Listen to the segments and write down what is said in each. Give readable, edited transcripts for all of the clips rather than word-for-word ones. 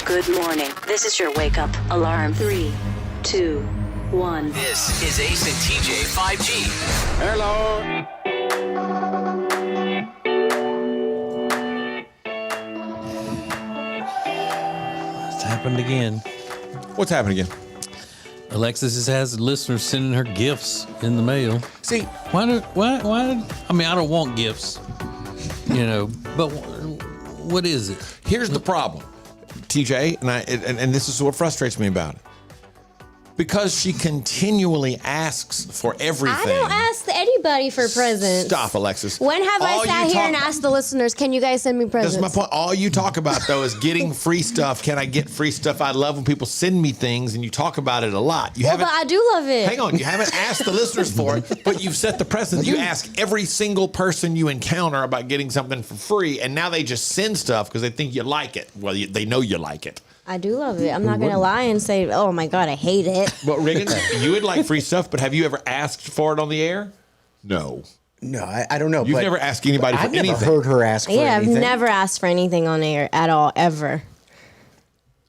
Good morning. This is your wake up alarm. 3, 2, 1. This is Ace and TJ 5G. Hello. It's happened again. What's happening again? Alexis has listeners sending her gifts in the mail. See, Why? I mean, I don't want gifts, but what is it? here's the problem, TJ, and this is what frustrates me about it. Because she continually asks for everything. I don't ask anybody for presents. Stop, Alexis. When have I All sat you here talk- and asked the listeners, can you guys send me presents? That's my point. All you talk about, though, is getting free stuff. Can I get free stuff? I love when people send me things, and you talk about it a lot. You Well, haven't. but I do love it. Hang on, you haven't asked the listeners for it, but you've set the precedent. You ask every single person you encounter about getting something for free, and now they just send stuff because they think you like it. Well, they know you like it. I do love it. I'm not going to lie and say, oh my God, I hate it. But Riggins, you would like free stuff, but have you ever asked for it on the air? No. No, I don't know. You've but never asked anybody for I've never anything. heard her ask for Yeah, anything. I've never asked for anything on air at all, ever.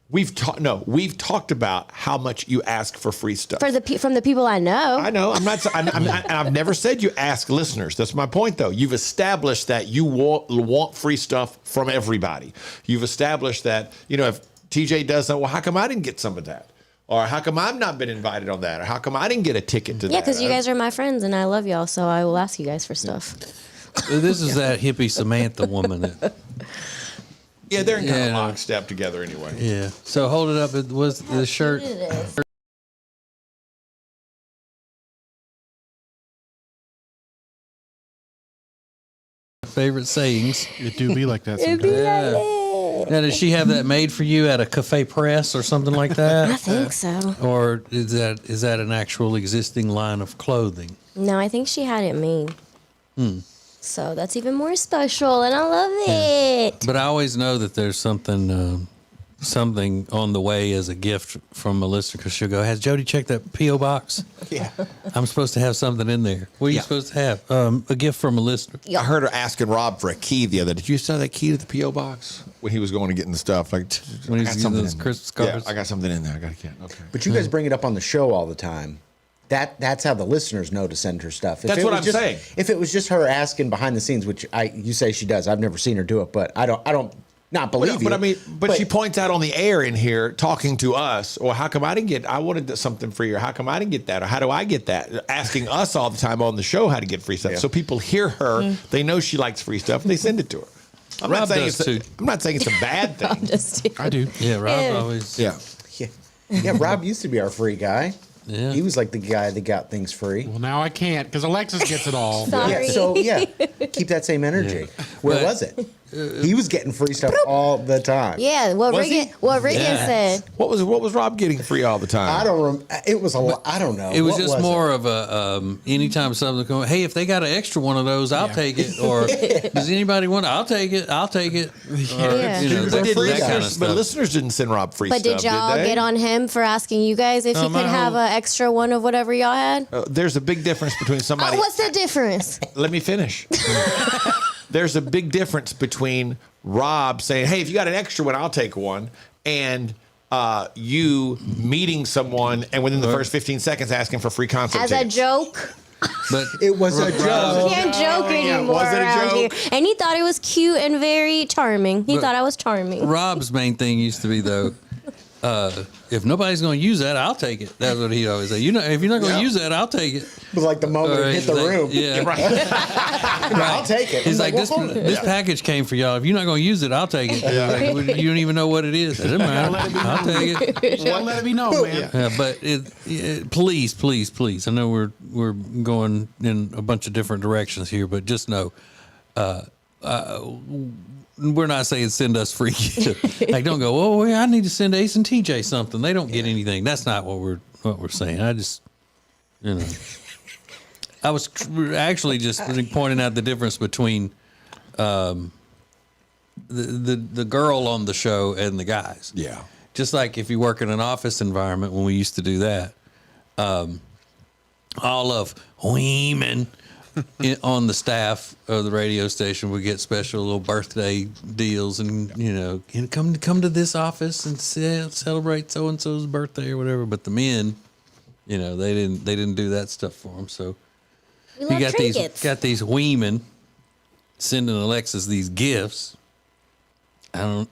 We've talked about how much you ask for free stuff. From the people I know. I know. I've never said you ask listeners. That's my point, though. You've established that you want free stuff from everybody. You've established that, if TJ does that, well, how come I didn't get some of that? Or how come I've not been invited on that? Or how come I didn't get a ticket to that? Yeah, because you guys are my friends and I love y'all, so I will ask you guys for stuff. This is that hippie Samantha woman. Yeah, they're in kind of Yeah. lockstep together anyway. Yeah. So hold it up. It was the shirt. Favorite sayings. It do be like that It'd be sometimes. like that. Now, does she have that made for you at a cafe press or something like I that? think so. Or is that an actual existing line of clothing? No, I think she had it made. So that's even more special, and I love it. But I always know that there's something on the way as a gift from a listener, because she'll go, has Jody checked that P.O. box? Yeah. I'm supposed to have something in there. What are you Yeah. supposed to have? A gift from a listener. I heard her asking Rob for a key the other day. Did you sell that key to the P.O. box? When he was going to getting the stuff. Like, When I he's got getting something those in there. Christmas cards? Yeah, I got something in there. I got a key. Okay. But you guys bring it up on the show all the time. That's how the listeners know to send her stuff. If That's it what was I'm just- saying. If it was just her asking behind the scenes, which you say she does, I've never seen her do it, but I don't not believe you. But I mean, but she points out on the air in here, talking to us, or how come I didn't get, I wanted something free, or how come I didn't get that, or how do I get that? Asking us all the time on the show how to get free stuff. Yeah. So people hear her, they know she likes free stuff, and they send it to her. I'm Rob not saying does it's too. I'm not saying it's a bad thing. I do. Yeah, Rob Yeah. always. Yeah. yeah, Rob used to be our free guy. Yeah. He was like the guy that got things free. Well, now I can't because Alexis gets it all. Sorry. Yeah, so keep that same energy. Where But- was it? He was getting free stuff all the time. Yeah, what Was he? Reagan Yeah. said. What was Rob getting free all the time? I don't. It was a lot. I don't know. It was What just more of a anytime something going, hey, if they got an extra one of those, I'll take it. Or does anybody want? I'll take it. I'll take it. Or, Yeah. that, But did that listeners- kind of But stuff. listeners didn't send Rob free But stuff, did y'all they? get on him for asking you guys if he could my have whole- an extra one of whatever y'all had? There's a big difference between somebody. What's the difference? Let me finish. There's a big difference between Rob saying, hey, if you got an extra one, I'll take one, and you meeting someone and within the first 15 seconds asking for free concert As a tickets. joke? But It was a joke. Can't joke anymore was it a around joke? here. And he thought it was cute and very charming. He thought I was charming. Rob's main thing used to be though, if nobody's going to use that, I'll take it. That's what he'd always say. If you're not going to use that, I'll take it. It was like the moment Or it hit he's the like, room. Yeah, I'll take it. He's I'm like, this well, this package came for y'all. If you're not going to use it, I'll take it. Like, well, you don't even know what it is. It doesn't matter. I'll take it. Don't let it be known, man. Yeah, but please. I know we're going in a bunch of different directions here, but just know, we're not saying send us free gifts. Like, don't go, oh, well, I need to send Ace and TJ something. They don't get anything. That's not what we're saying. I just, I was actually just pointing out the difference between the girl on the show and the guys. Yeah. Just like if you work in an office environment, when we used to do that, all of women on the staff of the radio station would get special little birthday deals, and and come to this office and celebrate so and so's birthday or whatever. But the men, they didn't do that stuff for them. So We love you trinkets. got these women sending Alexis these gifts. I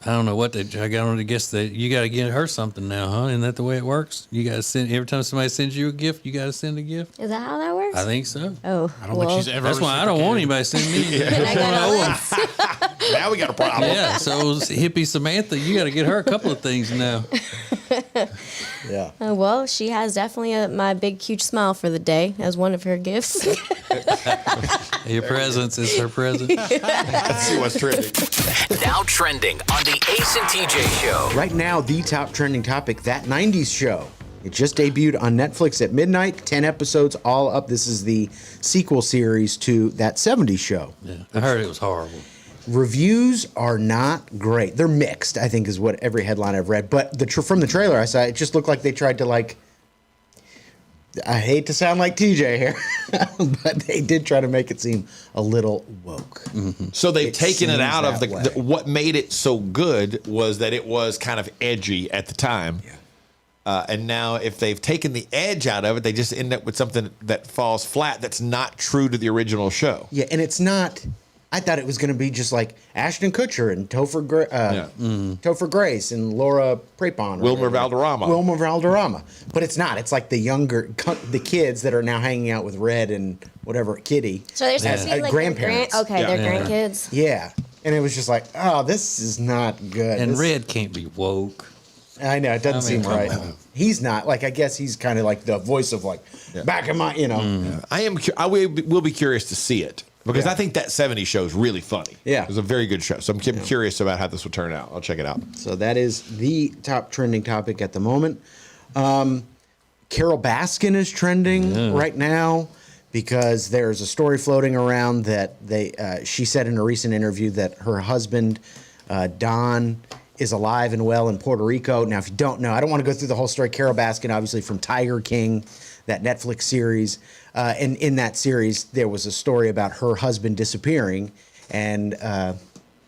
don't know what I got to guess that you got to get her something now, huh? Isn't that the way it works? You got to send every time somebody sends you a gift, you got to send a gift. Is that how that works? I think so. Oh, I don't think she's ever. That's why I don't want anybody sending me. And I got a list. Now we got a problem. Yeah, so hippie Samantha, you got to get her a couple of things now. Yeah. Well, she has definitely my big, huge smile for the day as one of her gifts. Your presence is her present. Let's see what's trending. Now trending on the Ace and TJ Show. Right now, the top trending topic, That 90s Show. It just debuted on Netflix at midnight, 10 episodes all up. This is the sequel series to That 70s Show. Yeah, I heard it was horrible. Reviews are not great. They're mixed, I think, is what every headline I've read. But from the trailer I saw, it just looked like they tried to, I hate to sound like TJ here, but they did try to make it seem a little woke. Mm-hmm. So they've taken it seems out of that way. what made it so good was that it was kind of edgy at the time. Yeah. And now if they've taken the edge out of it, they just end up with something that falls flat that's not true to the original show. Yeah, and it's not. I thought it was going to be just like Ashton Kutcher and Topher Grace and Laura Prepon. Wilmer Valderrama. Wilmer Valderrama. But it's not. It's like the kids that are now hanging out with Red and whatever, Kitty. So they're supposed to be like grandparents. they're Yeah. grandkids. Yeah. And it was just like, oh, this is not good. And This- Red can't be woke. I know, it doesn't seem come right. on. He's not. Like, I guess he's kind of like the voice of back in my, I will be curious to see it because Yeah. I think that 70s show is really funny. Yeah. It was a very good show. So I'm curious about how this will turn out. I'll check it out. So that is the top trending topic at the moment. Carol Baskin is trending right now because there's a story floating around that she said in a recent interview that her husband, Don, is alive and well in Puerto Rico. Now, if you don't know, I don't want to go through the whole story. Carol Baskin, obviously from Tiger King, that Netflix series. And in that series, there was a story about her husband disappearing. And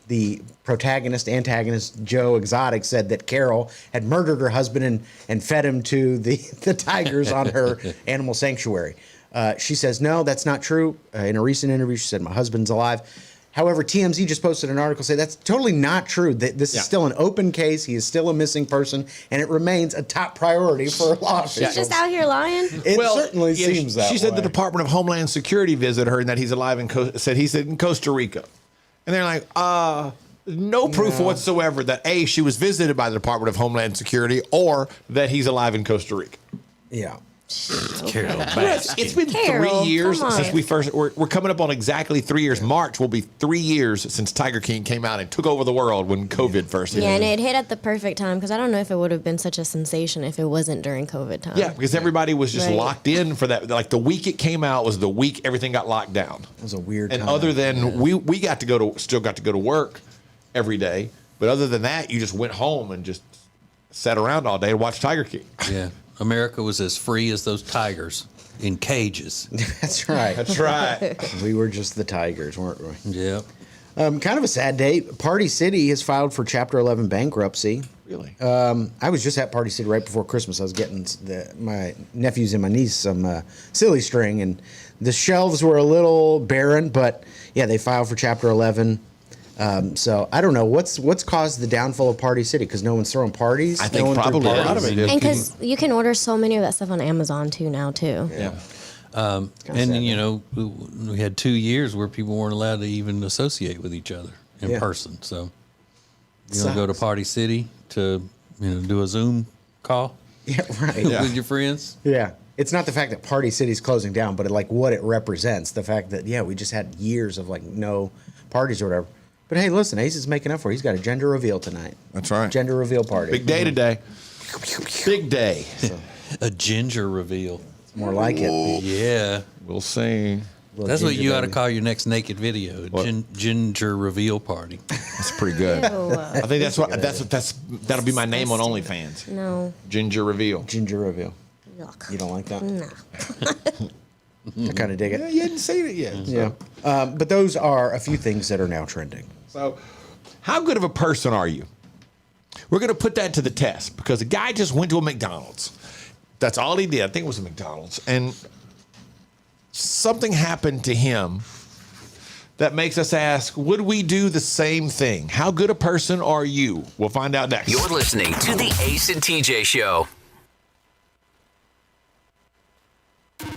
the antagonist, Joe Exotic, said that Carol had murdered her husband and fed him to the tigers on her animal sanctuary. She says, no, that's not true. In a recent interview, she said, my husband's alive. However, TMZ just posted an article saying that's totally not true. This is still an open case. He is still a missing person, and it remains a top priority for law officials. She's just out here lying. It certainly seems that She said the way. Department of Homeland Security visited her and that he's alive he's in Costa Rica. And they're like, no proof whatsoever that A, she was visited by the Department of Homeland Security or that he's alive in Costa Rica. Yeah. Carol It's been Carol, 3 years come on. since we're coming up on exactly 3 years. March will be 3 years since Tiger King came out and took over the world when COVID first hit. Yeah, and it hit at the perfect time because I don't know if it would have been such a sensation if it wasn't during COVID time. Yeah, because everybody was just Right. locked in for that. Like the week it came out was the week everything got locked down. It was a weird And time. other than we got to still got to go to work every day, but other than that, you just went home and just sat around all day and watched Tiger King. Yeah. America was as free as those tigers in cages. That's right. That's right. We were just the tigers, weren't we? Yep. Kind of a sad day. Party City has filed for Chapter 11 bankruptcy. Really? I was just at Party City right before Christmas. I was getting my nephews and my niece some silly string, and the shelves were a little barren, but yeah, they filed for Chapter 11. So I don't know what's caused the downfall of Party City because no one's throwing parties. I think no one threw probably a lot parties? of it is. And because you can order so many of that stuff on Amazon too now too. Yeah. And sad, you know, we had 2 years where people weren't allowed to even associate with each other in Yeah. person. So you want to go to Sucks. Party City to do a Zoom call Yeah, right. with your friends? Yeah. It's not the fact that Party City's closing down, but like what it represents. The fact that, we just had years of like no parties or whatever. But hey, listen, Ace is making up for it. He's got a gender reveal tonight. That's right. Gender reveal party. Big day today. Big day. A ginger reveal. More like it. Yeah. We'll see. Little That's what ginger you ought to baby. call your next naked video. Ginger reveal party. That's pretty good. I think that'll be my name on OnlyFans. No. Ginger reveal. Ginger reveal. Yuck. You don't like that? No. I kind of dig Yeah, it. you hadn't seen it yet. Yeah. But those are a few things that are now trending. So, how good of a person are you? We're going to put that to the test because a guy just went to a McDonald's. That's all he did. I think it was a McDonald's. And something happened to him that makes us ask, would we do the same thing? How good a person are you? We'll find out next. You're listening to the Ace and TJ Show.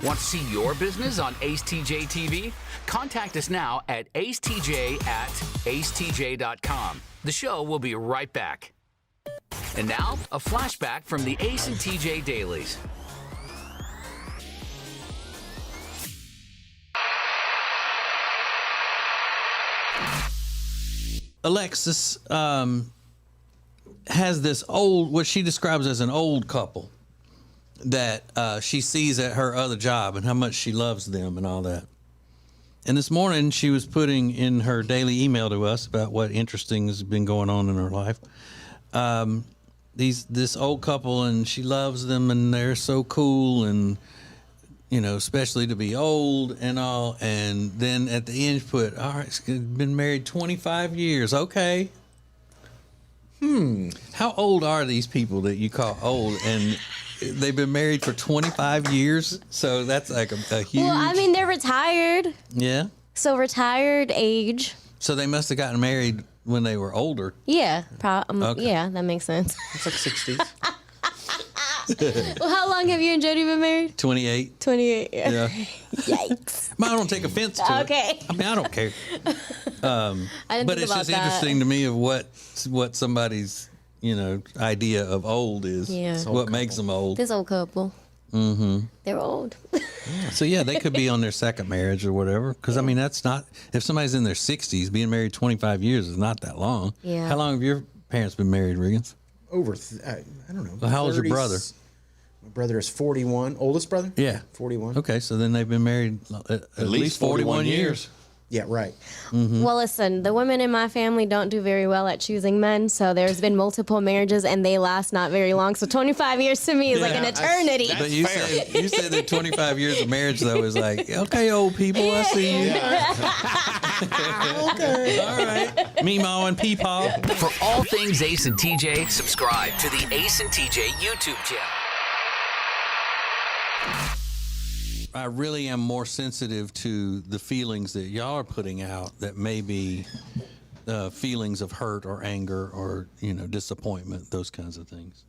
Want to see your business on acetjtv? Contact us now at acetj@acetj.com. The show will be right back. And now, a flashback from the Ace and TJ Dailies. Alexis has this what she describes as an old couple that she sees at her other job and how much she loves them and all that. And this morning she was putting in her daily email to us about what interesting has been going on in her life. This old couple, and she loves them, and they're so cool, and especially to be old and all. And then at the end, she put, all right, it's been married 25 years. Okay. How old are these people that you call old? And they've been married for 25 years. So that's like a huge. Well, I mean, they're retired. Yeah. So retired age. So they must have gotten married when they were older. Yeah. Okay. Yeah, that makes sense. It's like 60s. Well, how long have you and Jody been married? 28. 28. Yeah. Yikes. I don't take offense to Okay. it. I mean, I don't care. I didn't But think it's about just that. interesting to me of what somebody's idea of old is. Yeah. What makes them old. This old couple. Mm-hmm. They're old. So yeah, they could be on their second marriage or whatever. Because I mean, that's not, if somebody's in their 60s, being married 25 years is not that long. Yeah. How long have your parents been married, Riggins? Over, I don't know. Well, how old's your 30s. brother? My brother is 41. Oldest brother? Yeah. 41. Okay, so then they've been married at least 41 years. Yeah, right. Well, listen, the women in my family don't do very well at choosing men, so there's been multiple marriages and they last not very long. So 25 years to me is like an eternity. But you said that 25 years of marriage though is like, okay, old people, I see you. Okay, all right. Meemaw and Peepaw. For all things Ace and TJ, subscribe to the Ace and TJ YouTube channel. I really am more sensitive to the feelings that y'all are putting out that may be feelings of hurt or anger or, disappointment, those kinds of things.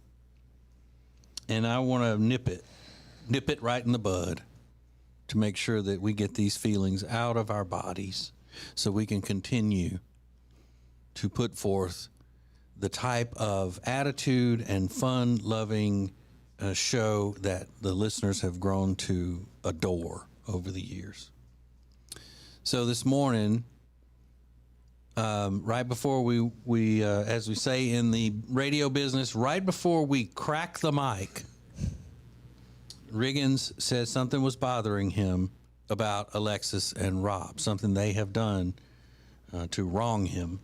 And I want to nip it right in the bud to make sure that we get these feelings out of our bodies so we can continue to put forth the type of attitude and fun-loving show that the listeners have grown to adore over the years. So this morning, right before we as we say in the radio business, right before we crack the mic, Riggins said something was bothering him about Alexis and Rob, something they have done to wrong him,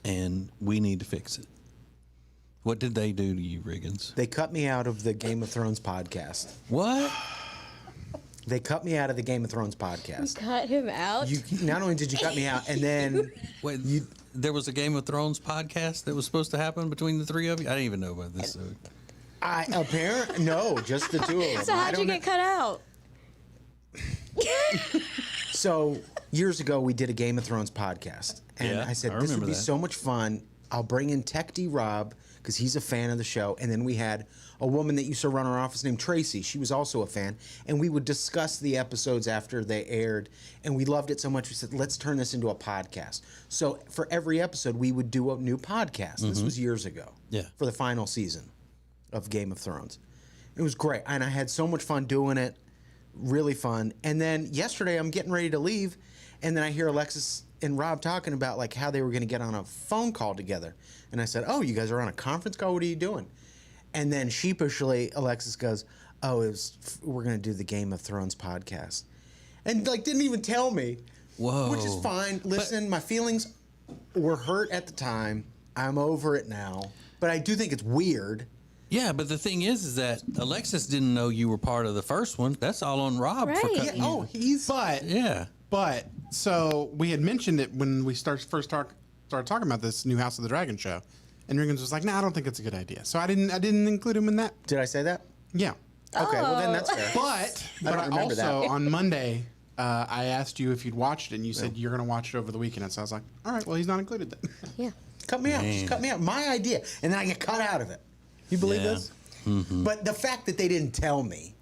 and we need to fix it. What did they do to you, Riggins? They cut me out of the Game of Thrones podcast. What? They cut me out of the Game of Thrones podcast. Cut him out? Not only did you cut me out, and then Wait, there was a Game of Thrones podcast that was supposed to happen between the three of you? I didn't even know about this. no, just the two of them. So how'd you get cut out? So years ago, we did a Game of Thrones podcast, and Yeah, I said I this would remember be that. so much fun. I'll bring in Tech D Rob because he's a fan of the show, and then we had a woman that used to run our office named Tracy. She was also a fan, and we would discuss the episodes after they aired, and we loved it so much we said, let's turn this into a podcast. So for every episode, we would do a new podcast. This was years ago. Yeah. For the final season of Game of Thrones. It was great, and I had so much fun doing it. Really fun. And then yesterday, I'm getting ready to leave, and then I hear Alexis and Rob talking about like how they were going to get on a phone call together. And I said, "Oh, you guys are on a conference call? What are you doing?" And then sheepishly, Alexis goes, "Oh, we're going to do the Game of Thrones podcast," and like didn't even tell me. Whoa. Which is fine. Listen, my feelings were hurt at the time. I'm over it now, but I do think it's weird. Yeah, but the thing is that Alexis didn't know you were part of the first one. That's all on Rob. For Right. cutting you. He's. Yeah. But so we had mentioned it when we started talking about this new House of the Dragon show, and Riggins was like, "No, I don't think it's a good idea." So I didn't include him in that. Did I say that? Yeah. Okay, well then that's fair. But don't I remember also that. on Monday I asked you if you'd watched it, and you said you're going to watch it over the weekend. So I was like, "All right, well he's not included then." Yeah. Cut me out. Just cut me out. My idea. And then I get cut out of it. You believe Yeah. this? But the fact that they didn't tell me,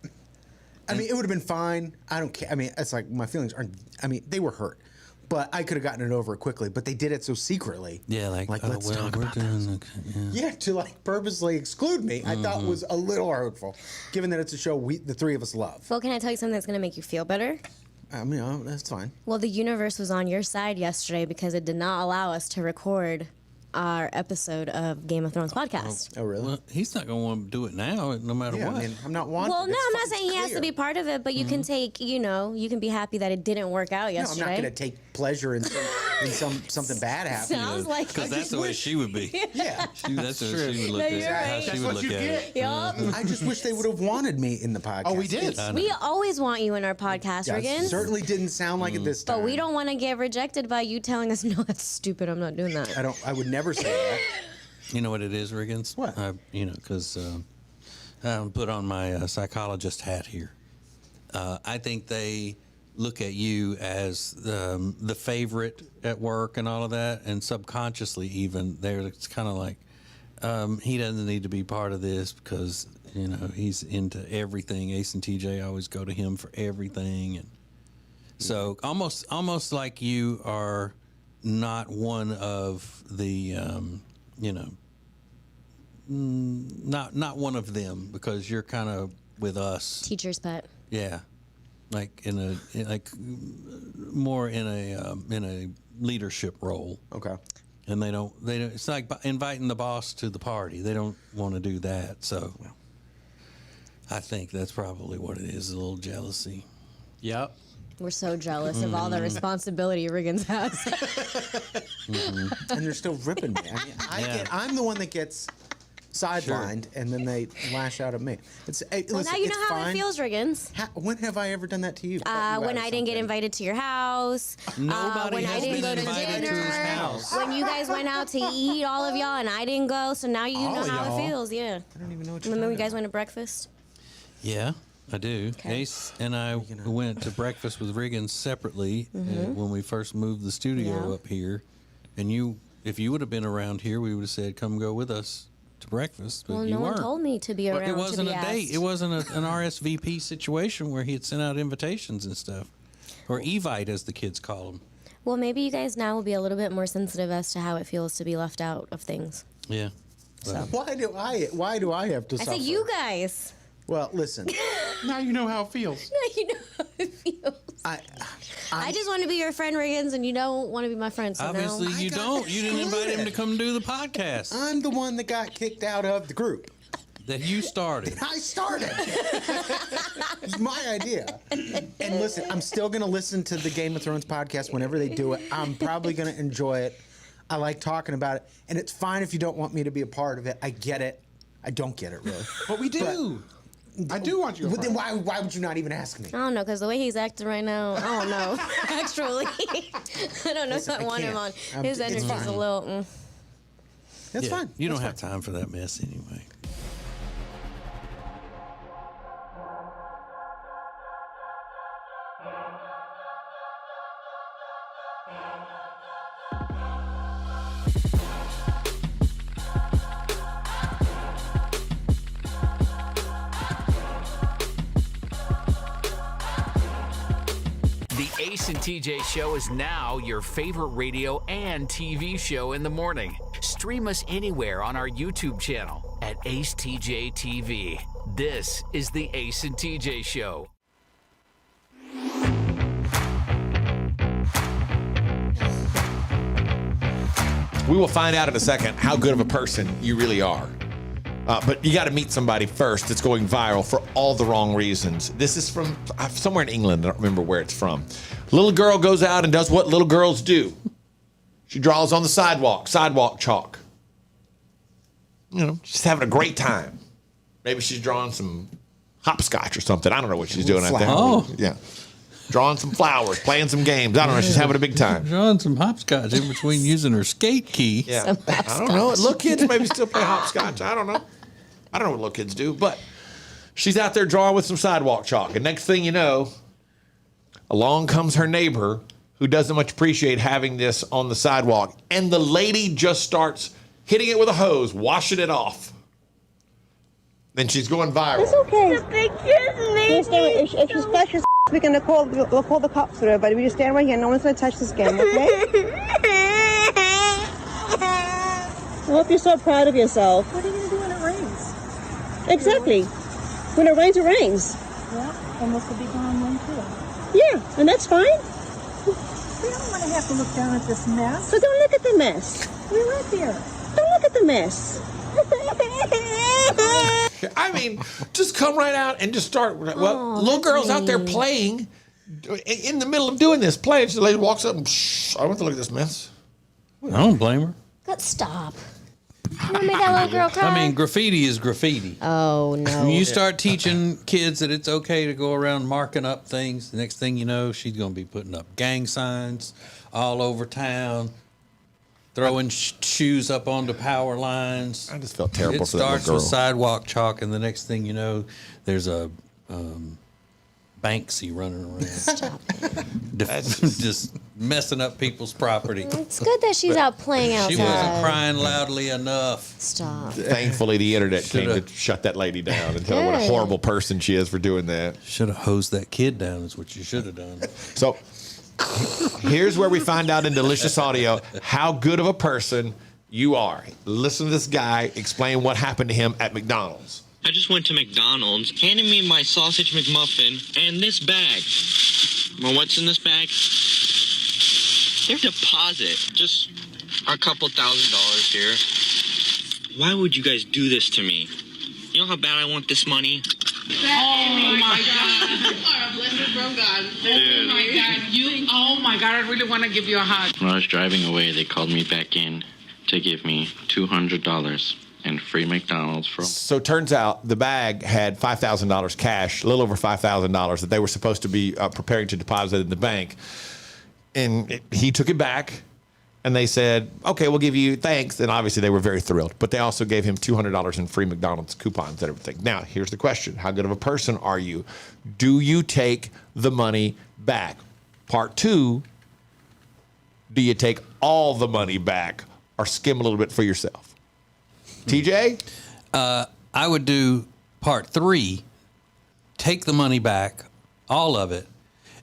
I mean, it would have been fine. I don't care. I mean, it's like my feelings aren't, I mean, they were hurt. But I could have gotten it over quickly. But they did it so secretly. Yeah, like let's talk we're about doing this. Yeah, to like purposely exclude me, I thought was a little hurtful, given that it's a show the three of us love. Well, can I tell you something that's going to make you feel better? I mean, that's fine. Well, the universe was on your side yesterday because it did not allow us to record our episode of Game of Thrones podcast. Oh, really? Well, he's not going to want to do it now, no matter Yeah, what. I mean, I'm not wanted. Well, no, It's I'm not fine. saying he It's has to be clear. part of it, but you can take, you can be happy that it didn't work out No, I'm yesterday. not going to take pleasure in something bad happening. Sounds like Because that's the way she would be. Yeah. That's the way she would look No, at you're it. How right. she That's would what look you at get. it. Yup. I just wish they would have wanted me in the podcast. Oh, we did. It's- We always want you in our podcast, Yeah, Riggins. certainly didn't sound like it this time. But we don't want to get rejected by you telling us, no, that's stupid. I'm not doing that. I would never say that. You know what it is, Riggins? What? Because I put on my psychologist hat here. I think they look at you as the favorite at work and all of that, and subconsciously even it's kind of like he doesn't need to be part of this because he's into everything. Ace and TJ always go to him for everything, and so almost like you are not one of the not one of them because you're kind of with us. Teacher's pet. Yeah, like more in a leadership role. Okay. And they don't. It's like inviting the boss to the party. They don't want to do that. So, I think that's probably what it is. A little jealousy. Yep. We're so jealous of all the responsibility Riggins has. And they're still ripping me. I mean, I'm the one that gets sidelined, and then they lash out at me. Well, listen, now you know it's how fine. it feels, Riggins. When have I ever done that to you? When I didn't get invited to your house. Nobody when has I didn't been go to invited dinner. to his house. When you guys went out to eat, all of y'all, and I didn't go. So now you All know of how y'all. it feels. Yeah. I don't even know what you're Remember talking you guys about. went to breakfast? Yeah, I do. Okay. Ace and I went to breakfast with Riggins separately when we first moved the studio Yeah. up here. And if you would have been around here, we would have said, "Come go with us to breakfast." But Well, you no weren't. one told me to be around. But it wasn't to be a date. asked. It wasn't an RSVP situation where he had sent out invitations and stuff, or Evite as the kids call them. Well, maybe you guys now will be a little bit more sensitive as to how it feels to be left out of things. Yeah. Why do I have to I suffer? said you guys. Well, listen. Now you know how it feels. You know how it feels. I just want to be your friend, Riggins, and you don't want to be my friend. So Obviously, now. you don't. You didn't invite him to come do the podcast I'm the one that got kicked out of the group. that you started. I started. It's my idea. And listen, I'm still going to listen to the Game of Thrones podcast whenever they do it. I'm probably going to enjoy it. I like talking about it. And it's fine if you don't want me to be a part of it. I get it. I don't get it, really. But we do. I do want you. But then why would you not even ask me? I don't know, because the way he's acting right now, I don't know. Actually, I don't know Listen, if I I want him on. can't. His It's energy's fine. a little. That's Yeah, fine. You don't That's have time for that mess anyway. The Ace and TJ Show is now your favorite radio and TV show in the morning. Stream us anywhere on our YouTube channel at acetjtv. This is the Ace and TJ Show. We will find out in a second how good of a person you really are. But you got to meet somebody first that's going viral for all the wrong reasons. This is from somewhere in England. I don't remember where it's from. Little girl goes out and does what little girls do. She draws on the sidewalk chalk. You know, just having a great time. Maybe she's drawing some hopscotch or something. I don't know what she's doing out there. Oh. Yeah. Drawing some flowers, playing some games. I don't know. She's having a big time. Drawing some hopscotch in between using her skate key. Yeah. I don't know. Little kids maybe still play hopscotch. I don't know. I don't know what little kids do, but she's out there drawing with some sidewalk chalk. And next thing you know, along comes her neighbor who doesn't much appreciate having this on the sidewalk. And the lady just starts hitting it with a hose, washing it off. Then she's going viral. It's okay. The big kids If she splashes, we're gonna call the cops for everybody. We just stand right here. No one's gonna touch this game, okay? I hope you're so proud of yourself. What are you gonna do when it rains? Exactly. When it rains, it rains. Yeah, and this will be gone then too. Yeah, and that's fine. We don't want to have to look down at this mess. So don't look at the mess. We live here. Don't look at the mess. I mean, just come right out and just start. Well, little girl's out there playing in the middle of doing this, playing. So the lady walks up and, I want to look at this mess. I don't blame her. But stop. You want to make that little girl cry? I mean, graffiti is graffiti. Oh, no. When you start teaching kids that it's okay to go around marking up things, the next thing you know, she's going to be putting up gang signs all over town, throwing shoes up onto power lines. I just felt terrible It for that starts little with girl. sidewalk chalk, and the next thing you know, there's a Banksy running around. Stop. Just messing up people's property. It's good that she's out playing outside. She wasn't crying loudly enough. Stop. Thankfully, the internet came to shut that lady down and tell her what a Good. horrible person she is for doing that. Should have hosed that kid down is what you should have done. So here's where we find out in Delicious Audio how good of a person you are. Listen to this guy explain what happened to him at McDonald's. I just went to McDonald's, handed me my sausage McMuffin and this bag. Well, what's in this bag? Their deposit. Just a couple $1,000s here. Why would you guys do this to me? You know how bad I want this money? Oh my God. Blessed from God. Dude. Oh my God, I really want to give you a hug. When I was driving away, they called me back in to give me $200 and free McDonald's for. So it turns out the bag had $5,000 cash, a little over $5,000 that they were supposed to be preparing to deposit in the bank. And he took it back, and they said, okay, we'll give you thanks. And obviously they were very thrilled. But they also gave him $200 in free McDonald's coupons and everything. Now, here's the question. How good of a person are you? Do you take the money back? Part two, do you take all the money back or skim a little bit for yourself? TJ? I would do part 3, take the money back, all of it,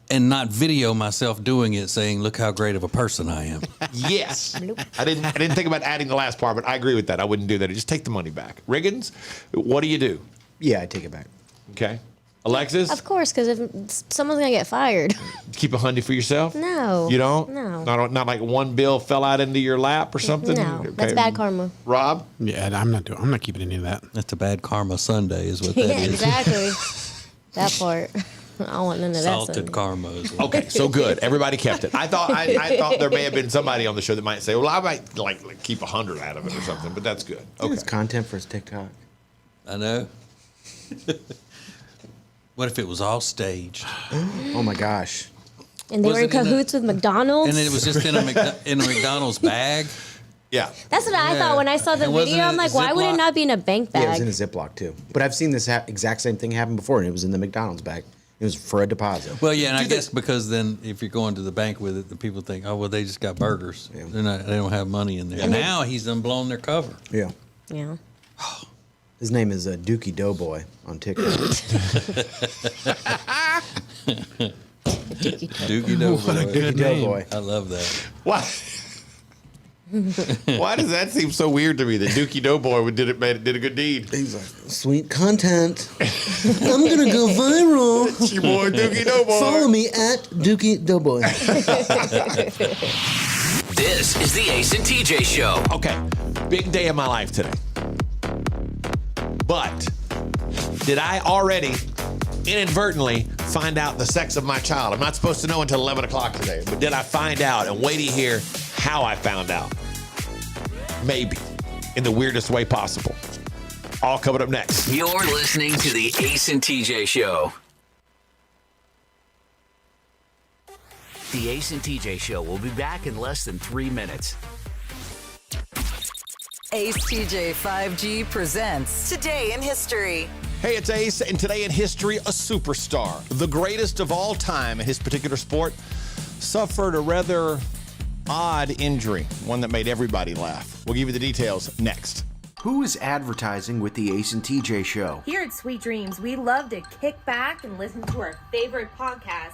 and not video myself doing it saying, look how great of a person I am. Yes. I didn't think about adding the last part, but I agree with that. I wouldn't do that. Just take the money back. Riggins, what do you do? Yeah, I take it back. Okay. Alexis? Of course, because if someone's going to get fired. Keep $100 for yourself? No. You don't? No. Not like one bill fell out into your lap or something? No, Okay. that's bad karma. Rob? Yeah, I'm not keeping any of that. That's a bad karma Sunday is what that Yeah, is. exactly. That part. I don't want none of that. Salted Sunday. karma is what Okay, so good. Everybody kept it. I thought there may have been somebody on the show that might say, well, I might like keep 100 out of it or something, but that's good. Okay. It's content for his TikTok. I know. What if it was all staged? Oh my gosh. And they Was were in it in the- cahoots with McDonald's. And it was just in a McDonald's bag? Yeah. That's what I Yeah. thought when I saw the And wasn't video. it I'm like, why would Ziploc? it not be in a bank Yeah, it bag? was in a Ziploc too. But I've seen this exact same thing happen before, and it was in the McDonald's bag. It was for a deposit. Well, yeah, and I guess because then if you're going to the bank with it, the people think, oh, well, they just got burgers. Yeah. They don't have money in there. Now he's done blown their cover. Yeah. Yeah. His name is Dookie Doughboy on TikTok. Doogie Doughboy. What a good Dookie name. Doughboy. I love that. Why? Why does that seem so weird to me that Dookie Doughboy did a good deed? He's like, sweet content. I'm gonna go viral. It's your boy Dookie Doughboy. Follow me at Dookie Doughboy. This is the Ace and TJ Show. Okay, big day of my life today. But did I already inadvertently find out the sex of my child? I'm not supposed to know until 11 o'clock today, but did I find out? And wait to hear how I found out. Maybe in the weirdest way possible. All coming up next. You're listening to the Ace and TJ Show. The Ace and TJ Show will be back in less than 3 minutes. Ace TJ 5G presents Today in History. Hey, it's Ace, and today in history, a superstar, the greatest of all time in his particular sport, suffered a rather odd injury, one that made everybody laugh. We'll give you the details next. Who is advertising with the Ace and TJ Show? Here at Sweet Dreams, we love to kick back and listen to our favorite podcast,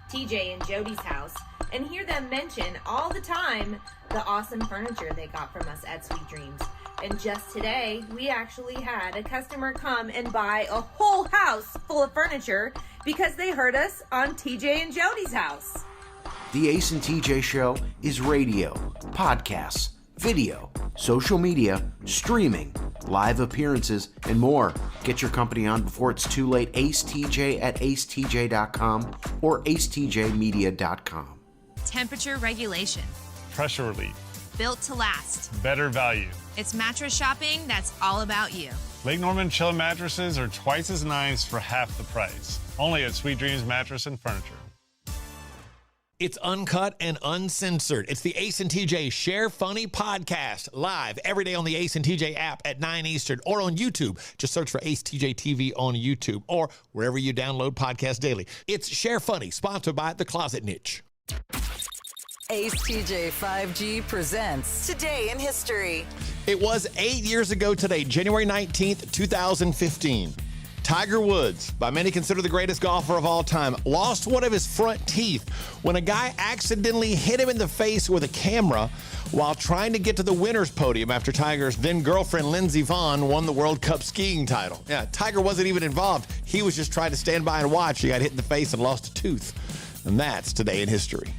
TJ and Jody's House, and hear them mention all the time the awesome furniture they got from us at Sweet Dreams. And just today, we actually had a customer come and buy a whole house full of furniture because they heard us on TJ and Jody's House. The Ace and TJ Show is radio, podcasts, video, social media, streaming, live appearances, and more. Get your company on before it's too late. Ace TJ at acetj.com or acetjmedia.com. Temperature regulation. Pressure relief. Built to last. Better value. It's mattress shopping that's all about you. Lake Norman Chill mattresses are twice as nice for half the price. Only at Sweet Dreams Mattress and Furniture. It's uncut and uncensored. It's the Ace and TJ Share Funny podcast, live every day on the Ace and TJ app at 9 Eastern or on YouTube. Just search for acetjtv on YouTube or wherever you download podcasts daily. It's Share Funny, sponsored by The Closet Niche. Ace TJ 5G presents Today in History. It was 8 years ago today, January 19th, 2015. Tiger Woods, by many considered the greatest golfer of all time, lost one of his front teeth when a guy accidentally hit him in the face with a camera while trying to get to the winner's podium after Tiger's then-girlfriend Lindsey Vonn won the World Cup skiing title. Yeah, Tiger wasn't even involved. He was just trying to stand by and watch. He got hit in the face and lost a tooth. And that's today in history.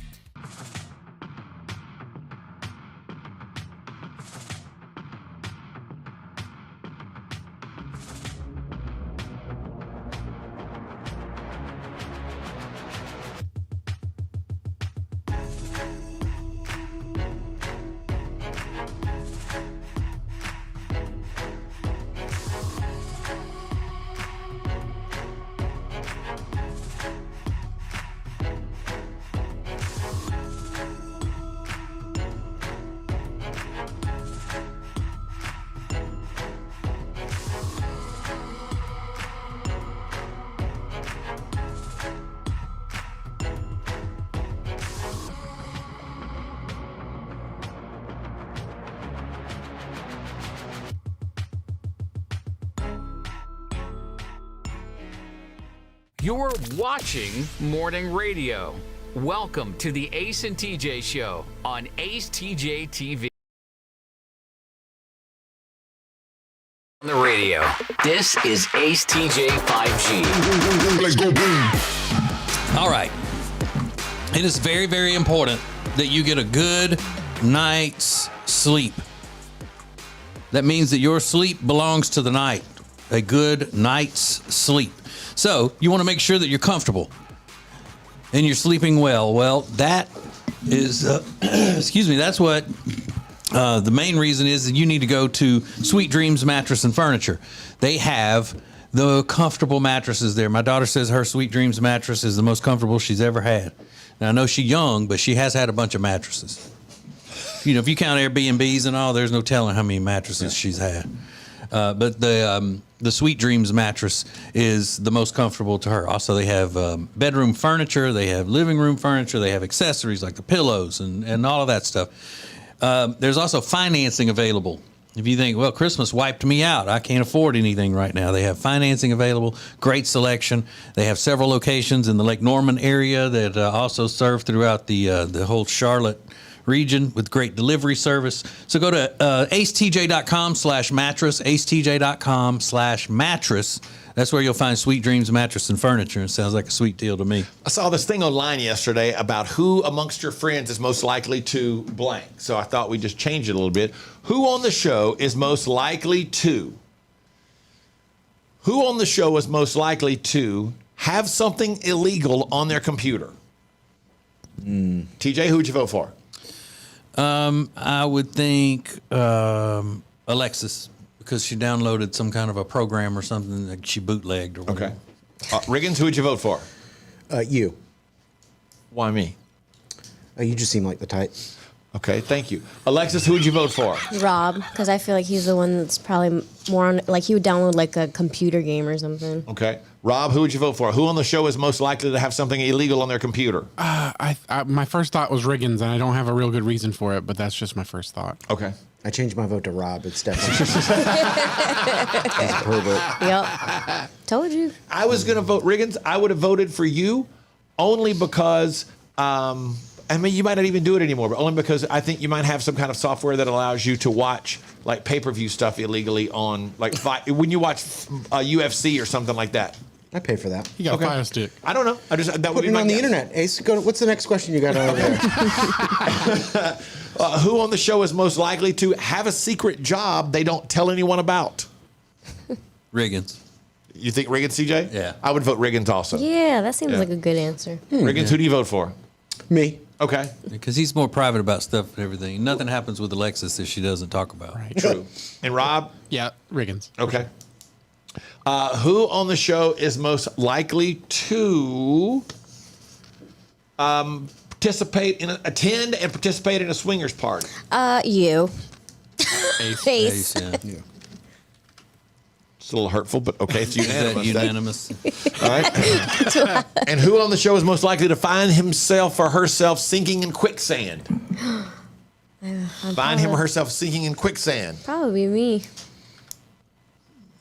You're watching Morning Radio. Welcome to the Ace and TJ Show on acetjtv. On the radio, this is Ace TJ 5G. Let's go boom. All right. It is very, very important that you get a good night's sleep. That means that your sleep belongs to the night. A good night's sleep. So you want to make sure that you're comfortable and you're sleeping well. Well, that is, excuse me, that's what the main reason is that you need to go to Sweet Dreams Mattress and Furniture. They have the comfortable mattresses there. My daughter says her Sweet Dreams mattress is the most comfortable she's ever had. Now, I know she's young, but she has had a bunch of mattresses. You know, if you count Airbnbs and all, there's no telling how many mattresses she's had. But the Sweet Dreams mattress is the most comfortable to her. Also, they have bedroom furniture, they have living room furniture, they have accessories like the pillows and all of that stuff. There's also financing available. If you think, well, Christmas wiped me out, I can't afford anything right now, they have financing available, great selection. They have several locations in the Lake Norman area that also serve throughout the whole Charlotte region with great delivery service. So go to acetj.com/mattress, acetj.com/mattress. That's where you'll find Sweet Dreams Mattress and Furniture. It sounds like a sweet deal to me. I saw this thing online yesterday about who amongst your friends is most likely to blank. So I thought we'd just change it a little bit. Who on the show is most likely to? Who on the show is most likely to have something illegal on their computer? TJ, who'd you vote for? I would think Alexis, Because she downloaded some kind of a program or something that she bootlegged or whatever. Okay. Riggins, who would you vote for? You. Why me? You just seem like the type. Okay, thank you. Alexis, who would you vote for? Rob, because I feel like he's the one that's probably more on, like he would download like a computer game or something. Okay. Rob, who would you vote for? Who on the show is most likely to have something illegal on their computer? My first thought was Riggins, and I don't have a real good reason for it, but that's just my first thought. Okay. I changed my vote to Rob. It's definitely he's a pervert. Yep. Told you. I was going to vote Riggins. I would have voted for you only because, I mean, you might not even do it anymore, but only because I think you might have some kind of software that allows you to watch like pay-per-view stuff illegally on, like, when you watch UFC or something like that. I pay for that. You got a Fire Stick. I don't know. That would Put be it my on the guess. internet. Ace, what's the next question you got over there? Who on the show is most likely to have a secret job they don't tell anyone about? Riggins. You think Riggins, CJ? Yeah. I would vote Riggins also. Yeah, that seems like a good answer. Riggins, who do you vote for? Me. Okay. Because he's more private about stuff and everything. Nothing happens with Alexis that she doesn't talk about. Right. True. And Rob? Yeah, Riggins. Okay. Who on the show is most likely to attend and participate in a swingers party? You. Ace. Ace. Yeah. It's a little hurtful, but okay, it's unanimous. Unanimous. All right. And who on the show is most likely to find himself or herself sinking in quicksand? Find him or herself sinking in quicksand. Probably me.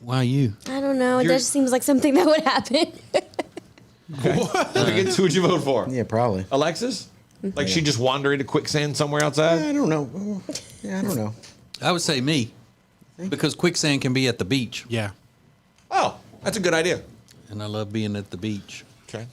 Why you? I don't know. It just seems like something that would happen. Riggins, who would you vote for? Yeah, probably. Alexis? Like she just wander into quicksand somewhere outside? I don't know. Yeah, I don't know. I would say me. Because quicksand can be at the beach. Yeah. Oh, that's a good idea. And I love being at the beach. Okay.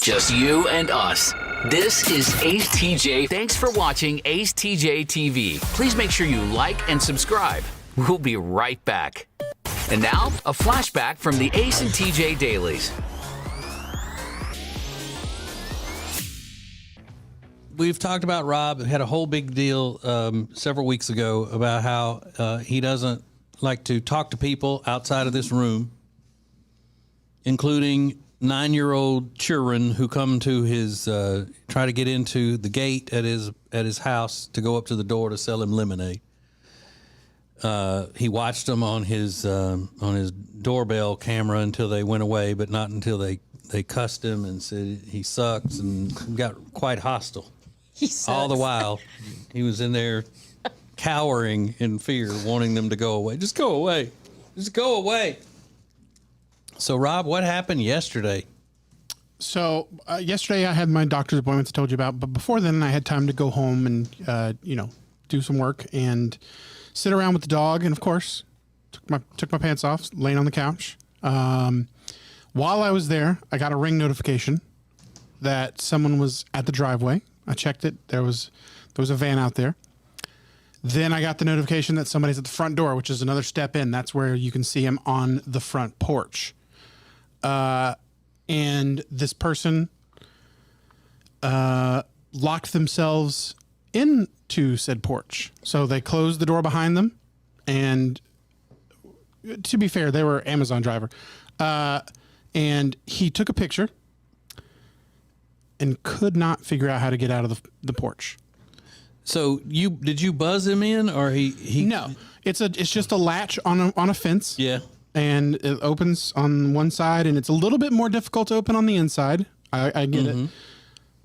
Just you and us. This is Ace TJ. Thanks for watching Ace TJ TV. Please make sure you like and subscribe. We'll be right back. And now, a flashback from the Ace and TJ dailies. We've talked about Rob. Had a whole big deal several weeks ago about how he doesn't like to talk to people outside of this room, including 9-year-old children who come to his try to get into the gate at his house to go up to the door to sell him lemonade. He watched them on his doorbell camera until they went away, but not until they cussed him and said he sucks and got quite hostile. All the while, he was in there cowering in fear, wanting them to go away. Just go away. Just go away. So, Rob, what happened yesterday? So yesterday I had my doctor's appointments I told you about, but before then I had time to go home and do some work and sit around with the dog, and of course took my pants off, laying on the couch. While I was there, I got a Ring notification that someone was at the driveway. I checked it. There was a van out there. Then I got the notification that somebody's at the front door, which is another step in. That's where you can see him on the front porch. And this person locked themselves into said porch. So they closed the door behind them. And to be fair, they were Amazon driver. And he took a picture and could not figure out how to get out of the porch. So did you buzz him in, or he? No, it's just a latch on a fence. Yeah. And it opens on one side, and it's a little bit more difficult to open on the inside. I get it.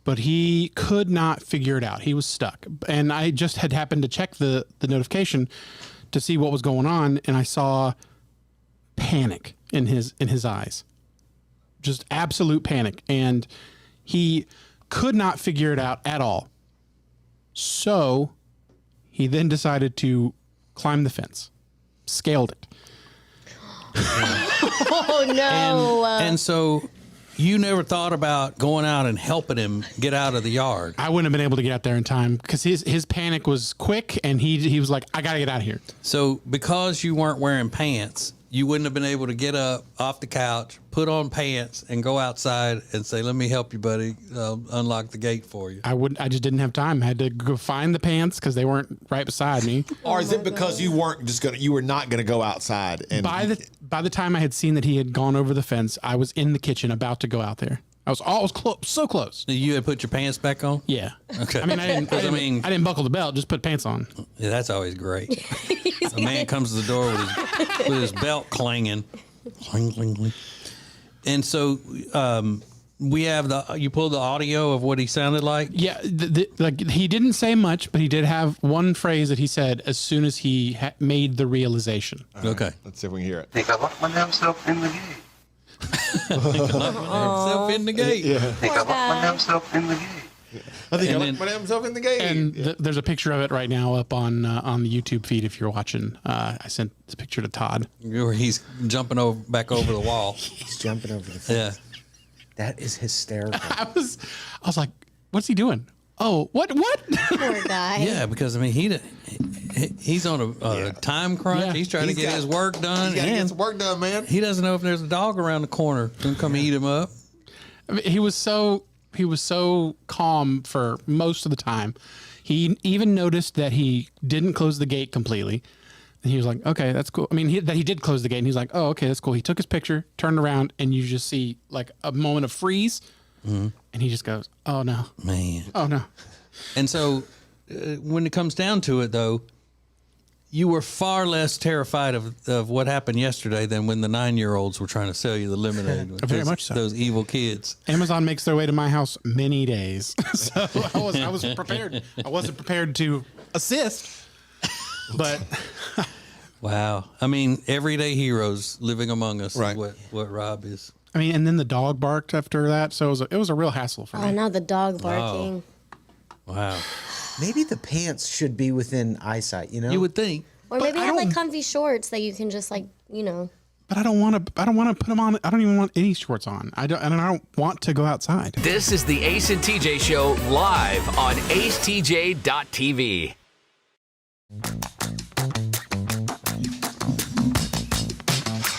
But he could not figure it out. He was stuck. And I just had happened to check the notification to see what was going on, and I saw panic in his eyes. Just absolute panic. And he could not figure it out at all. So he then decided to climb the fence, scaled it. Oh, no. And so you never thought about going out and helping him get out of the yard? I wouldn't have been able to get out there in time because his panic was quick, and he was like, I got to get out of here. So because you weren't wearing pants, you wouldn't have been able to get up off the couch, put on pants, and go outside and say, "Let me help you, buddy. Unlock the gate for you." I just didn't have time. I had to go find the pants because they weren't right beside me. Or is it because you were not gonna go outside? And By the time I had seen that he had gone over the fence, I was in the kitchen about to go out there. I was close, so close. You had put your pants back on? Yeah. Okay. I mean, I didn't buckle the belt, just put pants on. Yeah, that's always great. A man comes to the door with his belt clanging. Clang, clang, clang. And so we have you pulled the audio of what he sounded like? Yeah, like he didn't say much, but he did have one phrase that he said as soon as he made the realization. Okay. Let's see if we can hear it. I think I locked my damn self in the gate. Himself in the gate. Yeah. I think I locked my damn self in the gate. I think I locked my damn self in the gate. And there's a picture of it right now up on the YouTube feed if you're watching. I sent the picture to Todd. Where he's jumping back over the wall. He's jumping over the fence. Yeah. That is hysterical. I was like, what's he doing? Oh, what? Poor guy. Yeah, because I mean he's on a time crunch. Yeah. He's trying to get his work done. He's got to get his work done, man. He doesn't know if there's a dog around the corner gonna come eat him up. I mean, he was so calm for most of the time. He even noticed that he didn't close the gate completely. And he was like, okay, that's cool. I mean, that he did close the gate, and he's like, oh, okay, that's cool. He took his picture, turned around, and you just see like a moment of freeze. Mm-hmm. And he just goes, oh, no. Man. Oh, no. And so when it comes down to it, though, you were far less terrified of what happened yesterday than when the 9-year-olds were trying to sell you the lemonade. Very much so. Those evil kids. Amazon makes their way to my house many days. So I was prepared. I wasn't prepared to assist, but... Wow. I mean, everyday heroes living among us Right. is what Rob is. I mean, and then the dog barked after that, so it was a real hassle for me. Oh, now the dog barking. Wow. Maybe the pants should be within eyesight, you know? You would think. Or maybe have like comfy shorts that you can just like, But I don't want to put them on. I don't even want any shorts on. I don't want to go outside. This is the Ace and TJ Show live on acetj.tv.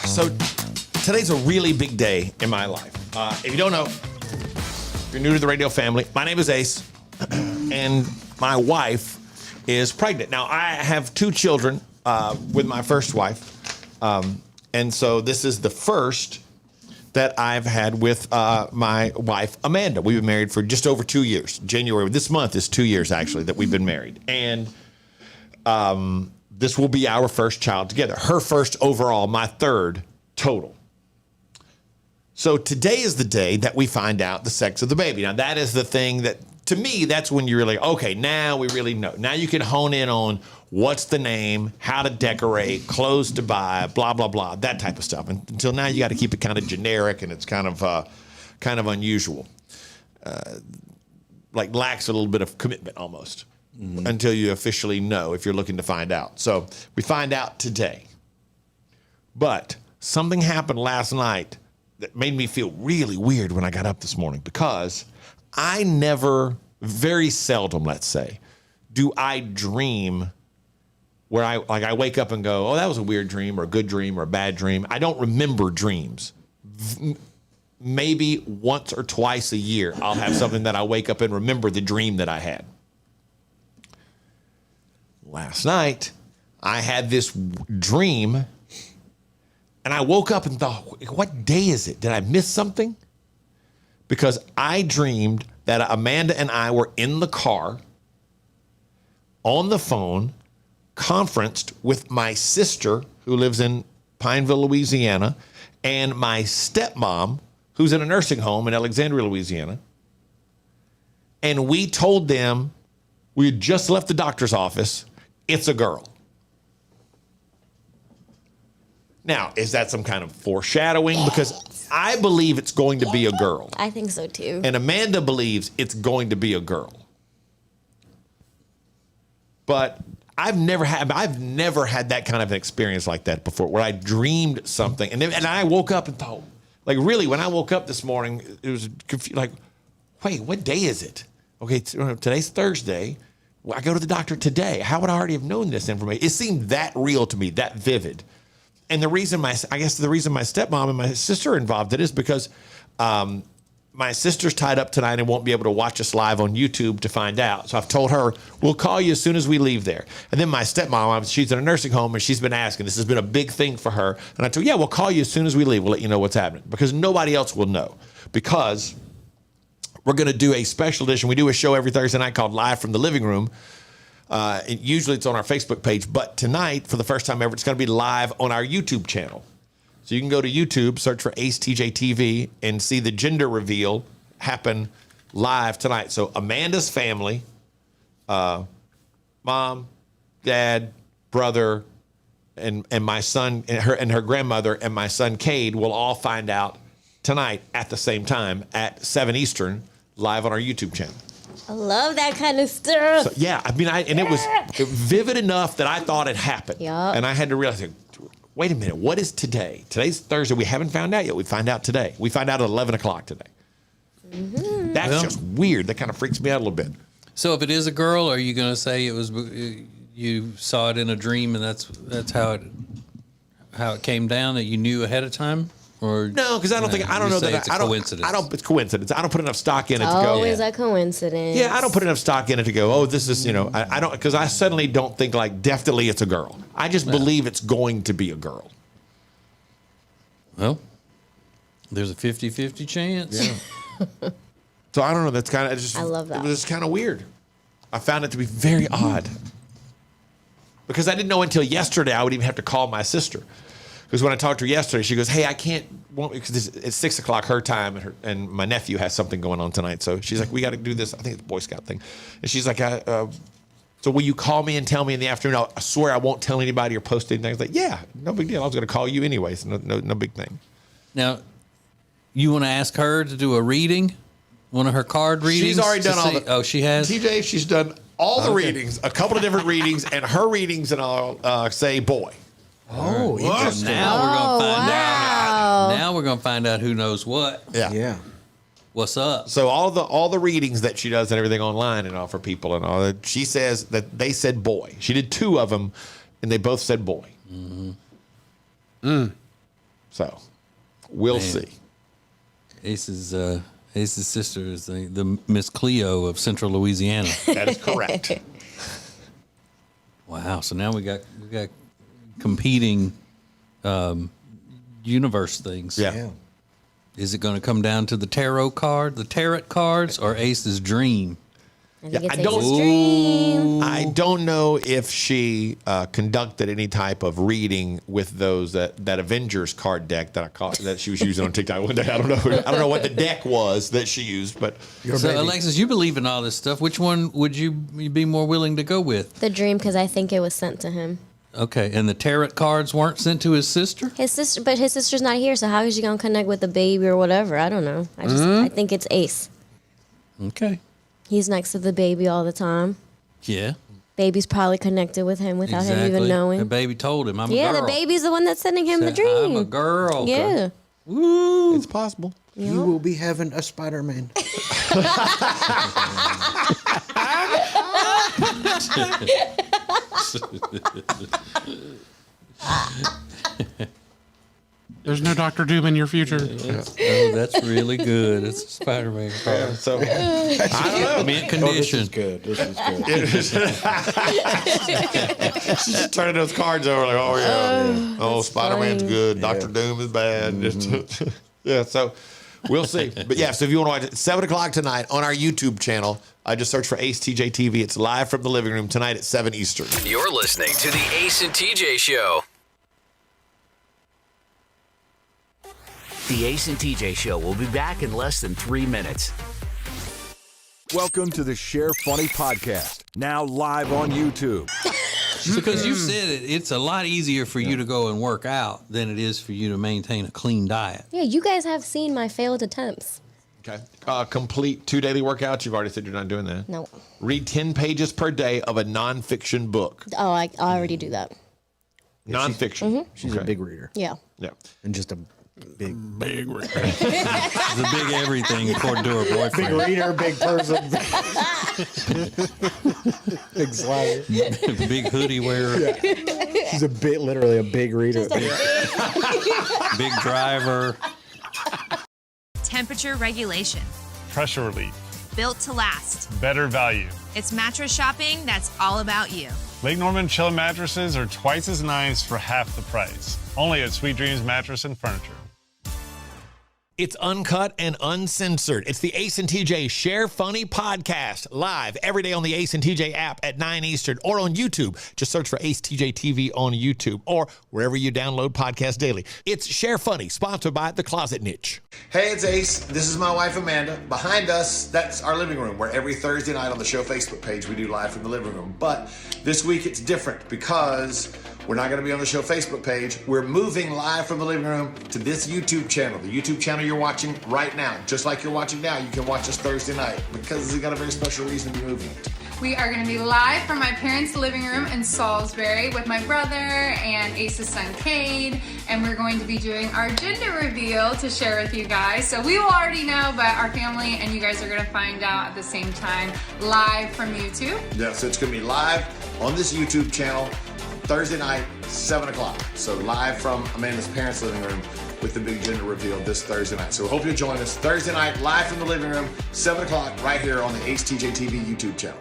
So today's a really big day in my life. If you don't know, if you're new to the radio family, my name is Ace, and my wife is pregnant. Now, I have 2 children with my first wife, and so this is the first that I've had with my wife, Amanda. We've been married for just over 2 years. January, this month is 2 years, actually, that we've been married. And this will be our first child together. Her first overall, my third total. So today is the day that we find out the sex of the baby. Now, that is the thing that, to me, that's when you're really, okay, now we really know. Now you can hone in on what's the name, how to decorate, clothes to buy, blah, blah, blah, that type of stuff. And until now, you got to keep it kind of generic, and it's kind of unusual. Like lacks a little bit of commitment almost. Mm-hmm. Until you officially know if you're looking to find out. So we find out today. But something happened last night that made me feel really weird when I got up this morning, because I never, very seldom, let's say, do I dream where I wake up and go, oh, that was a weird dream or a good dream or a bad dream. I don't remember dreams. Maybe once or twice a year I'll have something that I wake up and remember the dream that I had. Last night, I had this dream, and I woke up and thought, what day is it? Did I miss something? Because I dreamed that Amanda and I were in the car, on the phone, conferenced with my sister, who lives in Pineville, Louisiana, and my stepmom, who's in a nursing home in Alexandria, Louisiana. And we told them we had just left the doctor's office. It's a girl. Now, is that some kind of foreshadowing? Yes. Because I believe it's going to be a girl. I think so too. And Amanda believes it's going to be a girl. But I've never had that kind of an experience like that before, where I dreamed something and I woke up and thought, like, really, when I woke up this morning, it was confused, like, wait, what day is it? Okay, today's Thursday. I go to the doctor today. How would I already have known this information? It seemed that real to me, that vivid. And the reason my stepmom and my sister are involved in it is because my sister's tied up tonight and won't be able to watch us live on YouTube to find out. So I've told her, we'll call you as soon as we leave there. And then my stepmom, she's in a nursing home, and she's been asking. This has been a big thing for her. And I told her, yeah, we'll call you as soon as we leave. We'll let you know what's happening. Because nobody else will know. Because we're going to do a special edition. We do a show every Thursday night called Live from the Living Room. Usually it's on our Facebook page. But tonight, for the first time ever, it's going to be live on our YouTube channel. So you can go to YouTube, search for acetjtv, and see the gender reveal happen live tonight. So Amanda's family, mom, dad, brother, and my son, and her grandmother, and my son Cade will all find out tonight at the same time at 7 Eastern, live on our YouTube channel. I love that kind of stuff. So, yeah, I mean, it was vivid enough that I thought it happened. Yup. And I had to realize, wait a minute, what is today? Today's Thursday. We haven't found out yet. We find out today. We find out at 11 o'clock today. Mm-hmm. That's just weird. That kind of freaks me out a little bit. So if it is a girl, are you going to say it was you saw it in a dream and that's how it came down, that you knew ahead of time? Or no, because I don't know that it's a coincidence. It's coincidence. I don't put enough stock in it to go. Always a coincidence. Yeah, I don't put enough stock in it to go, oh, this is, I don't, because I suddenly don't think like definitely it's a girl. I just believe it's going to be a girl. Well, there's a 50-50 chance. Yeah. So I don't know. That's kind of just. I love that. It was just kind of weird. I found it to be very odd because I didn't know until yesterday I would even have to call my sister. Because when I talked to her yesterday, she goes, hey, I can't, because it's 6 o'clock her time, and my nephew has something going on tonight. So she's like, we got to do this. I think it's a Boy Scout thing. And she's like, so will you call me and tell me in the afternoon? I swear I won't tell anybody or post anything. I was like, yeah, no big deal. I was going to call you anyways. No big thing. Now, you want to ask her to do a reading? One of her card readings? She's already done all the... Oh, she has? TJ, she's done all the readings, a couple of different readings, and her readings and I'll say boy. Oh, interesting. Now we're going to find out. Now we're going to find out who knows what. Yeah. What's up? So all the readings that she does and everything online and all for people and all that, she says that they said boy. She did 2 of them, and they both said boy. Mm-hmm. So we'll see. Ace's sister is the Miss Cleo of Central Louisiana. That is correct. Wow. So now we got competing universe things. Yeah. Is it going to come down to the tarot cards, or Ace's dream? I don't know if she conducted any type of reading with those that Avengers card deck that she was using on TikTok one day. I don't know what the deck was that she used, but so Alexis, you believe in all this stuff. Which one would you be more willing to go with? The dream, because I think it was sent to him. Okay, and the tarot cards weren't sent to his sister? But his sister's not here, so how is she gonna connect with the baby or whatever? I don't know. I think it's Ace. Okay. He's next to the baby all the time. Yeah. Baby's probably connected with him without him even knowing. The baby told him, I'm a girl. Yeah, the baby's the one that's sending him the dream. I'm a girl. Yeah. Woo. It's possible. Yeah. You will be having a Spider-Man. There's no Dr. Doom in your future. Oh, that's really good. It's a Spider-Man card. Yeah, so I don't know. Mint condition. This is good. She's just turning those cards over like, oh yeah, oh Spider-Man's good, Dr. Doom is bad. Yeah, so we'll see. But yeah, so if you want to watch it, 7 o'clock tonight on our YouTube channel, I just search for Ace TJ TV. It's live from the living room tonight at 7 Eastern. You're listening to the Ace and TJ Show. The Ace and TJ Show will be back in less than 3 minutes. Welcome to the Share Funny Podcast, now live on YouTube. Because you said it's a lot easier for you to go and work out than it is for you to maintain a clean diet. Yeah, you guys have seen my failed attempts. Okay. Complete 2 daily workouts. You've already said you're not doing that. No. Read 10 pages per day of a nonfiction book. Oh, I already do that. Nonfiction. She's a big reader. Yeah. Yeah. And just a Big She's a big everything according to her boyfriend. Big reader, big person. Big slider. Big hoodie wearer. Yeah. She's literally a big reader. Big driver. Temperature regulation. Pressure relief. Built to last. Better value. It's mattress shopping that's all about you. Lake Norman Chill mattresses are twice as nice for half the price. Only at Sweet Dreams Mattress and Furniture. It's uncut and uncensored. It's the Ace and TJ Share Funny podcast, live every day on the Ace and TJ app at 9 Eastern or on YouTube. Just search for Ace TJ TV on YouTube or wherever you download podcasts daily. It's Share Funny, sponsored by The Closet Niche. Hey, it's Ace. This is my wife, Amanda. Behind us, that's our living room, where every Thursday night on the show Facebook page, we do live from the living room. But this week it's different because we're not going to be on the show Facebook page. We're moving live from the living room to this YouTube channel, the YouTube channel you're watching right now. Just like you're watching now, you can watch us Thursday night because we've got a very special reason to be moving. We are going to be live from my parents' living room in Salisbury with my brother and Ace's son, Cade, and we're going to be doing our gender reveal to share with you guys. So we will already know, but our family and you guys are going to find out at the same time, live from YouTube. Yeah, so it's going to be live on this YouTube channel Thursday night, 7 o'clock. So live from Amanda's parents' living room with the big gender reveal this Thursday night. So we hope you'll join us Thursday night, live from the living room, 7 o'clock, right here on the acetjtv YouTube channel.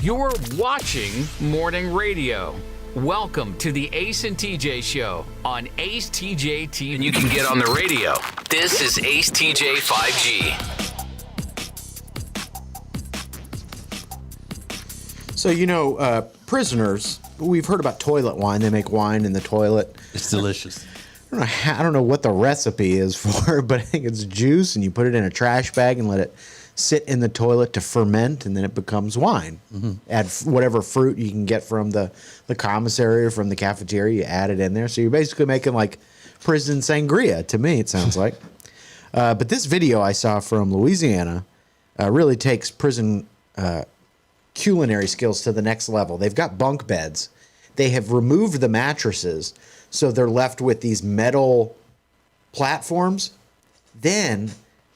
You're watching Morning Radio. Welcome to the Ace and TJ Show on Ace TJ TV. And you can get on the radio. This is Ace TJ 5G. So, prisoners, we've heard about toilet wine. They make wine in the toilet. It's delicious. I don't know what the recipe is for it, but I think it's juice, and you put it in a trash bag and let it sit in the toilet to ferment, and then it becomes wine. Mm-hmm. Add whatever fruit you can get from the commissary or from the cafeteria. You add it in there. So you're basically making like prison sangria, to me, it sounds like. But this video I saw from Louisiana really takes prison culinary skills to the next level. They've got bunk beds. They have removed the mattresses, so they're left with these metal platforms. Then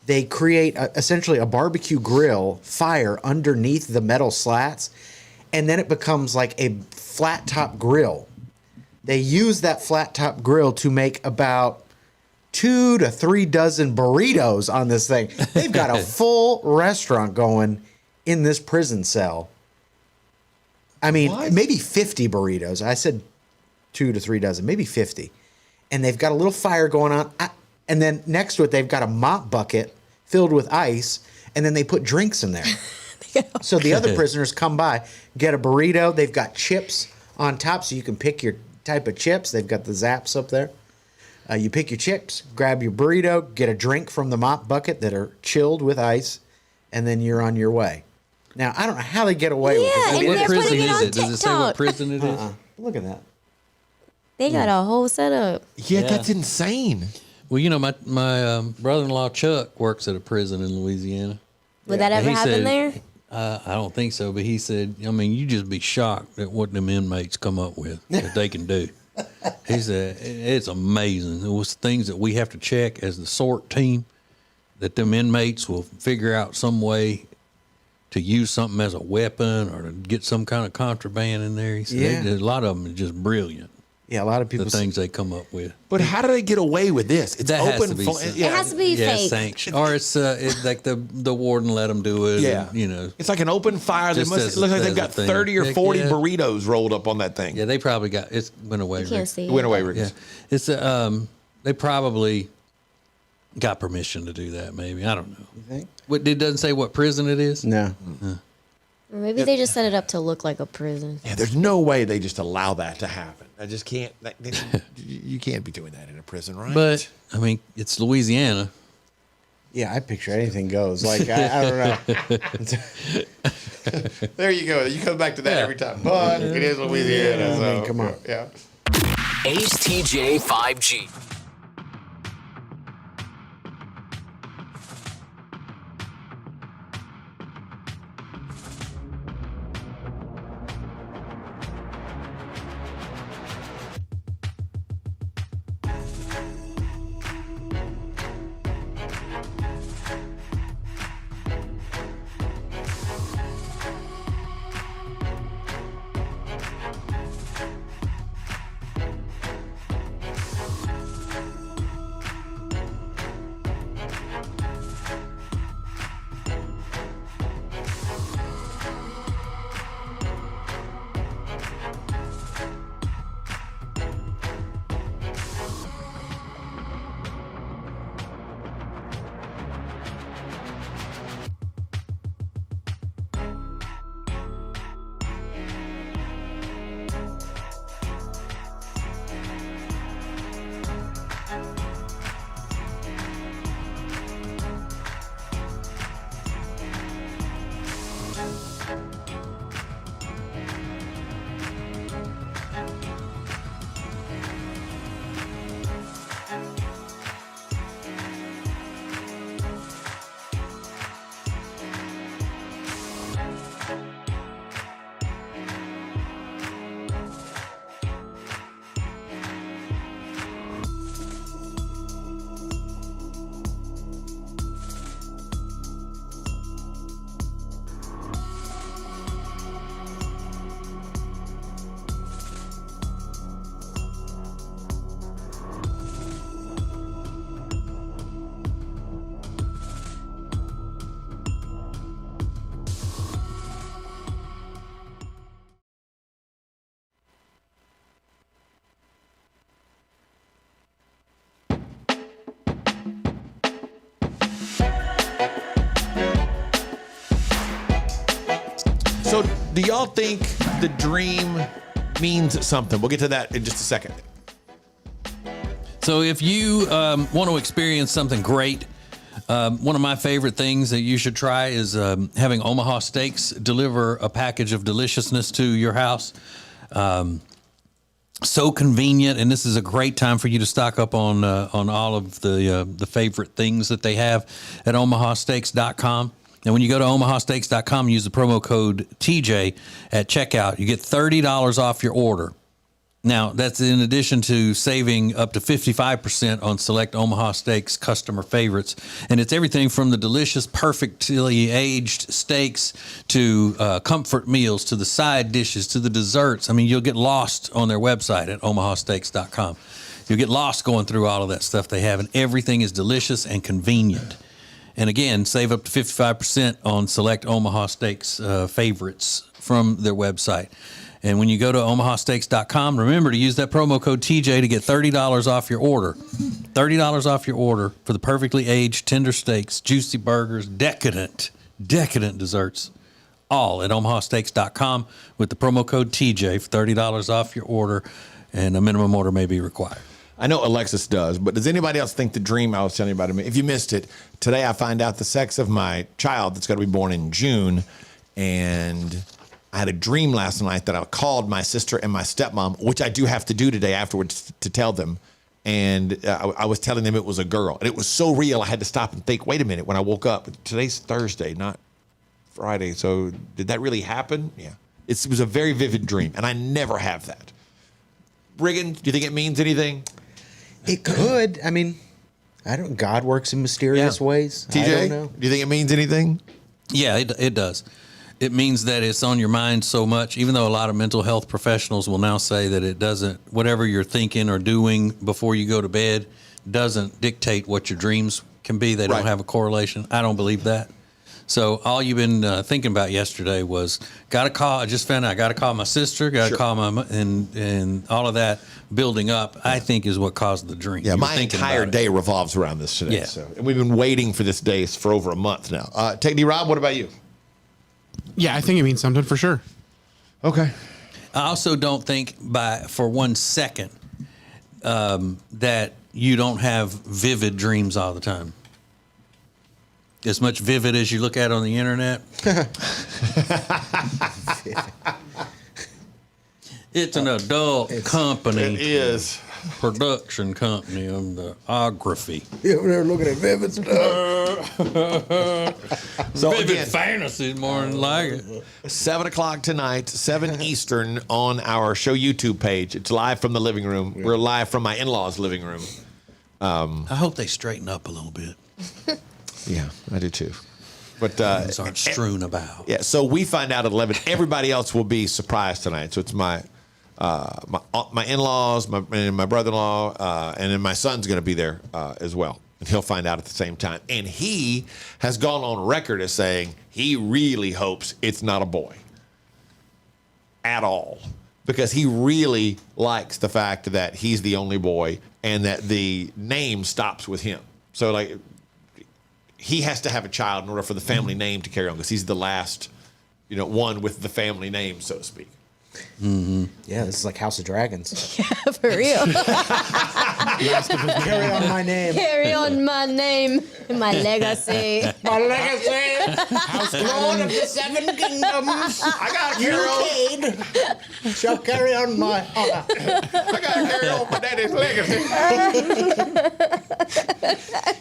they create essentially a barbecue grill fire underneath the metal slats, and then it becomes like a flat top grill. They use that flat top grill to make about 2 to 3 dozen burritos on this thing. They've got a full restaurant going in this prison cell. I mean, maybe 50 burritos. I said 2 to 3 dozen, maybe 50. And they've got a little fire going on. And then next to it, they've got a mop bucket filled with ice, and then they put drinks in there. So the other prisoners come by, get a burrito. They've got chips on top, so you can pick your type of chips. They've got the Zaps up there. You pick your chips, grab your burrito, get a drink from the mop bucket that are chilled with ice, and then you're on your way. Now, I don't know how they get away with it. and What they're prison putting it is on it? Does it say what prison it is? Look at that. They got a whole setup. Yeah, that's insane. Well, my brother-in-law Chuck works at a prison in Louisiana. Would that ever He happen said, there? I don't think so, but he said, I mean, you just be shocked at what them inmates come up with that they can do. He said, it's amazing. It was things that we have to check as the SORT team, that them inmates will figure out some way to use something as a weapon or to get some kind of contraband in there. He said, a lot of them are just brilliant. Yeah, a lot of people. The things they come up with. But how do they get away with this? It's that open. Has to be It has to be fake. Sanctioned. Or it's like the warden let them do it. Yeah, and, it's like an open fire. It looks like they've got 30 or 40 burritos rolled up on that thing. Yeah, they probably got it. Went away. You can't see. It went away, Rick. Yeah, it's they probably got permission to do that. Maybe I don't know. You think? It doesn't say what prison it is. No. Or maybe they just set it up to look like a prison. Yeah, there's no way they just allow that to happen. I just can't. You can't be doing that in a prison, right? But I mean, it's Louisiana. Yeah, I picture anything goes. Like I don't know. There you go. You come back to that every time. But it is Louisiana. Yeah, so, I mean, come on. Yeah. Ace TJ 5G. So, do y'all think the dream means something? We'll get to that in just a second. So if you want to experience something great, one of my favorite things that you should try is having Omaha Steaks deliver a package of deliciousness to your house. So convenient, and this is a great time for you to stock up on all of the favorite things that they have at omahasteaks.com. And when you go to omahasteaks.com, use the promo code TJ at checkout, you get $30 off your order. Now, that's in addition to saving up to 55% on select Omaha Steaks customer favorites. And it's everything from the delicious, perfectly aged steaks to comfort meals to the side dishes to the desserts. I mean, you'll get lost on their website at omahasteaks.com. You'll get lost going through all of that stuff they have, and everything is delicious and convenient. And again, save up to 55% on select Omaha Steaks favorites from their website. And when you go to omahasteaks.com, remember to use that promo code TJ to get $30 off your order. $30 off your order for the perfectly aged tender steaks, juicy burgers, decadent desserts, all at omahasteaks.com with the promo code TJ for $30 off your order, and a minimum order may be required. I know Alexis does, but does anybody else think the dream I was telling you about? If you missed it, today I find out the sex of my child that's going to be born in June, and I had a dream last night that I called my sister and my stepmom, which I do have to do today afterwards to tell them. And I was telling them it was a girl. And it was so real, I had to stop and think, wait a minute, when I woke up, today's Thursday, not Friday. So did that really happen? Yeah. It was a very vivid dream, and I never have that. Riggin, do you think it means anything? It could. I mean, I don't. God works in mysterious ways. TJ, I don't know. Do you think it means anything? Yeah, it does. it means that it's on your mind so much, even though a lot of mental health professionals will now say that it doesn't, whatever you're thinking or doing before you go to bed doesn't dictate what your dreams can be. They don't have a correlation. I don't believe that. So all you've been thinking about yesterday was, got to call, I just found out, got to call my sister, got to call my, and all of that building up, I think is what caused the dream. Yeah, my entire day revolves around this today. Yeah. So, and we've been waiting for this day for over a month now. Take D-Rob, what about you? Yeah, I think it means something for sure. Okay. I also don't think for 1 second that you don't have vivid dreams all the time. As much vivid as you look at on the internet. It's an adult company. It is. Production company of the ography. You over there looking at vivid stuff. So vivid again, fantasy more than like it. 7 o'clock tonight, 7 Eastern on our show YouTube page. It's live from the living room. We're live from my in-laws' living room. I hope they straighten up a little bit. Yeah, I do too. But things aren't strewn about. Yeah, so we find out at 11. Everybody else will be surprised tonight. So it's my in-laws, my brother-in-law, and then my son's going to be there as well. And he'll find out at the same time. And he has gone on record as saying he really hopes it's not a boy at all, because he really likes the fact that he's the only boy and that the name stops with him. So, like, he has to have a child in order for the family name to carry on, because he's the last, one with the family name, so to speak. Mm-hmm. Yeah, this is like House of Dragons. Yeah, for real. Carry on my name. Carry on my name, my legacy. My legacy. Lord of the Seven Kingdoms. I got to carry on. Shall carry on my honor. I got to carry on my daddy's legacy.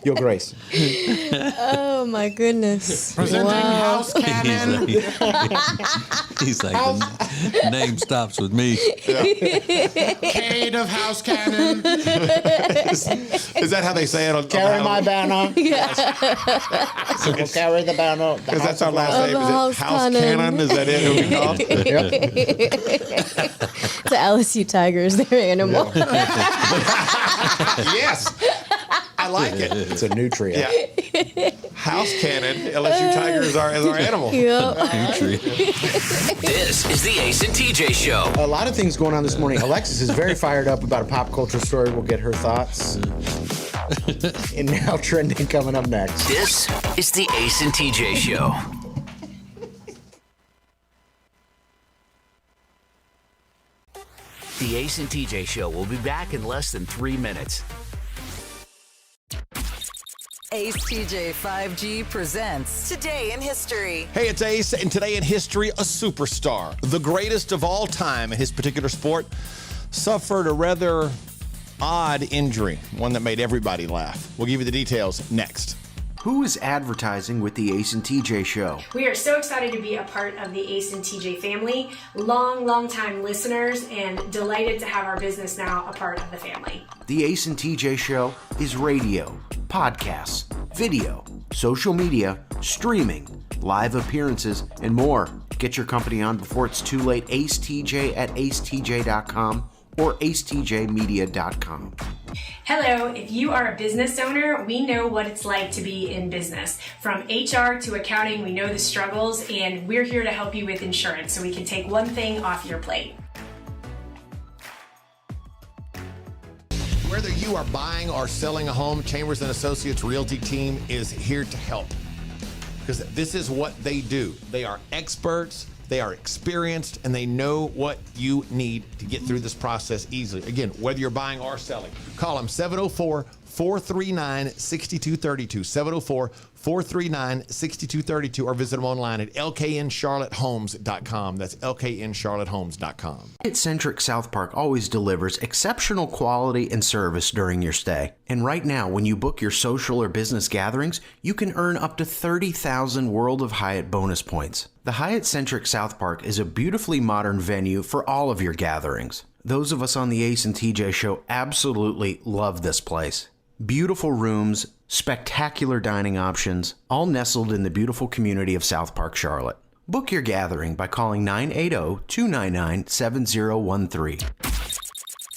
Your Grace. Oh my goodness. Presenting House Cannon. He's like, the name stops with me. Cade of House Cannon. Is that how they say it? Carry my banner. Yeah. So we'll carry the banner. Because that's our last name. Is it House Cannon? Is that it? It'll be called? The LSU Tigers, their animal. Yes. I like it. It's a nutria. Yeah. House Cannon, LSU Tigers is our animal. Yep. This is the Ace and TJ Show. A lot of things going on this morning. Alexis is very fired up about a pop culture story. We'll get her thoughts. And now trending coming up next. This is the Ace and TJ Show. The Ace and TJ Show will be back in less than 3 minutes. Ace TJ 5G presents Today in History. Hey, it's Ace, and today in history, a superstar, the greatest of all time in his particular sport, suffered a rather odd injury, one that made everybody laugh. We'll give you the details next. Who is advertising with the Ace and TJ Show? We are so excited to be a part of the Ace and TJ family, long time listeners, and delighted to have our business now a part of the family. The Ace and TJ Show is radio, podcasts, video, social media, streaming, live appearances, and more. Get your company on before it's too late. AceTJ at acetj.com or acetjmedia.com. Hello, if you are a business owner, we know what it's like to be in business. From HR to accounting, we know the struggles, and we're here to help you with insurance so we can take one thing off your plate. Whether you are buying or selling a home, Chambers & Associates Realty team is here to help, because this is what they do. They are experts, they are experienced, and they know what you need to get through this process easily. Again, whether you're buying or selling, call them 704-439-6232, 704-439-6232, or visit them online at lkncharlottehomes.com. That's lkncharlottehomes.com. Hyatt-centric South Park always delivers exceptional quality and service during your stay. And right now, when you book your social or business gatherings, you can earn up to 30,000 World of Hyatt bonus points. The Hyatt-centric South Park is a beautifully modern venue for all of your gatherings. Those of us on the Ace and TJ Show absolutely love this place. Beautiful rooms, spectacular dining options, all nestled in the beautiful community of South Park, Charlotte. Book your gathering by calling 980-299-7013.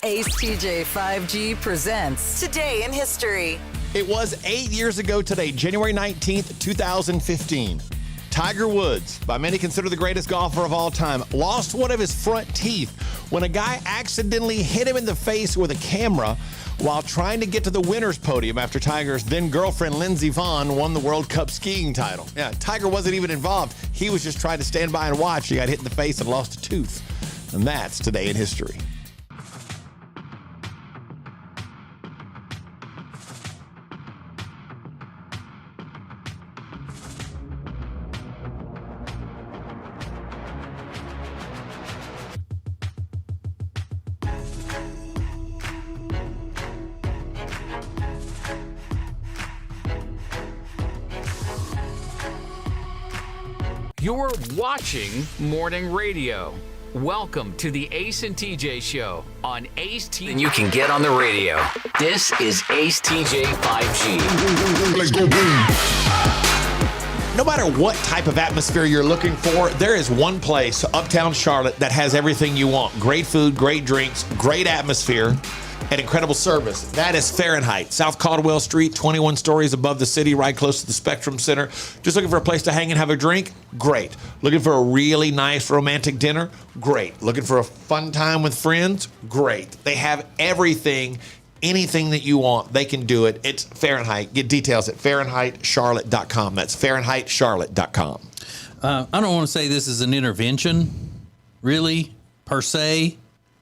Ace TJ 5G presents Today in History. It was 8 years ago today, January 19th, 2015. Tiger Woods, by many considered the greatest golfer of all time, lost one of his front teeth when a guy accidentally hit him in the face with a camera while trying to get to the winner's podium after Tiger's then-girlfriend Lindsey Vonn won the World Cup skiing title. Yeah, Tiger wasn't even involved. He was just trying to stand by and watch. He got hit in the face and lost a tooth. And that's Today in History. You're watching Morning Radio. Welcome to the Ace and TJ Show on Ace TJ. And you can get on the radio. This is Ace TJ 5G. Let's go boom. No matter what type of atmosphere you're looking for, there is one place, Uptown Charlotte, that has everything you want. Great food, great drinks, great atmosphere, and incredible service. That is Fahrenheit, South Caldwell Street, 21 stories above the city, right close to the Spectrum Center. Just looking for a place to hang and have a drink? Great. Looking for a really nice romantic dinner? Great. Looking for a fun time with friends? Great. They have everything, anything that you want, they can do it. It's Fahrenheit. Get details at FahrenheitCharlotte.com. That's FahrenheitCharlotte.com. I don't want to say this is an intervention, really, per se,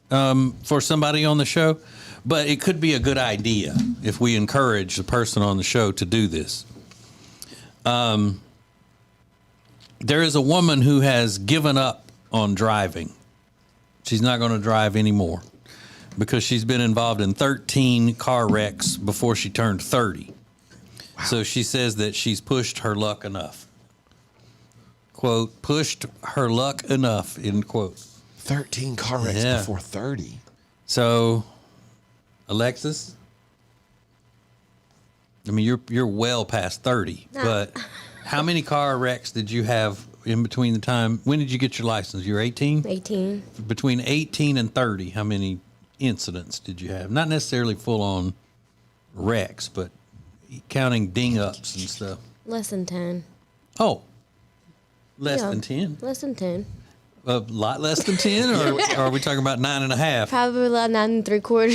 for somebody on the show. But it could be a good idea if we encourage the person on the show to do this. There is a woman who has given up on driving. She's not going to drive anymore because she's been involved in 13 car wrecks before she turned 30. Wow. So she says that she's pushed her luck enough. Quote, pushed her luck enough, end quote. 13 car wrecks before 30. So... Alexis, I mean, you're well past 30, but how many car wrecks did you have in between the time? When did you get your license? You're 18? 18. Between 18 and 30, how many incidents did you have? Not necessarily full-on wrecks, but counting ding-ups and stuff. Less than 10. Oh, less than 10? Less than 10. A lot less than 10, or are we talking about 9.5? Probably about 9 3/4.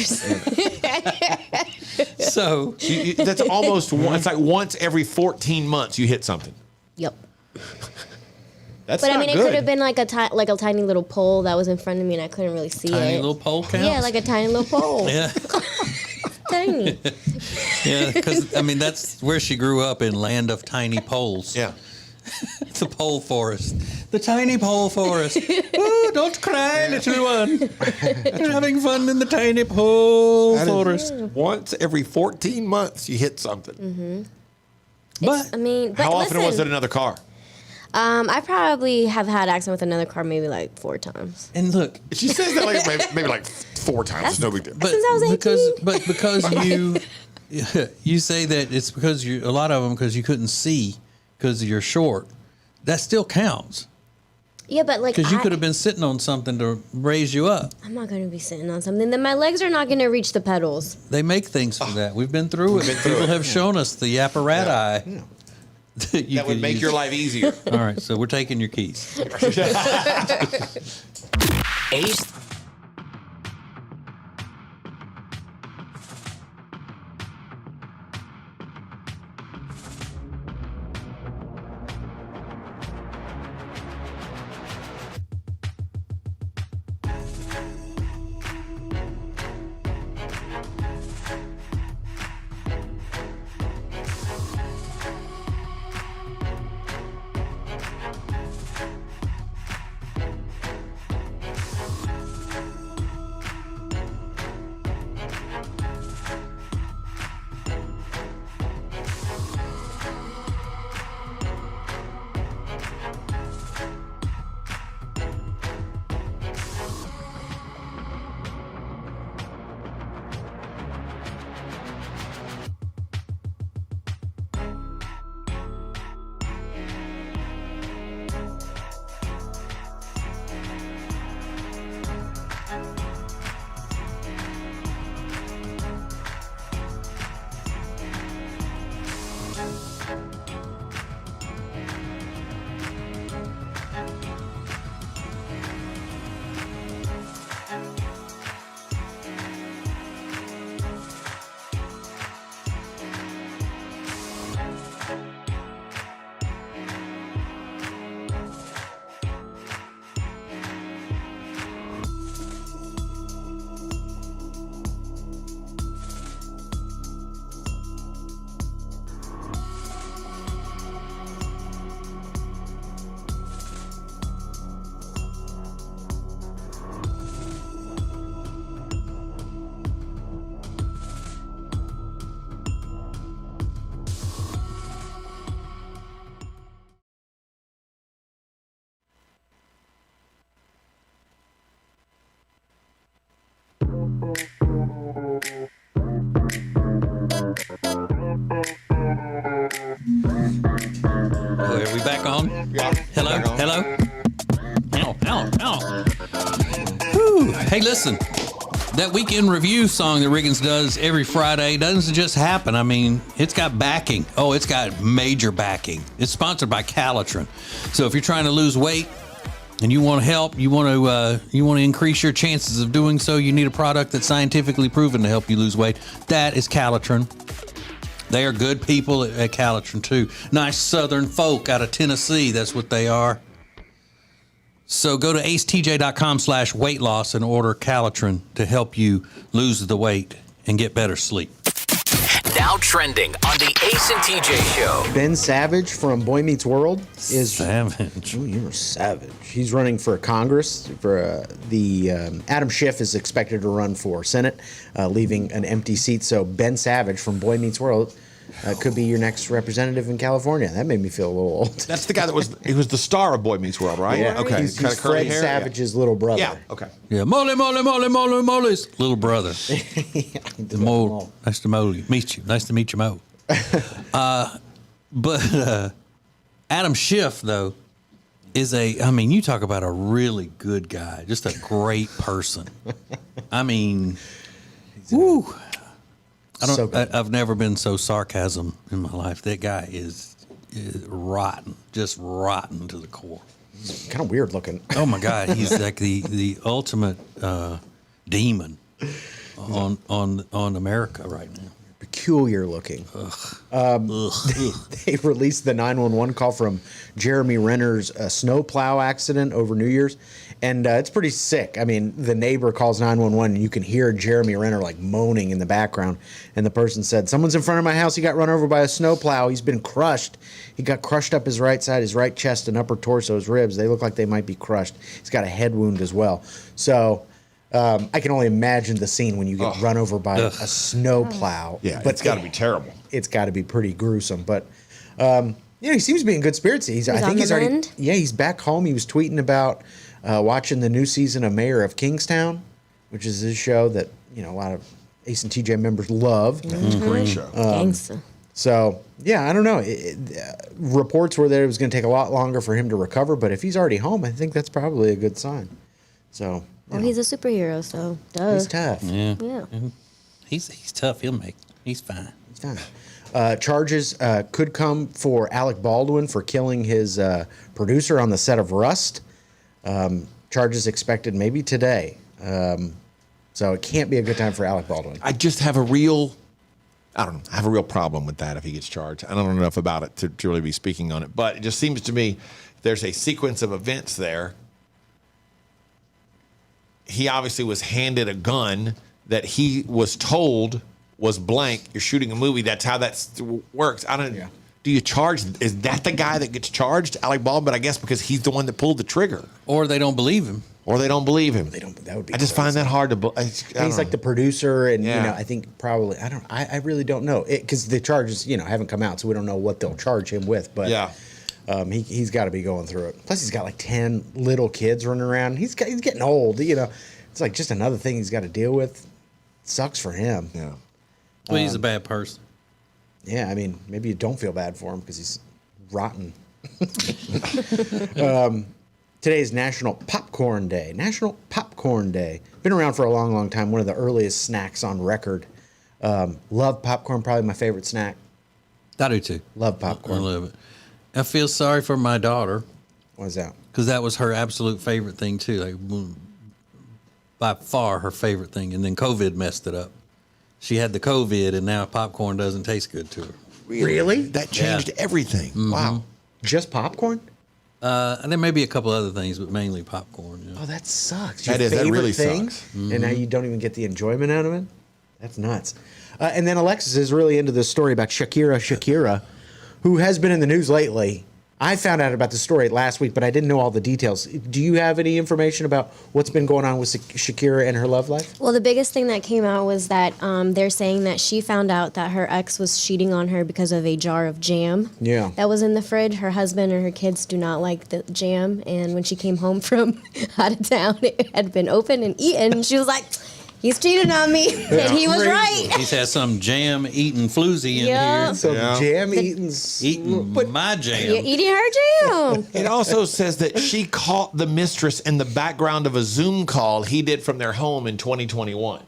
So that's almost it's like once every 14 months you hit something. Yep. That's but not I mean, good. it could have been like a tiny little pole that was in front of me, and I couldn't really see tiny it. Little pole counts? Yeah, like a tiny little pole. Yeah. Tiny. Yeah, because I mean that's where she grew up, in land of tiny poles. Yeah. The pole forest. The tiny pole forest. Oh, don't cry, little one. You're having fun in the tiny pole forest. Once every 14 months, you hit something. Mm-hmm. But how often was it another car? I probably have had accident with another car maybe like 4 times. And look, she says that like maybe like 4 times. It's no big deal. Since I was 18. Because you say that it's because a lot of them because you couldn't see because you're short. That still counts. Yeah, but like because you could have been sitting on something to raise you up. I'm not going to be sitting on something. Then my legs are not going to reach the pedals. They make things for that. We've been through it. People have shown us the apparatus. Yeah. That would make your life easier. All right, so we're taking your keys. Ace. Oh, are we back on? Yeah. Hello? Back on. Hello? Ow, ow, ow. Whew. Hey, listen. That weekend review song that Riggins does every Friday doesn't just happen. I mean, it's got backing. Oh, it's got major backing. It's sponsored by Calitrin. So if you're trying to lose weight and you want help, you want to increase your chances of doing so, you need a product that's scientifically proven to help you lose weight. That is Calitrin. They are good people at Calitrin, too. Nice Southern folk out of Tennessee. That's what they are. So go to acetj.com/weight loss and order Calitrin to help you lose the weight and get better sleep. Now trending on the Ace and TJ Show. Ben Savage from Boy Meets World is savage. Oh, you're savage. He's running for Congress. For Adam Schiff is expected to run for Senate, leaving an empty seat. So Ben Savage from Boy Meets World could be your next representative in California. That made me feel a little old. That's the guy that was the star of Boy Meets World, right? Yeah. Okay. He's Kinda curly Fred hair? Savage's little brother. Yeah. Okay. Yeah, mole's little brother. Mole. Nice to meet you. Nice to meet you, Mo. But Adam Schiff, though, is you talk about a really good guy, just a great person. I mean, woo. I've never been so sarcasm in my life. That guy is rotten, just rotten to the core. He's kind of weird looking. Oh my God, he's like the ultimate demon on America right now. Peculiar looking. They released the 911 call from Jeremy Renner's snowplow accident over New Year's, and it's pretty sick. I mean, the neighbor calls 911, and you can hear Jeremy Renner like moaning in the background, and the person said, "Someone's in front of my house. He got run over by a snowplow. He's been crushed. He got crushed up his right side, his right chest, and upper torso, his ribs. They look like they might be crushed. He's got a head wound as well." So I can only imagine the scene when you get run over by a snowplow. Yeah, but it's got to be terrible. It's got to be pretty gruesome. But he seems to be in good spirits. I think he's already. mend? Yeah, he's back home. He was tweeting about watching the new season of Mayor of Kingstown, which is this show that a lot of Ace and TJ members love. It's a great show. Gangsta. So yeah, I don't know. Reports were that it was going to take a lot longer for him to recover, but if he's already home, I think that's probably a good sign. So. Well, he's a superhero, so duh. He's tough. Yeah. Yeah. He's tough. He's fine. He's fine. Charges could come for Alec Baldwin for killing his producer on the set of Rust. Charges expected maybe today. So it can't be a good time for Alec Baldwin. I just have a real problem with that if he gets charged. I don't know enough about it to really be speaking on it, but it just seems to me there's a sequence of events there. He obviously was handed a gun that he was told was blank. You're shooting a movie. That's how that works. Do you charge? Is that the guy that gets charged, Alec Baldwin? But I guess because he's the one that pulled the trigger. Or they don't believe him. That would be. I just find that hard to. He's like the producer, and I think probably I really don't know because the charges haven't come out, so we don't know what they'll charge him with. But yeah. He's got to be going through it. Plus, he's got like 10 little kids running around. He's getting old. It's like just another thing he's got to deal with. Sucks for him. Yeah. Well, he's a bad person. Yeah, I mean, maybe you don't feel bad for him because he's rotten. Today is National Popcorn Day. National Popcorn Day. Been around for a long, long time. One of the earliest snacks on record. Love popcorn. Probably my favorite snack. I do too. Love popcorn. I love it. I feel sorry for my daughter. Why's that? Because that was her absolute favorite thing too. Like by far her favorite thing. And then COVID messed it up. She had the COVID, and now popcorn doesn't taste good to her. Really? That changed everything. Mm-hmm. Wow. Just popcorn? And there may be a couple other things, but mainly popcorn. Yeah. Oh, that sucks. That really thing, sucks. Mm-hmm. And now you don't even get the enjoyment out of it? That's nuts. And then Alexis is really into this story about Shakira, who has been in the news lately. I found out about the story last week, but I didn't know all the details. Do you have any information about what's been going on with Shakira and her love life? Well, the biggest thing that came out was that they're saying that she found out that her ex was cheating on her because of a jar of jam that was in the fridge. Her husband and her kids do not like the jam, and when she came home from out of town, it had been opened and eaten. And she was like, He's cheating on me, and he was right. He's had some jam eating floozy in here. Some jam eating my jam. You're eating her jam. It also says that she caught the mistress in the background of a Zoom call he did from their home in 2021.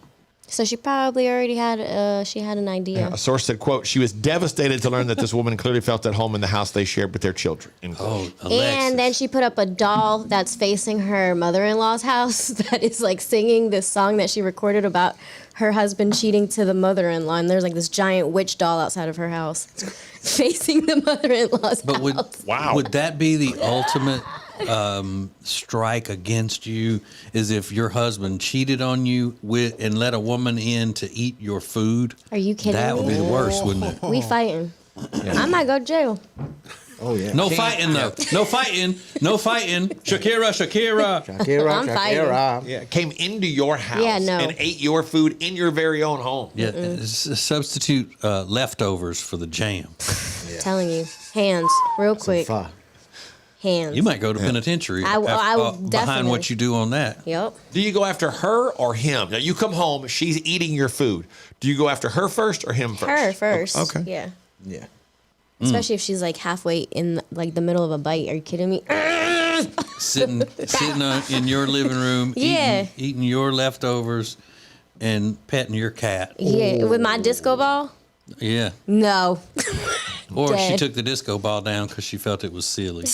So she probably already had she had an idea. A source said, quote, she was devastated to learn that this woman clearly felt at home in the house they shared with their children. And then she put up a doll that's facing her mother-in-law's house that is like singing this song that she recorded about her husband cheating to the mother-in-law. And there's like this giant witch doll outside of her house facing the mother-in-law's house. Would that be the ultimate strike against you, is if your husband cheated on you and let a woman in to eat your food? Are you kidding That me? would be the worst, wouldn't it? We fighting. I might go to jail. Oh, yeah. No fighting, though. No fighting. No fighting. Shakira. I'm fighting. Yeah, came into your house and ate your food in your very own home. Yeah, substitute leftovers for the jam. Telling you. Hands, real quick. Hands. You might go to penitentiary I behind definitely. what you do on that. Yep. Do you go after her or him? Now, you come home, she's eating your food. Do you go after her first or him first? Her first. Okay. Yeah. Yeah. Especially if she's like halfway in like the middle of a bite. Are you kidding me? Sitting in your living room, eating your leftovers, and petting your cat. Yeah, with my disco ball? Yeah. No. Or she Dead. took the disco ball down because she felt it was silly.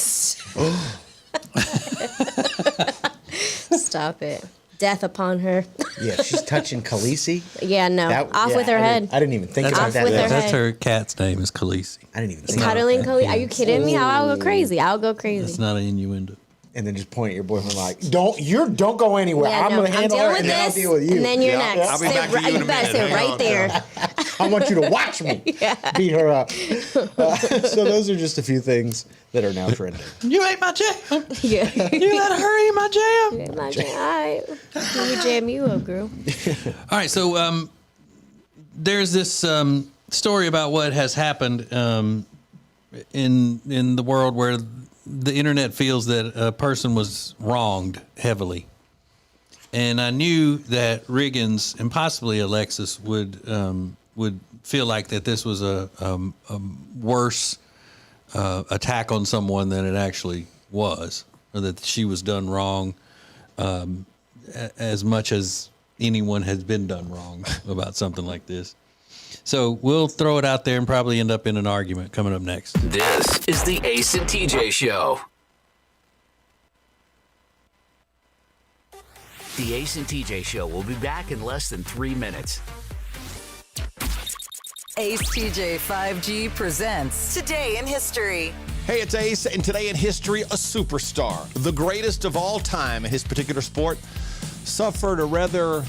Stop it. Death upon her. Yeah, she's touching Khaleesi. Yeah, no. Off with her head. I didn't even think That's about that. That's her cat's name is Khaleesi. I didn't even think Cuddling about that. Khaleesi. Are you kidding me? I'll go crazy. I'll go crazy. It's not an innuendo. And then just point at your boyfriend like, don't go anywhere. Yeah, I'm no, gonna handle dealing her with and then I'll this, deal with you. and then you're next. I'll be back to you in a better minute. sit right there. I want you to watch me beat her up. So those are just a few things that are now trending. You ate my jam. Yeah. You let her eat my jam. You ate my jam. All right. Let me jam you up, girl. All right, so there's this story about what has happened in the world where the internet feels that a person was wronged heavily. And I knew that Riggins and possibly Alexis would feel like that this was a worse attack on someone than it actually was, or that she was done wrong as much as anyone has been done wrong about something like this. So we'll throw it out there and probably end up in an argument coming up next. This is the Ace and TJ Show. The Ace and TJ Show will be back in less than 3 minutes. Ace TJ 5G presents Today in History. Hey, it's Ace, and today in history, a superstar, the greatest of all time in his particular sport, suffered a rather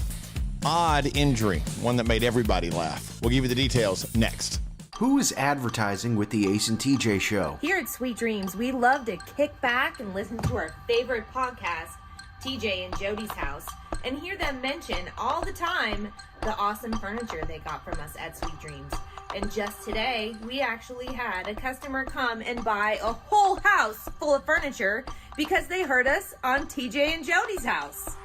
odd injury, one that made everybody laugh. We'll give you the details next. Who is advertising with the Ace and TJ Show? Here at Sweet Dreams, we love to kick back and listen to our favorite podcast, TJ and Jody's House, and hear them mention all the time the awesome furniture they got from us at Sweet Dreams. And just today, we actually had a customer come and buy a whole house full of furniture because they heard us on TJ and Jody's House.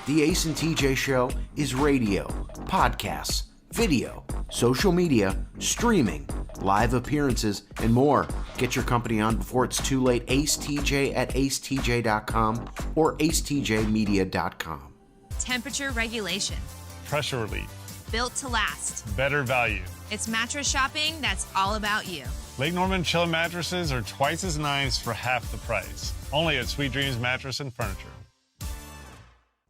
The Ace and TJ Show is radio, podcasts, video, social media, streaming, live appearances, and more. Get your company on before it's too late. Ace TJ at acetj.com or acetjmedia.com. Temperature regulation. Pressure relief. Built to last. Better value. It's mattress shopping that's all about you. Lake Norman Chill mattresses are twice as nice for half the price. Only at Sweet Dreams Mattress and Furniture.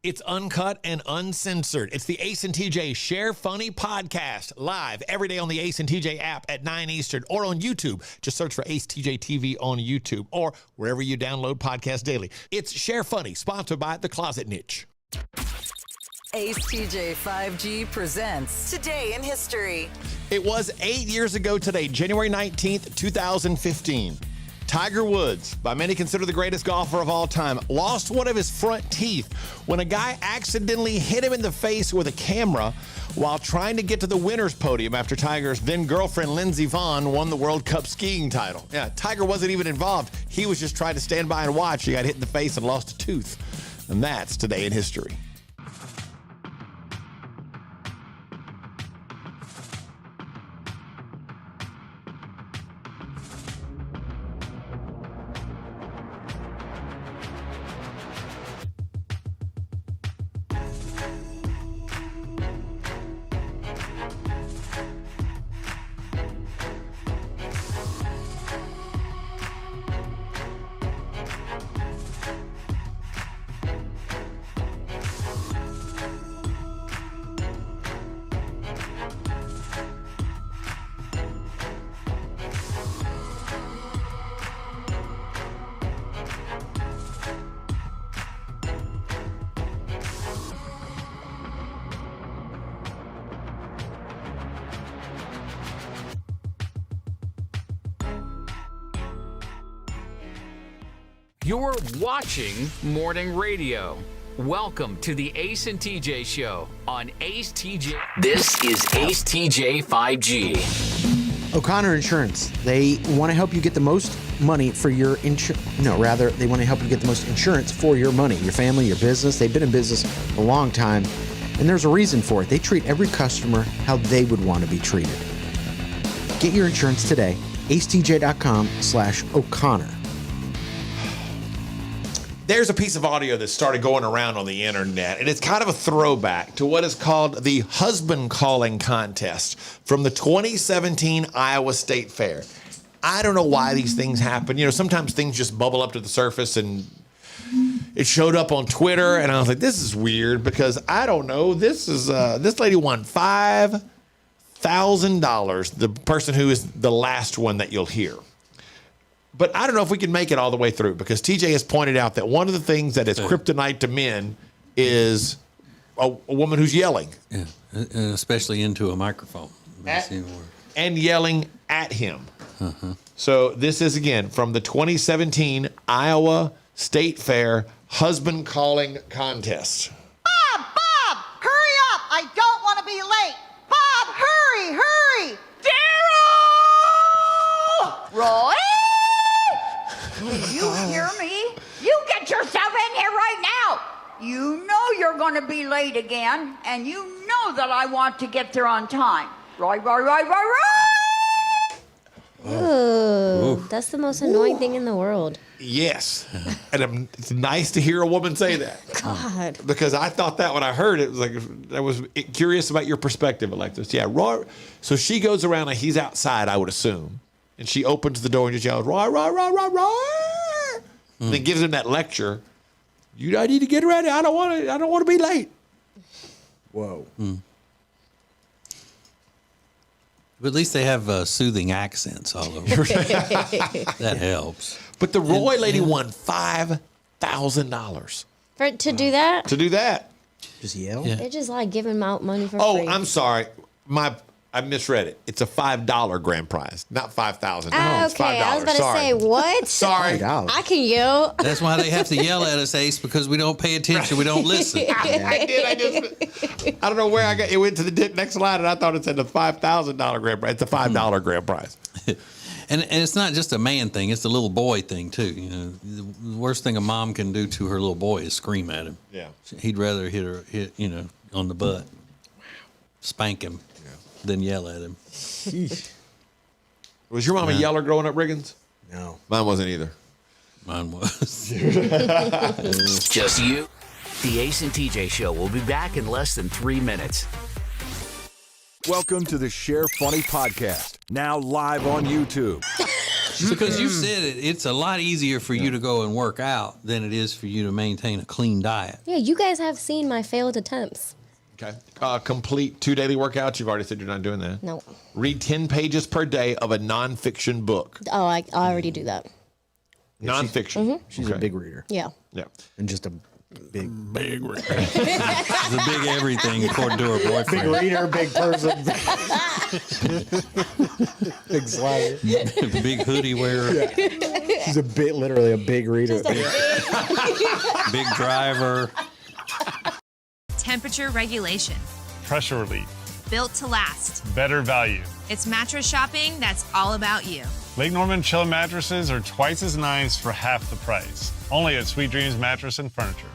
It's uncut and uncensored. It's the Ace and TJ Share Funny podcast, live every day on the Ace and TJ app at 9 Eastern or on YouTube. Just search for Ace TJ TV on YouTube or wherever you download podcasts daily. It's Share Funny, sponsored by The Closet Niche. Ace TJ 5G presents Today in History. It was 8 years ago today, January 19th, 2015. Tiger Woods, by many considered the greatest golfer of all time, lost one of his front teeth when a guy accidentally hit him in the face with a camera while trying to get to the winner's podium after Tiger's then-girlfriend Lindsey Vonn won the World Cup skiing title. Yeah, Tiger wasn't even involved. He was just trying to stand by and watch. He got hit in the face and lost a tooth. And that's Today in History. You're watching morning radio. Welcome to the Ace and TJ Show on Ace TJ. This is Ace TJ 5G. O'Connor Insurance. They want to help you get the most money for your insurance. No, rather, they want to help you get the most insurance for your money, your family, your business. They've been in business a long time, and there's a reason for it. They treat every customer how they would want to be treated. Get your insurance today. acetj.com/O'Connor. There's a piece of audio that started going around on the internet, and it's kind of a throwback to what is called the husband calling contest from the 2017 Iowa State Fair. I don't know why these things happen. You know, sometimes things just bubble up to the surface, and it showed up on Twitter, and I was like, this is weird because I don't know. This lady won $5,000, the person who is the last one that you'll hear. But I don't know if we can make it all the way through because TJ has pointed out that one of the things that is kryptonite to men is a woman who's yelling. Yeah, and especially into a microphone. And yelling at him. Uh-huh. So this is, again, from the 2017 Iowa State Fair Husband Calling Contest. Bob, hurry up. I don't want to be late. Bob, hurry. Daryl! Roy? Did you hear me? You get yourself in here right now. You know you're going to be late again, and you know that I want to get there on time. Roy. Ooh, that's the most annoying thing in the world. Yes. And it's nice to hear a woman say that. God. Because I thought that when I heard it, was like, I was curious about your perspective, Alexis. Yeah, Roy. So she goes around and he's outside, I would assume. And she opens the door and just yells, Roy. And then gives him that lecture. I need to get ready. I don't want to be late. Whoa. But at least they have soothing accents all over. That helps. But the Roy lady won $5,000. To do that? To do that. Just yell? They're just like giving out money for Oh, free. I'm sorry. I misread it. It's a $5 grand prize, not $5,000. Okay, I was about to say, what? Sorry. I can yell. That's why they have to yell at us, Ace, because we don't pay attention. We don't listen. I don't know where I got it. Went to the next line, and I thought it said the $5,000 grand prize. It's a $5 grand prize. And it's not just a man thing. It's a little boy thing, too. You know, the worst thing a mom can do to her little boy is scream at him. Yeah. He'd rather hit on the butt, spank him, than yell at him. Was your mom a yeller growing up, Riggins? No. Mine wasn't either. Mine was. Just you? The Ace and TJ Show will be back in less than 3 minutes. Welcome to the Share Funny Podcast, now live on YouTube. Because you said it's a lot easier for you to go and work out than it is for you to maintain a clean diet. Yeah, you guys have seen my failed attempts. Okay. Complete 2 daily workouts. You've already said you're not doing that. No. Read 10 pages per day of a nonfiction book. Oh, I already do that. Nonfiction. She's a big reader. Yeah. Yeah. And just a big reader. The big everything, according to her boyfriend. Big reader, big person. Big slider. Big hoodie wearer. Yeah. She's literally a big reader. Big driver. Temperature regulation. Pressure relief. Built to last. Better value. It's mattress shopping that's all about you. Lake Norman Chill mattresses are twice as nice for half the price. Only at Sweet Dreams Mattress and Furniture.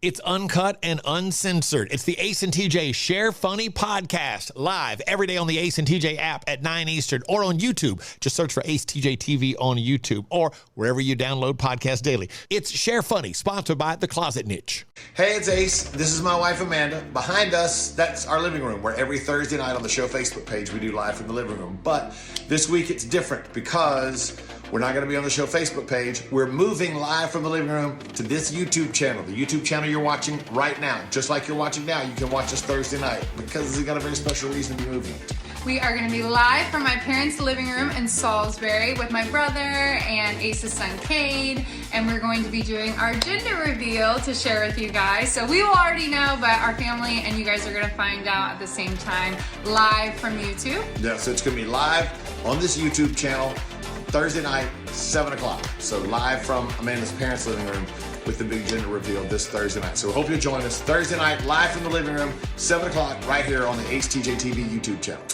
It's uncut and uncensored. It's the Ace and TJ Share Funny Podcast, live every day on the Ace and TJ app at 9 Eastern or on YouTube. Just search for acetjtv on YouTube or wherever you download podcasts daily. It's Share Funny, sponsored by The Closet Niche. Hey, it's Ace. This is my wife, Amanda. Behind us, that's our living room, where every Thursday night on the show Facebook page, we do live from the living room. But this week it's different because we're not going to be on the show Facebook page. We're moving live from the living room to this YouTube channel, the YouTube channel you're watching right now. Just like you're watching now, you can watch us Thursday night because we've got a very special reason to be moving. We are going to be live from my parents' living room in Salisbury with my brother and Ace's son, Cade, and we're going to be doing our gender reveal to share with you guys. So we will already know, but our family and you guys are going to find out at the same time, live from YouTube. Yeah, so it's going to be live on this YouTube channel Thursday night, 7 o'clock. So live from Amanda's parents' living room with the big gender reveal this Thursday night. So we hope you'll join us Thursday night, live from the living room, 7 o'clock, right here on the acetjtv YouTube channel.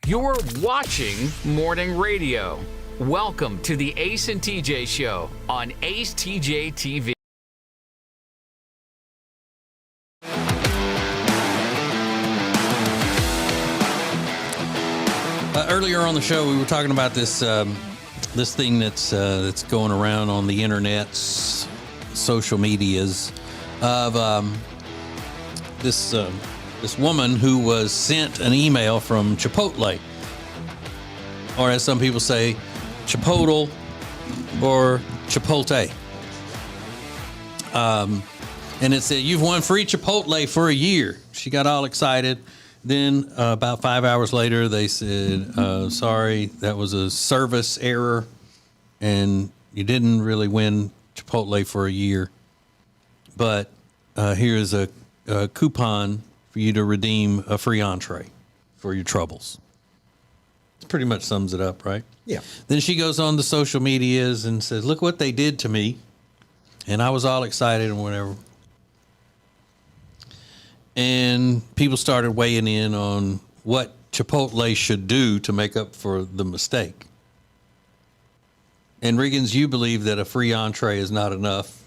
You're watching Morning Radio. Welcome to the Ace and TJ Show on acetjtv. Earlier on the show, we were talking about this this thing that's going around on the internet's social medias of this woman who was sent an email from Chipotle, or as some people say, Chipotle or Chipotle. And it said, "You've won free Chipotle for a year." She got all excited. Then about 5 hours later, they said, "Sorry, that was a service error, and you didn't really win Chipotle for a year. But here's a coupon for you to redeem a free entree for your troubles." It pretty much sums it up, right? Yeah. Then she goes on the social medias and says, "Look what they did to me." And I was all excited and whatever. And people started weighing in on what Chipotle should do to make up for the mistake. And Riggins, you believe that a free entree is not enough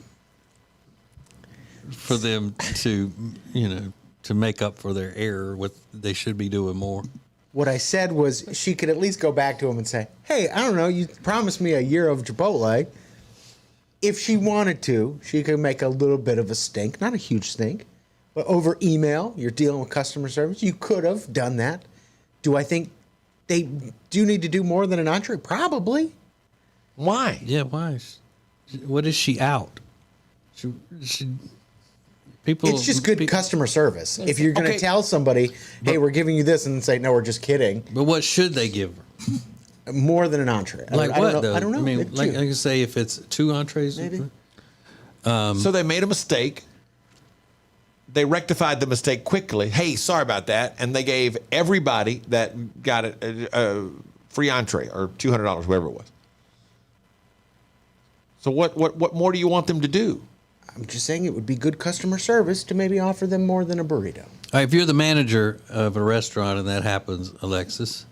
for them to, to make up for their error. What they should be doing more. What I said was she could at least go back to him and say, "Hey, I don't know, you promised me a year of Chipotle." If she wanted to, she could make a little bit of a stink, not a huge stink, but over email, you're dealing with customer service. You could have done that. Do I think they do need to do more than an entree? Probably. Why? Yeah, why? What is she out? People. It's just good customer service. If you're going to tell somebody, "Hey, we're giving you this," and say, "No, we're just kidding." But what should they give her? More than an entree. Like I what, don't know. though? I don't know. I mean, like I can say if it's 2 entrees. Maybe. So they made a mistake. They rectified the mistake quickly. "Hey, sorry about that." And they gave everybody that got a free entree or $200, whatever it was. So what more do you want them to do? I'm just saying it would be good customer service to maybe offer them more than a burrito. All right, if you're the manager of a restaurant and that happens, Alexis,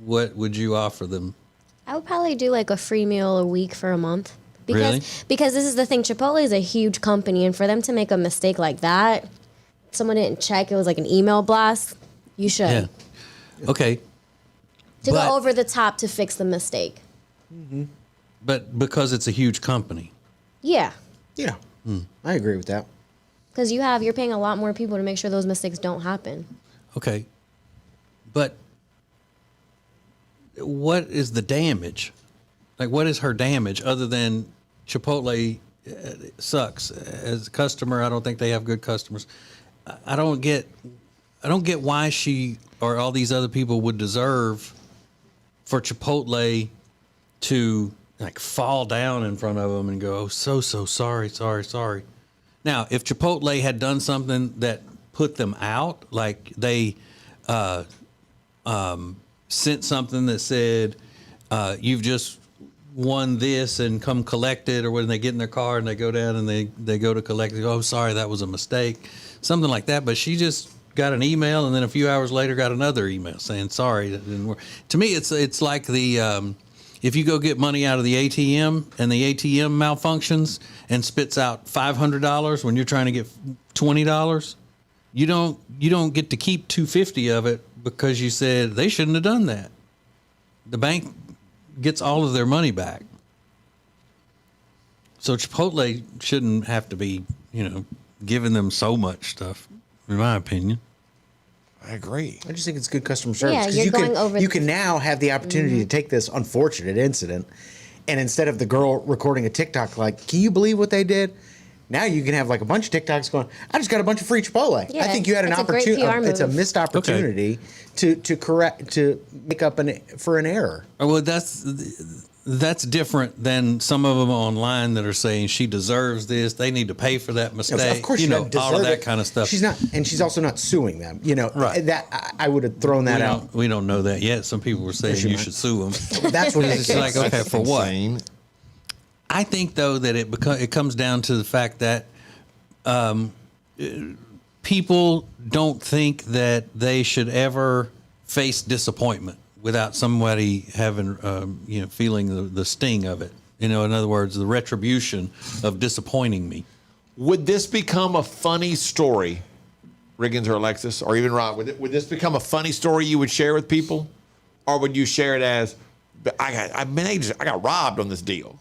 what would you offer them? I would probably do like a free meal a week for a month. Really? Because this is the thing, Chipotle is a huge company, and for them to make a mistake like that, someone didn't check, it was like an email blast, you should. Yeah. Okay. To go over the top to fix the mistake. Mm-hmm. But because it's a huge company. Yeah. Yeah. I agree with that. Because you're paying a lot more people to make sure those mistakes don't happen. Okay. But what is the damage? Like, what is her damage other than Chipotle sucks? As a customer, I don't think they have good customers. I don't get why she or all these other people would deserve for Chipotle to like fall down in front of them and go, "Oh, so sorry. Now, if Chipotle had done something that put them out, like they sent something that said, "You've just won this and come collect it," or when they get in their car and they go down and they go to collect it, "Oh, sorry, that was a mistake," something like that. But she just got an email and then a few hours later got another email saying, "Sorry, that didn't work." To me, it's like the if you go get money out of the ATM and the ATM malfunctions and spits out $500 when you're trying to get $20, you don't get to keep $250 of it because you said they shouldn't have done that. the bank gets all of their money back. So Chipotle shouldn't have to be, giving them so much stuff, in my opinion. I agree. I just think it's good customer service. Yeah, 'cause you're you going can, over you the- can now have the opportunity to take this unfortunate incident, and instead of the girl recording a TikTok like, can you believe what they did? Now you can have like a bunch of TikToks going, I just got a bunch of free Chipotle. Yeah, I think you had an that's a great opportunity. PR It's a move. missed opportunity to make up for an error. Well, that's different than some of them online that are saying she deserves this. They need to pay for that mistake. Of course, she doesn't all of deserve that it. kind of stuff. She's not, and she's also not suing them. Right. That I would have thrown that out. We don't know that yet. Some people were saying she you might. should sue them. That's what It's like, okay, for what? I think though that it comes down to the fact that people don't think that they should ever face disappointment without somebody having, feeling the sting of it. In other words, the retribution of disappointing me. Would this become a funny story, Riggins or Alexis, or even Ron? Would this become a funny story you would share with people? Or would you share it as, I got robbed on this deal?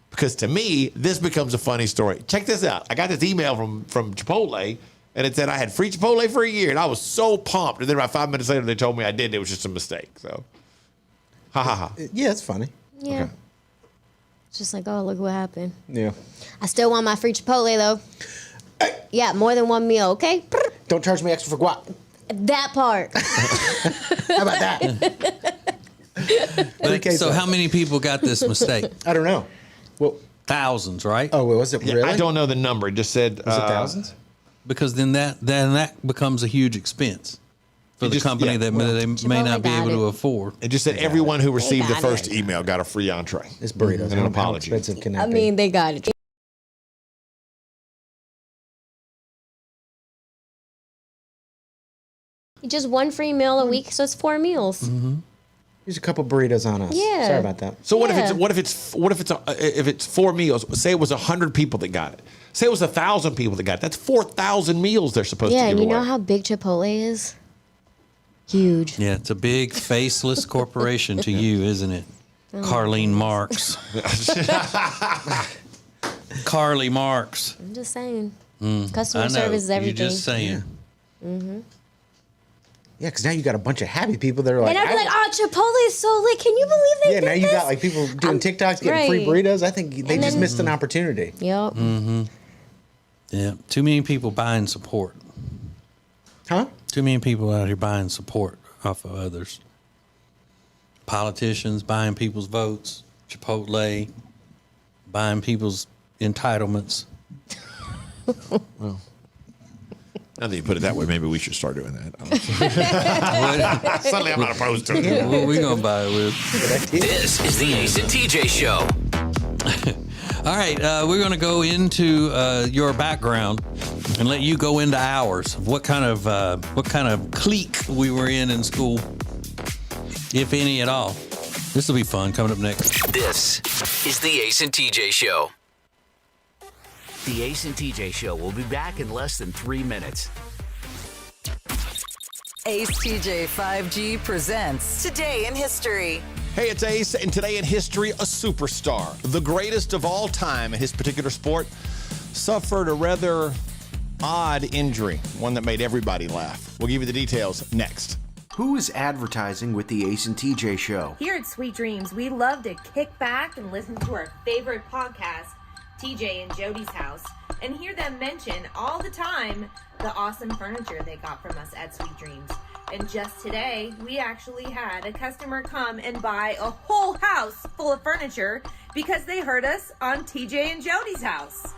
Because to me, this becomes a funny story. Check this out. I got this email from Chipotle, and it said I had free Chipotle for a year, and I was so pumped. And then about 5 minutes later, they told me I did. It was just a mistake. So, ha ha ha. Yeah, it's funny. Yeah. Okay. It's just like, oh, look what happened. Yeah. I still want my free Chipotle though. Yeah, more than one meal, okay? Don't charge me extra for guac. That part. How about that? So how many people got this mistake? I don't know. Well, thousands, right? Oh, was it really? I don't know the number. It just said Was it thousands? Because then that becomes a huge expense for the company that they may not be able to afford. It just said everyone who received the first email got a free entree. This burrito's and an how apology. expensive can that I be? mean, they got it. Just one free meal a week, so it's 4 meals. Mm-hmm. Here's a couple burritos on us. Yeah. Sorry about that. So what if it's 4 meals? Say it was 100 people that got it. Say it was 1,000 people that got it. That's 4,000 meals they're supposed Yeah, to and give you away. know how big Chipotle is? Huge. Yeah, it's a big faceless corporation to you, isn't it? Oh, Carlene Marks. Carly Marks. I'm just saying. I Customer know. service is everything. You're just saying. Mm-hmm. Yeah, because now you got a bunch of happy people that are like, And I'd be like, oh, Chipotle is so lit. Can you believe they yeah, did now you this? got like people doing TikToks, getting free right. burritos. I think they And just then- missed an opportunity. Yep. Mm-hmm. Yeah, too many people buying support. Huh? Too many people out here buying support off of others. Politicians buying people's votes. Chipotle buying people's entitlements. Well, now that you put it that way, maybe we should start doing that. Suddenly, I'm not opposed to it. What are we gonna buy it with? This is the Ace and TJ Show. All right, we're going to go into your background and let you go into ours. What kind of clique we were in school, if any at all. This will be fun. Coming up next. This is the Ace and TJ Show. The Ace and TJ Show will be back in less than 3 minutes. Ace TJ 5G presents Today in History. Hey, it's Ace, and today in history, a superstar, the greatest of all time in his particular sport, suffered a rather odd injury, one that made everybody laugh. We'll give you the details next. Who is advertising with the Ace and TJ Show? Here at Sweet Dreams, we love to kick back and listen to our favorite podcast, TJ and Jody's House, and hear them mention all the time the awesome furniture they got from us at Sweet Dreams. And just today, we actually had a customer come and buy a whole house full of furniture because they heard us on TJ and Jody's House.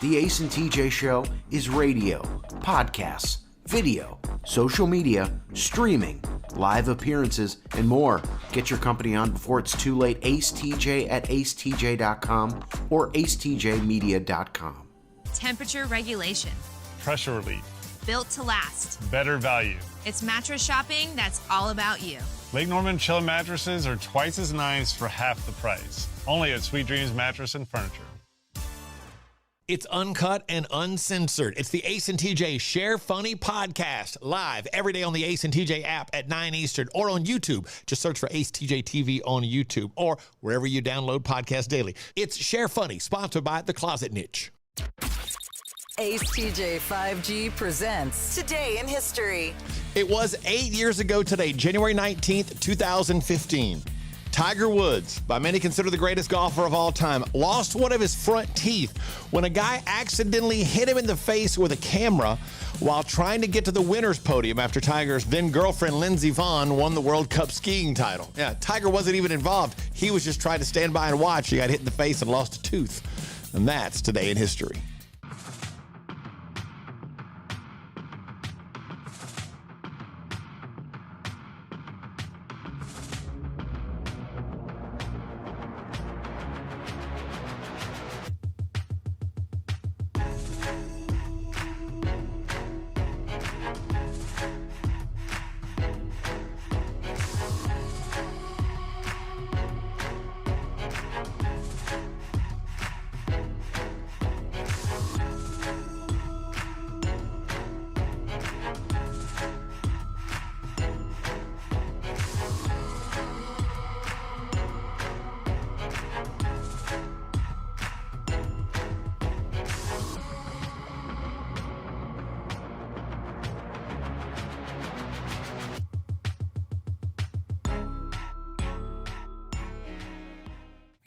The Ace and TJ Show is radio, podcasts, video, social media, streaming, live appearances, and more. Get your company on before it's too late. Ace TJ at acetj.com or acetjmedia.com. Temperature regulation. Pressure relief. Built to last. Better value. It's mattress shopping that's all about you. Lake Norman Chill mattresses are twice as nice for half the price. Only at Sweet Dreams Mattress and Furniture. It's uncut and uncensored. It's the Ace and TJ Share Funny podcast, live every day on the Ace and TJ app at 9 Eastern or on YouTube. Just search for acetjtv on YouTube or wherever you download podcasts daily. It's Share Funny, sponsored by The Closet Niche. Ace TJ 5G presents Today in History. It was 8 years ago today, January 19th, 2015. Tiger Woods, by many considered the greatest golfer of all time, lost one of his front teeth when a guy accidentally hit him in the face with a camera while trying to get to the winner's podium after Tiger's then-girlfriend Lindsey Vonn won the World Cup skiing title. Yeah, Tiger wasn't even involved. He was just trying to stand by and watch. He got hit in the face and lost a tooth. And that's Today in History.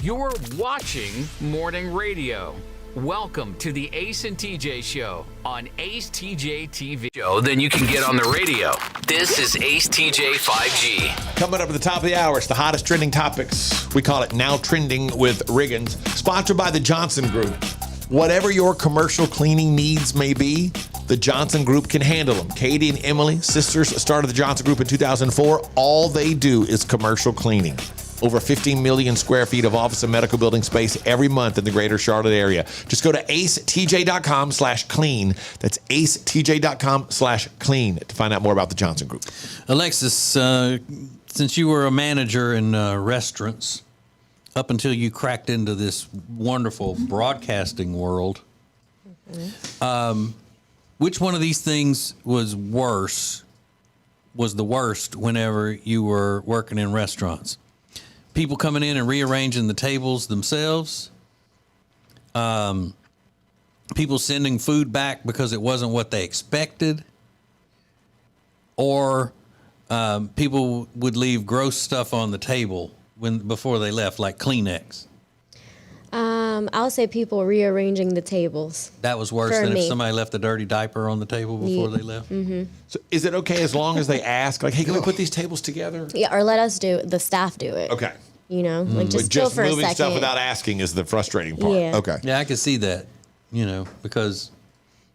You're watching Morning Radio. Welcome to the Ace and TJ Show on acetjtv. Then you can get on the radio. This is Ace TJ 5G. Coming up at the top of the hour, it's the hottest trending topics. We call it Now Trending with Riggins, sponsored by the Johnson Group. Whatever your commercial cleaning needs may be, the Johnson Group can handle them. Katie and Emily, sisters, started the Johnson Group in 2004. All they do is commercial cleaning. Over 15 million square feet of office and medical building space every month in the greater Charlotte area. Just go to acetj.com/clean. That's acetj.com/clean to find out more about the Johnson Group. Alexis, since you were a manager in restaurants, up until you cracked into this wonderful broadcasting world, which one of these things was the worst whenever you were working in restaurants? People coming in and rearranging the tables themselves, people sending food back because it wasn't what they expected, or people would leave gross stuff on the table before they left, like Kleenex. I'll say people rearranging the tables. That was worse than if somebody left a dirty diaper on the table before they left. Mm-hmm. So is it okay as long as they ask, like, hey, can we put these tables together? Yeah, or let us the staff do it. Okay. You know, like just But chill for a moving second. stuff without asking is the frustrating part. Yeah. Okay. Yeah, I could see that, because,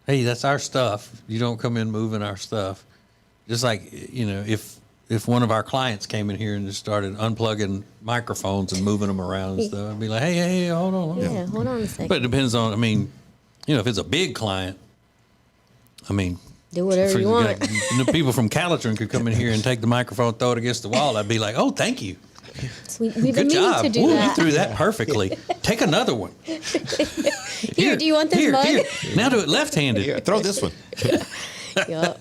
hey, that's our stuff. You don't come in moving our stuff. Just like, if one of our clients came in here and just started unplugging microphones and moving them around and stuff, I'd be like, hey, hold on. Yeah, hold on a second. But it depends on, if it's a big client, do whatever you want. People from Calitrin could come in here and take the microphone, throw it against the wall. I'd be like, oh, thank you. We've Good been meaning job. to do Ooh, that. You threw that perfectly. Take another one. Here, do you want this mug? Here. Now do it left-handed. Yeah, throw this one. Yup.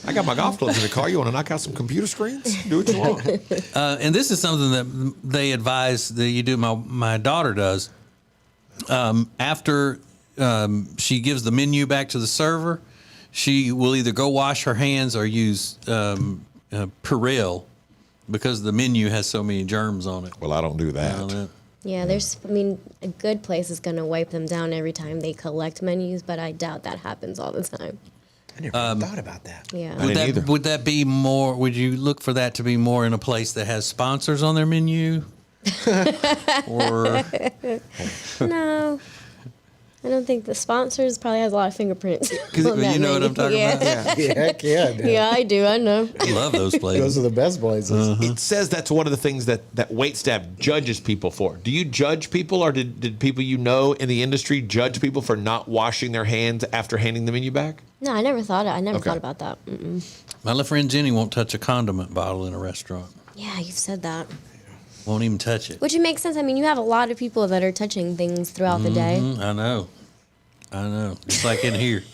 I got my golf clubs in the car. You want to knock out some computer screens? Do what you want. And this is something that they advise that you do. My daughter does. After she gives the menu back to the server, she will either go wash her hands or use Peril, because the menu has so many germs on it. Well, I don't do that. Yeah, a good place is going to wipe them down every time they collect menus, but I doubt that happens all the time. I never thought about that. Yeah. Would that be more? Would you look for that to be more in a place that has sponsors on their menu? Or No. I don't think the sponsors probably has a lot of fingerprints. You know what I'm talking about? Yeah, heck yeah. Yeah, I do. I know. I love those places. Those are the best places. It says that's one of the things that wait staff judges people for. Do you judge people, or did people in the industry judge people for not washing their hands after handing the menu back? No, I never thought about that. Mm-mm. My little friend Jenny won't touch a condiment bottle in a restaurant. Yeah, you've said that. Won't even touch it. Which it makes sense. I mean, you have a lot of people that are touching things throughout the day. I know. It's like in here.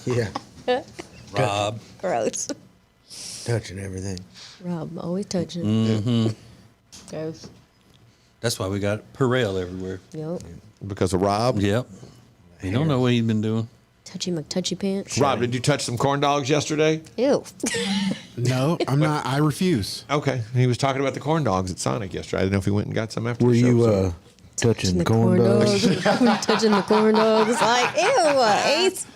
Yeah. Rob. Gross. Touching everything. Rob, always touching. Mm-hmm. Gross. That's why we got Perel everywhere. Yep. Because of Rob? Yep. You don't know what he's been doing. Touchy McTouchy pants. Rob, did you touch some corn dogs yesterday? Ew. No, I'm not. I refuse. Okay. He was talking about the corn dogs at Sonic yesterday. I didn't know if he went and got some after the show. you touching the corn dogs? Touching the corn dogs. Like, ew, Ace.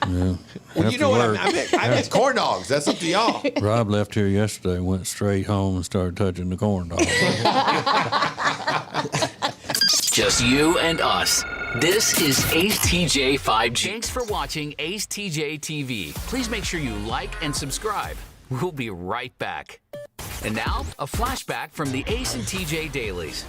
Yeah. Well, you know what I meant corn dogs. That's up to y'all. Rob left here yesterday, went straight home and started touching the corn dog. Just you and us. This is Ace TJ 5G. Thanks for watching Ace TJ TV. Please make sure you like and subscribe. We'll be right back. And now, a flashback from the Ace and TJ dailies.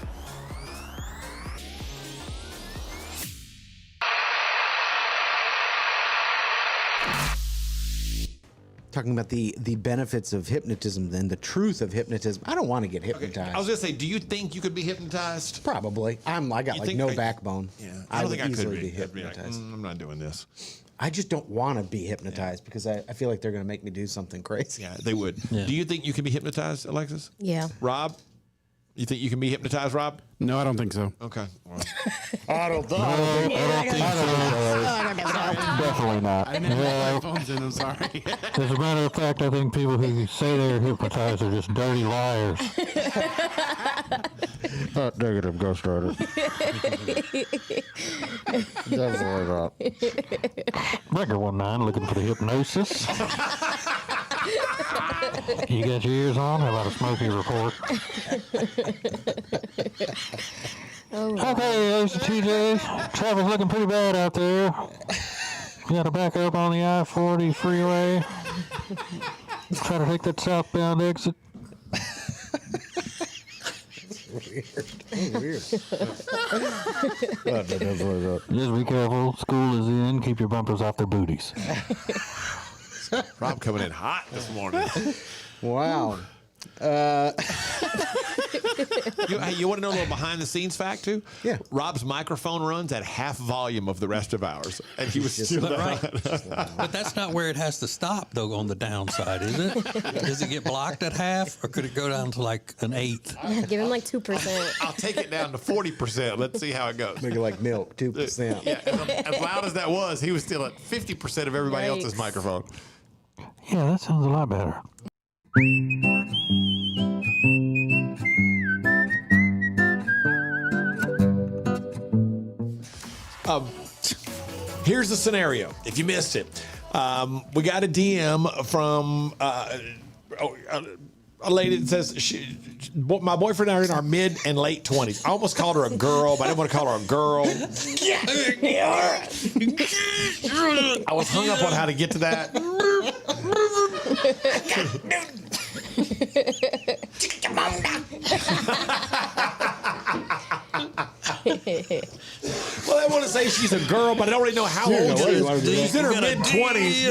Talking about the benefits of hypnotism, then the truth of hypnotism. I don't want to get hypnotized. I was gonna say, do you think you could be hypnotized? Probably. I got like no backbone. Yeah, I don't think I could be hypnotized. I'm not doing this. I just don't want to be hypnotized because I feel like they're going to make me do something crazy. Yeah, they would. Yeah. Do you think you can be hypnotized, Alexis? Yeah. Rob? You think you can be hypnotized, Rob? No, I don't think so. Okay. Well. I don't think Definitely not. I didn't have my phones in. I'm sorry. As a matter of fact, I think people who say they're hypnotized are just dirty liars. Not negative, Ghost Rider. Definitely not. Breaker 19 looking for the hypnosis. You got your ears on? How about a smoky report? Okay, Ace and TJ. Traffic's looking pretty bad out there. You got to back up on the I-40 freeway. Try to take that southbound exit. Weird. Just be careful. School is in. Keep your bumpers off their booties. Rob coming in hot this morning. Wow. You want to know a little behind the scenes fact too? Yeah. Rob's microphone runs at half volume of the rest of ours, and he was still Right. But that's not where it has to stop, though, on the downside, is it? Does it get blocked at half, or could it go down to like an eighth? Yeah, give him like 2%. I'll take it down to 40%. Let's see how it goes. Make it like milk, 2%. Yeah, as loud as that was, he was still at 50% of everybody else's microphone. Yeah, that sounds a lot better. Here's the scenario. If you missed it, we got a DM from a lady that says, my boyfriend and I are in our mid and late 20s. I almost called her a girl, but I didn't want to call her a girl. I was hung up on how to get to that. Well, I want to say she's a girl, but I don't really know how old she is. She's in her mid 20s.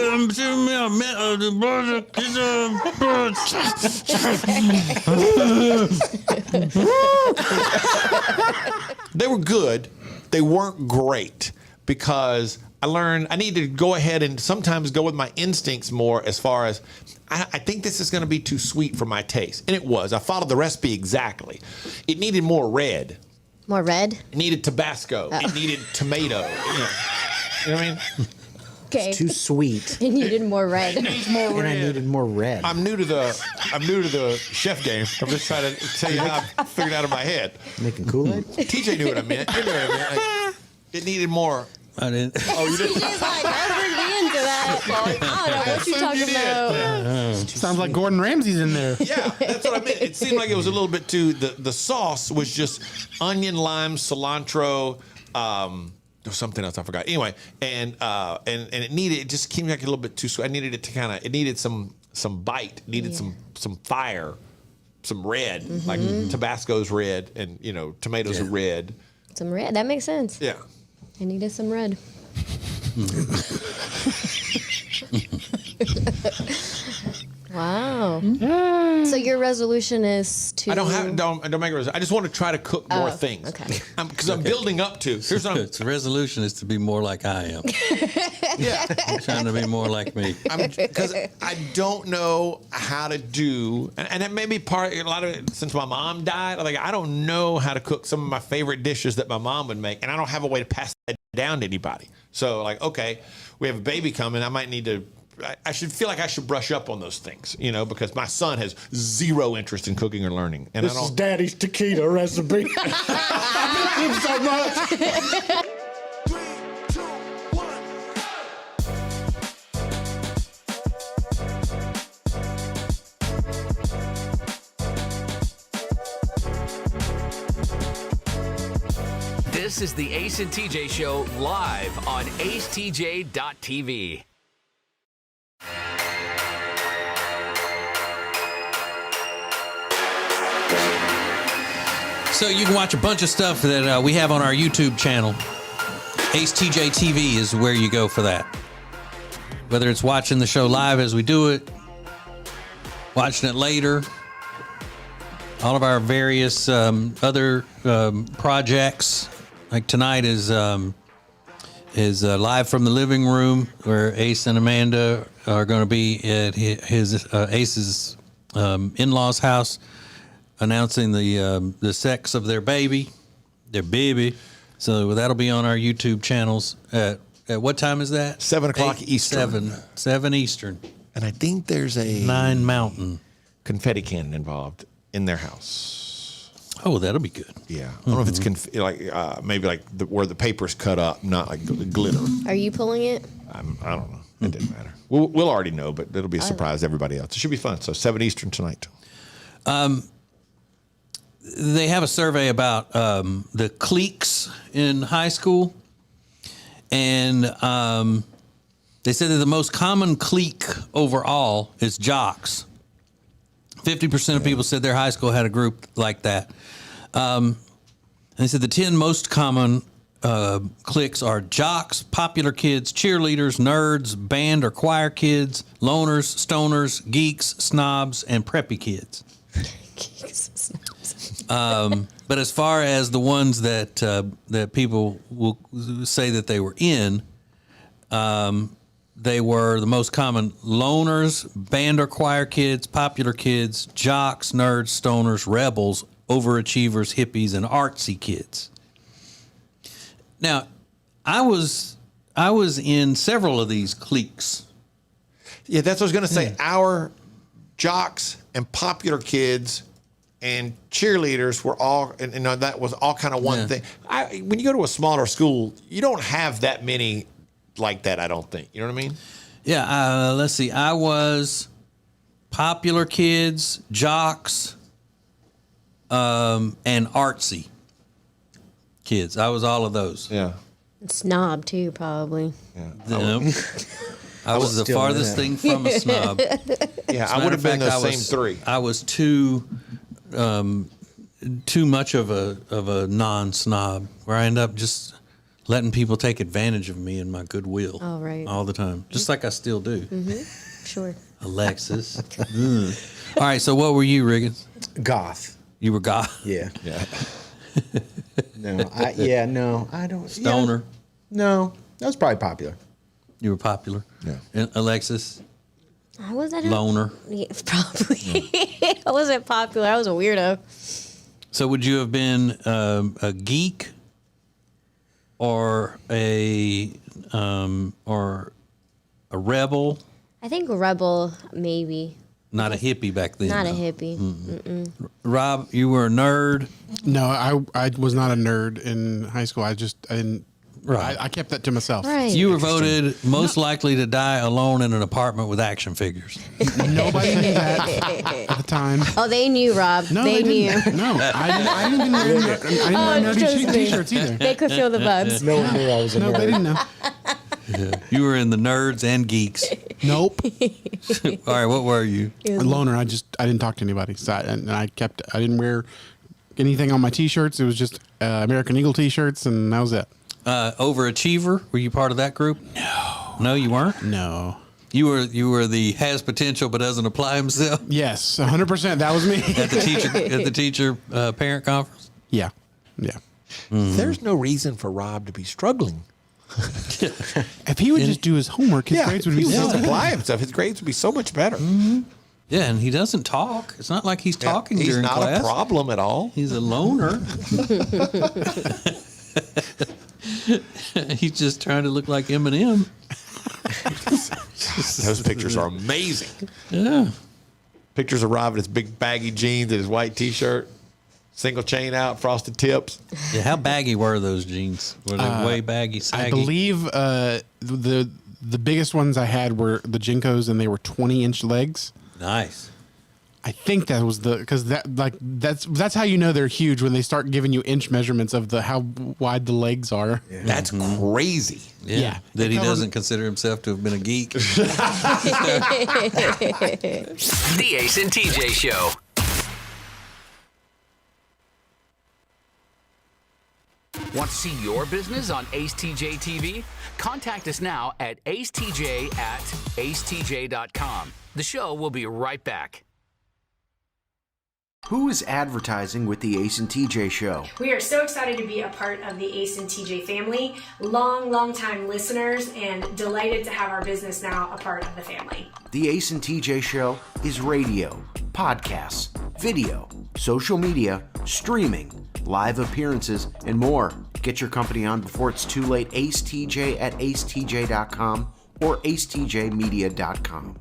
They were good. They weren't great because I learned I need to go ahead and sometimes go with my instincts more as far as I think this is going to be too sweet for my taste. And it was. I followed the recipe exactly. It needed more red. More red? It needed Tabasco. Oh. It needed tomato. You know what I mean? Okay. It's too sweet. It needed more red. It needs more red. And I needed more red. I'm new to the chef game. I'm just trying to tell you how I figured out in my head. Making Kool-Aid? TJ knew what I meant. You knew what I meant. Like, it needed more. I didn't. Oh, you didn't? He's like, don't bring me into that. I don't know what you're talking about. Sounds like Gordon Ramsay's in there. Yeah, that's what I meant. It seemed like it was a little bit too. The sauce was just onion, lime, cilantro. There was something else I forgot. Anyway, and it needed. It just came like a little bit too sweet. I needed it to kind of. It needed some bite. It needed some fire, some red. Mm-hmm. Like Tabasco's red, and tomatoes are red. Some red. That makes sense. Yeah. I needed some red. Wow. So your resolution is to... don't make a resolution. I just want to try to cook more things. Okay. Because I'm building up to. Here's what The resolution is to be more like I am. Yeah. I'm trying to be more like me. Because I don't know how to do, and that may be a lot of it, since my mom died, I don't know how to cook some of my favorite dishes that my mom would make, and I don't have a way to pass that down to anybody. So, okay, we have a baby coming, I might need to, I should feel like I should brush up on those things, because my son has zero interest in cooking or learning. And This is Daddy's taquito recipe. I miss him so much. This is the Ace and TJ Show live on acetj.tv. So you can watch a bunch of stuff that we have on our YouTube channel. acetjtv is where you go for that. Whether it's watching the show live as we do it, watching it later, all of our various other projects. Like tonight is live from the living room, where Ace and Amanda are going to be at Ace's in-laws' house, announcing the sex of their baby. So that'll be on our YouTube channels at what time is that? 7 o'clock Eastern. 7 Eastern. And I think there's a 9 Mountain confetti cannon involved in their house. Oh, that'll be good. Yeah, I don't know if it's maybe where the paper's cut up, not like glitter. Are you pulling it? I don't know. It didn't matter. We'll already know, but it'll be a surprise to everybody else. It should be fun. So 7 Eastern tonight. They have a survey about the cliques in high school, and they said that the most common clique overall is jocks. 50% of people said their high school had a group like that. And they said the 10 most common cliques are jocks, popular kids, cheerleaders, nerds, band or choir kids, loners, stoners, geeks, snobs, and preppy kids. Geeks, snobs. But as far as the ones that people will say that they were in, they were the most common loners, band or choir kids, popular kids, jocks, nerds, stoners, rebels, overachievers, hippies, and artsy kids. Now, I was in several of these cliques. Yeah, that's what I was going to say. Our jocks and popular kids and cheerleaders were all, and that was all kind of one thing. When you go to a smaller school, you don't have that many like that, I don't think. You know what I mean? Yeah, let's see. I was popular kids, jocks, and artsy kids. I was all of those. Yeah. Snob, too, probably. Yeah. I was the farthest thing from a snob. Yeah, I would have been those same three. I was too much of a non-snob, where I end up just letting people take advantage of me and my goodwill all the time, just like I still do. Mm-hmm. Sure. Alexis. All right, so what were you, Riggins? Goth. You were goth? Yeah. Yeah. No, I don't. Stoner? Yeah. No, that was probably popular. You were popular? Yeah. And Alexis? I wasn't Loner? Yeah, probably. I wasn't popular. I was a weirdo. So would you have been a geek or a rebel? I think rebel, maybe. Not a hippie back then. Not a though. hippie. Mm-mm. Rob, you were a nerd. No, I was not a nerd in high school. I didn't. Right. I kept that to myself. Right. You were voted most likely to die alone in an apartment with action figures. Nobody knew that at the time. Oh, they knew, Rob. No, they knew. didn't. No, I didn't even wear nerdy t-shirts either. They could feel the vibes. No one knew I was a nerd. They didn't know. Yeah. You were in the nerds and geeks. Nope. All right, what were you? A loner. I didn't talk to anybody. So I didn't wear anything on my t-shirts. It was just American Eagle t-shirts, and that was it. Overachiever? Were you part of that group? No. No, you weren't? No. You were the has potential but doesn't apply himself. Yes, 100%. That was me at the teacher parent conference. Yeah. There's no reason for Rob to be struggling. If he would just do his homework, his grades would be so better. Apply himself. His grades would be so much better. Yeah, and he doesn't talk. It's not like he's talking he's during not class. a problem at all. He's a loner. He's just trying to look like Eminem. Those pictures are amazing. Yeah. Pictures of Rob in his big baggy jeans and his white T-shirt, single chain out, frosted tips. Yeah, how baggy were those jeans? Were they way baggy, saggy? I believe the biggest ones I had were the Jinkos, and they were 20-inch legs. Nice. I think that was because that's how you know they're huge, when they start giving you inch measurements of how wide the legs are. Yeah. That's crazy. Yeah. That he doesn't consider himself to have been a geek. The Ace and TJ Show. Want to see your business on acetjtv? Contact us now at acetj@acetj.com. The show will be right back. Who is advertising with the Ace and TJ Show? We are so excited to be a part of the Ace and TJ family, long time listeners, and delighted to have our business now a part of the family. The Ace and TJ Show is radio, podcasts, video, social media, streaming, live appearances, and more. Get your company on before it's too late. acetj@acetj.com or acetjmedia.com.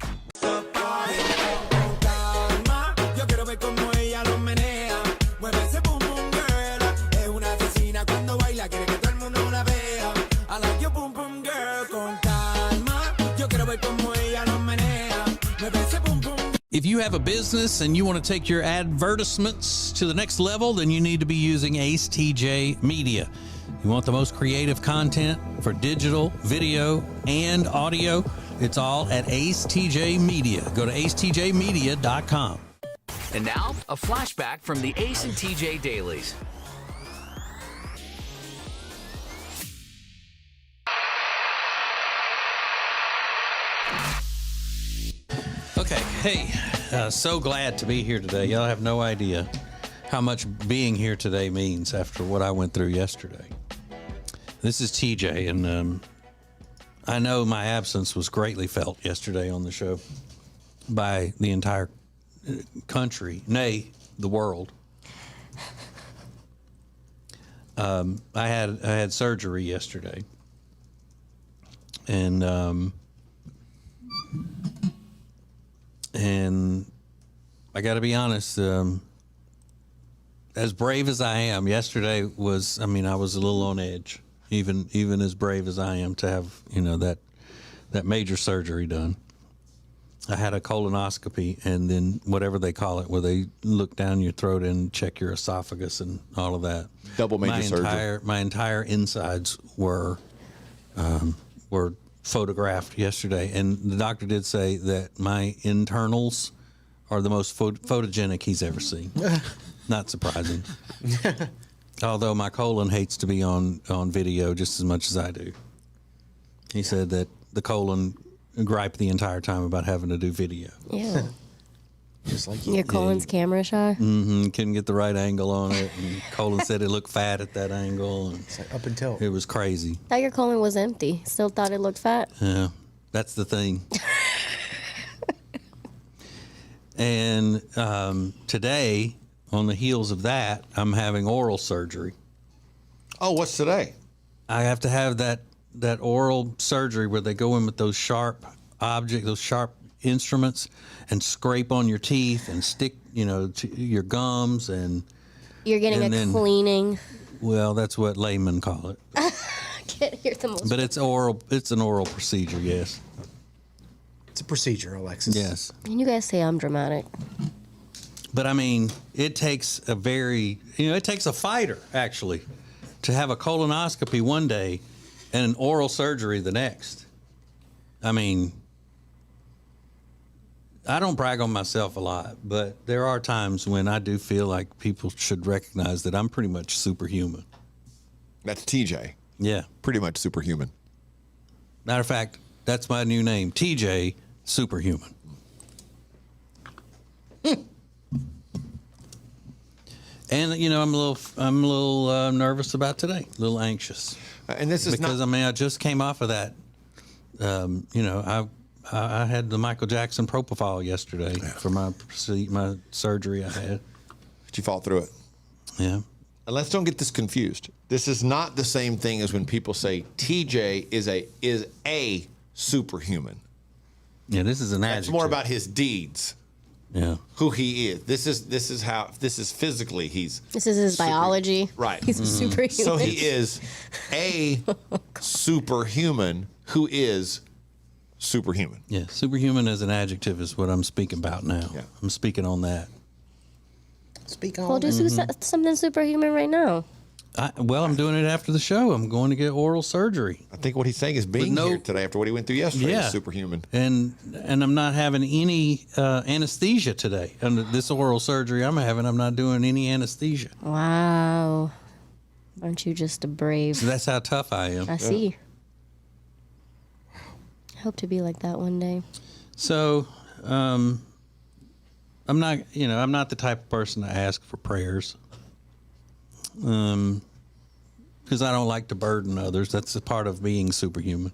If you have a business and you want to take your advertisements to the next level, then you need to be using AceTJ Media. You want the most creative content for digital, video, and audio? It's all at AceTJ Media. Go to acetjmedia.com. And now, a flashback from the Ace and TJ Dailies. Okay, hey, so glad to be here today. Y'all have no idea how much being here today means after what I went through yesterday. This is TJ, and I know my absence was greatly felt yesterday on the show by the entire country, nay, the world. I had surgery yesterday, and I got to be honest, as brave as I am, yesterday was, I was a little on edge, even as brave as I am to have, that major surgery done. I had a colonoscopy, and then whatever they call it, where they look down your throat and check your esophagus and all of that. Double major surgery. My entire insides were photographed yesterday, and the doctor did say that my internals are the most photogenic he's ever seen. Not surprising. Although my colon hates to be on video just as much as I do. He said that the colon griped the entire time about having to do video. Yeah. Just like Your colon's camera shy? Mm-hmm. Couldn't get the right angle on it. And colon said it looked fat at that angle. And it's like up until. It was crazy. Thought your colon was empty. Still thought it looked fat? Yeah, that's the thing. And today, on the heels of that, I'm having oral surgery. Oh, what's today? I have to have that oral surgery where they go in with those sharp those sharp instruments and scrape on your teeth and stick, to your gums and. You're getting a cleaning. Well, that's what laymen call it. You're the most. But it's oral. It's an oral procedure. Yes. It's a procedure, Alexis. Yes. And you guys say I'm dramatic. But it takes it takes a fighter actually to have a colonoscopy one day and an oral surgery the next. I don't brag on myself a lot, but there are times when I do feel like people should recognize that I'm pretty much superhuman. That's TJ. Yeah. Pretty much superhuman. Matter of fact, That's my new name, TJ Superhuman. And I'm a little nervous about today, a little anxious. And this is because I just came off of that. I had the Michael Jackson propofol yesterday for my surgery I had. Did you fall through it? Yeah. And let's don't get this confused. This is not the same thing as when people say TJ is a superhuman. Yeah, this is an adjective. It's more about his deeds. Yeah. Who he is. This is physically This is his biology. Right. He's a superhuman. So he is a superhuman who is superhuman. Yeah, superhuman as an adjective is what I'm speaking about now. Yeah. I'm speaking on that. Speak on. Well, do something superhuman right now. I'm doing it after the show. I'm going to get oral surgery. I think what he's saying is being here today after what he went through yesterday is superhuman. And I'm not having any anesthesia today. Under this oral surgery I'm having, I'm not doing any anesthesia. Wow. Aren't you just a brave? So that's how tough I am. I see. I hope to be like that one day. So, I'm not the type of person to ask for prayers. Because I don't like to burden others. That's a part of being superhuman.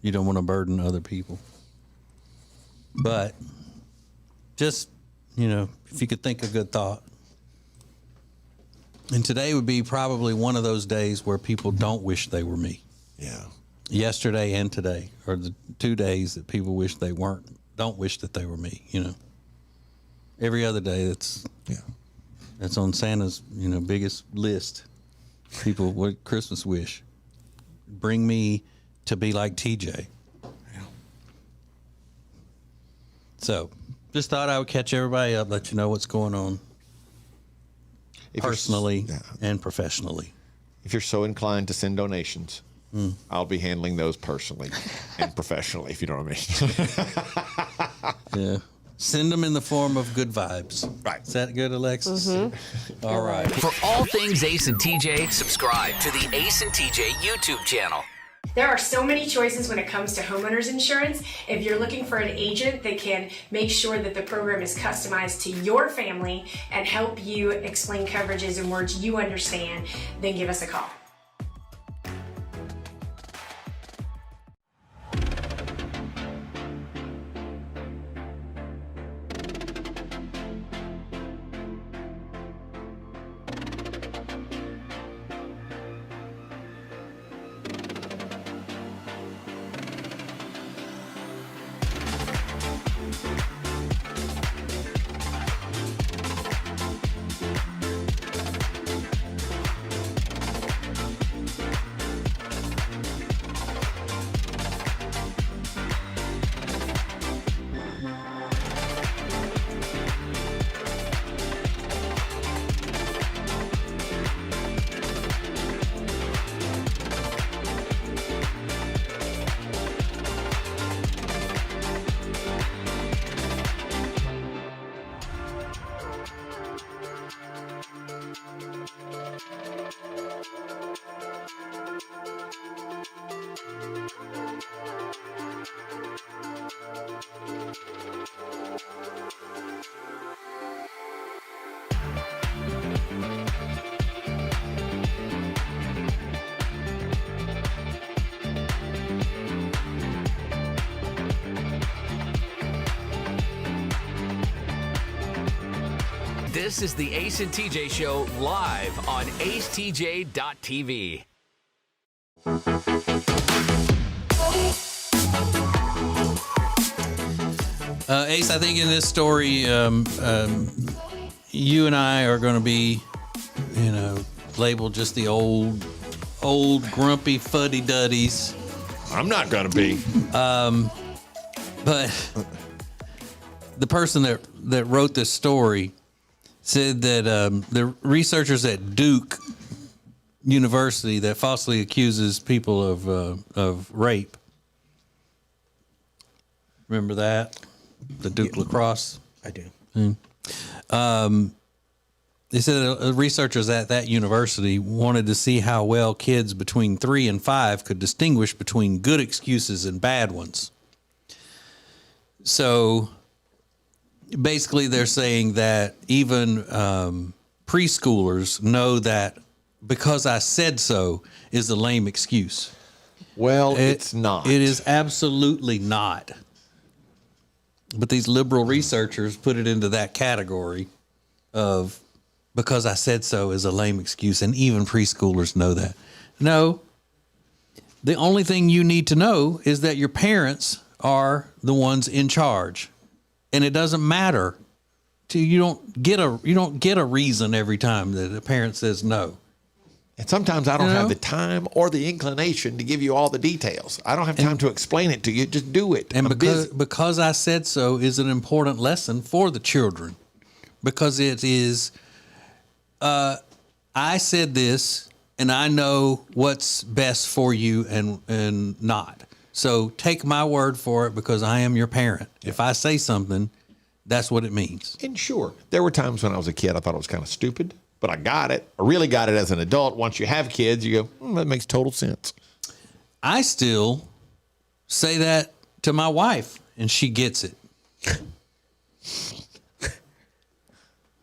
You don't want to burden other people. But just, if you could think a good thought. And today would be probably one of those days where people don't wish they were me. Yeah. Yesterday and today are the 2 days that people wish they don't wish that they were me, Every other day that's on Santa's, biggest list. People, what Christmas wish? Bring me to be like TJ. Yeah. So, just thought I would catch everybody up, let you know what's going on personally and professionally. If you're so inclined to send donations, I'll be handling those personally and professionally, if you know what I mean. Yeah. Send them in the form of good vibes. Right. Is that good, Alexis? Mm-hmm. All right. For all things Ace and TJ, subscribe to the Ace and TJ YouTube channel. There are so many choices when it comes to homeowners insurance. If you're looking for an agent that can make sure that the program is customized to your family and help you explain coverages in words you understand, then give us a call. This is the Ace and TJ Show live on acetj.tv. Ace, I think in this story, you and I are going to be, labeled just the old grumpy fuddy-duddies. I'm not going to be. But the person that wrote this story said that the researchers at Duke University that falsely accuses people of rape. Remember that? The Duke lacrosse? I do. They said researchers at that university wanted to see how well kids between 3 and 5 could distinguish between good excuses and bad ones. So basically they're saying that even preschoolers know that because I said so is a lame excuse. Well, it's not. It is absolutely not. But these liberal researchers put it into that category of because I said so is a lame excuse, and even preschoolers know that. No, the only thing you need to know is that your parents are the ones in charge, and it doesn't matter. You don't get a reason every time that a parent says no. And sometimes I don't have the time or the inclination to give you all the details. I don't have time to explain it to you. Just do it. And because I said so is an important lesson for the children, because it is. I said this, and I know what's best for you and not. So take my word for it because I am your parent. Yeah. If I say something, that's what it means. And sure, there were times when I was a kid I thought it was kind of stupid, but I got it. I really got it as an adult. Once you have kids, you go, that makes total sense. I still say that to my wife, and she gets it.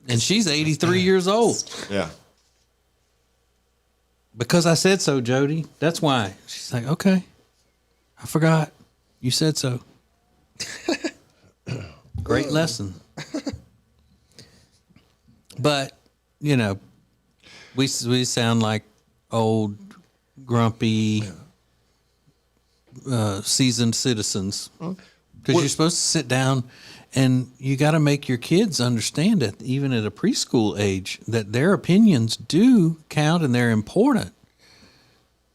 And she's 83 years old. Yeah. Because I said so, Jody. That's why. She's like, okay, I forgot. You said so. Great lesson. But, you know, we sound like old, grumpy, seasoned citizens. Because you're supposed to sit down and you got to make your kids understand it, even at a preschool age, that their opinions do count and they're important.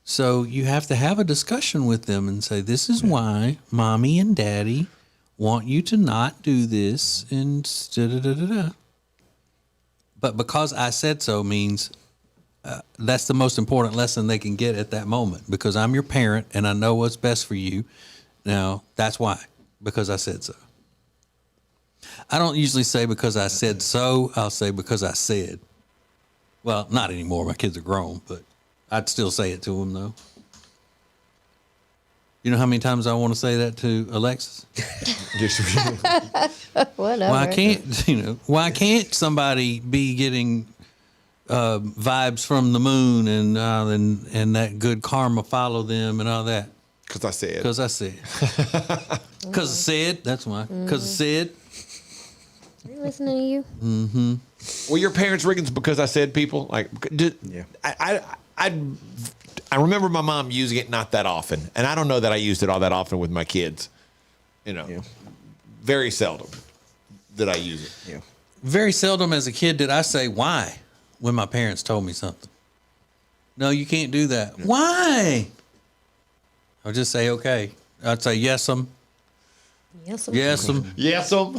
So you have to have a discussion with them and say, this is why mommy and daddy want you to not do this and da-da-da-da-da. But because I said so means that's the most important lesson they can get at that moment, because I'm your parent and I know what's best for you. Now, that's why, because I said so. I don't usually say because I said so. I'll say because I said. Well, not anymore. My kids are grown, but I'd still say it to them, though. You know how many times I want to say that to Alexis? Whatever. Why can't somebody be getting vibes from the moon and that good karma follow them and all that? Because I said. Because I said. Because I said. That's why. Because I said. Are you listening to you? Mm-hmm. Were your parents Riggins because I said people? Like, yeah. I remember my mom using it not that often, and I don't know that I used it all that often with my kids. You know, very seldom did I use it. Yeah. Very seldom as a kid did I say why when my parents told me something. No, you can't do that. Yeah. Why? I'll just say okay. I'd say yes-um. Yes-um. Yes-um. Yes-um.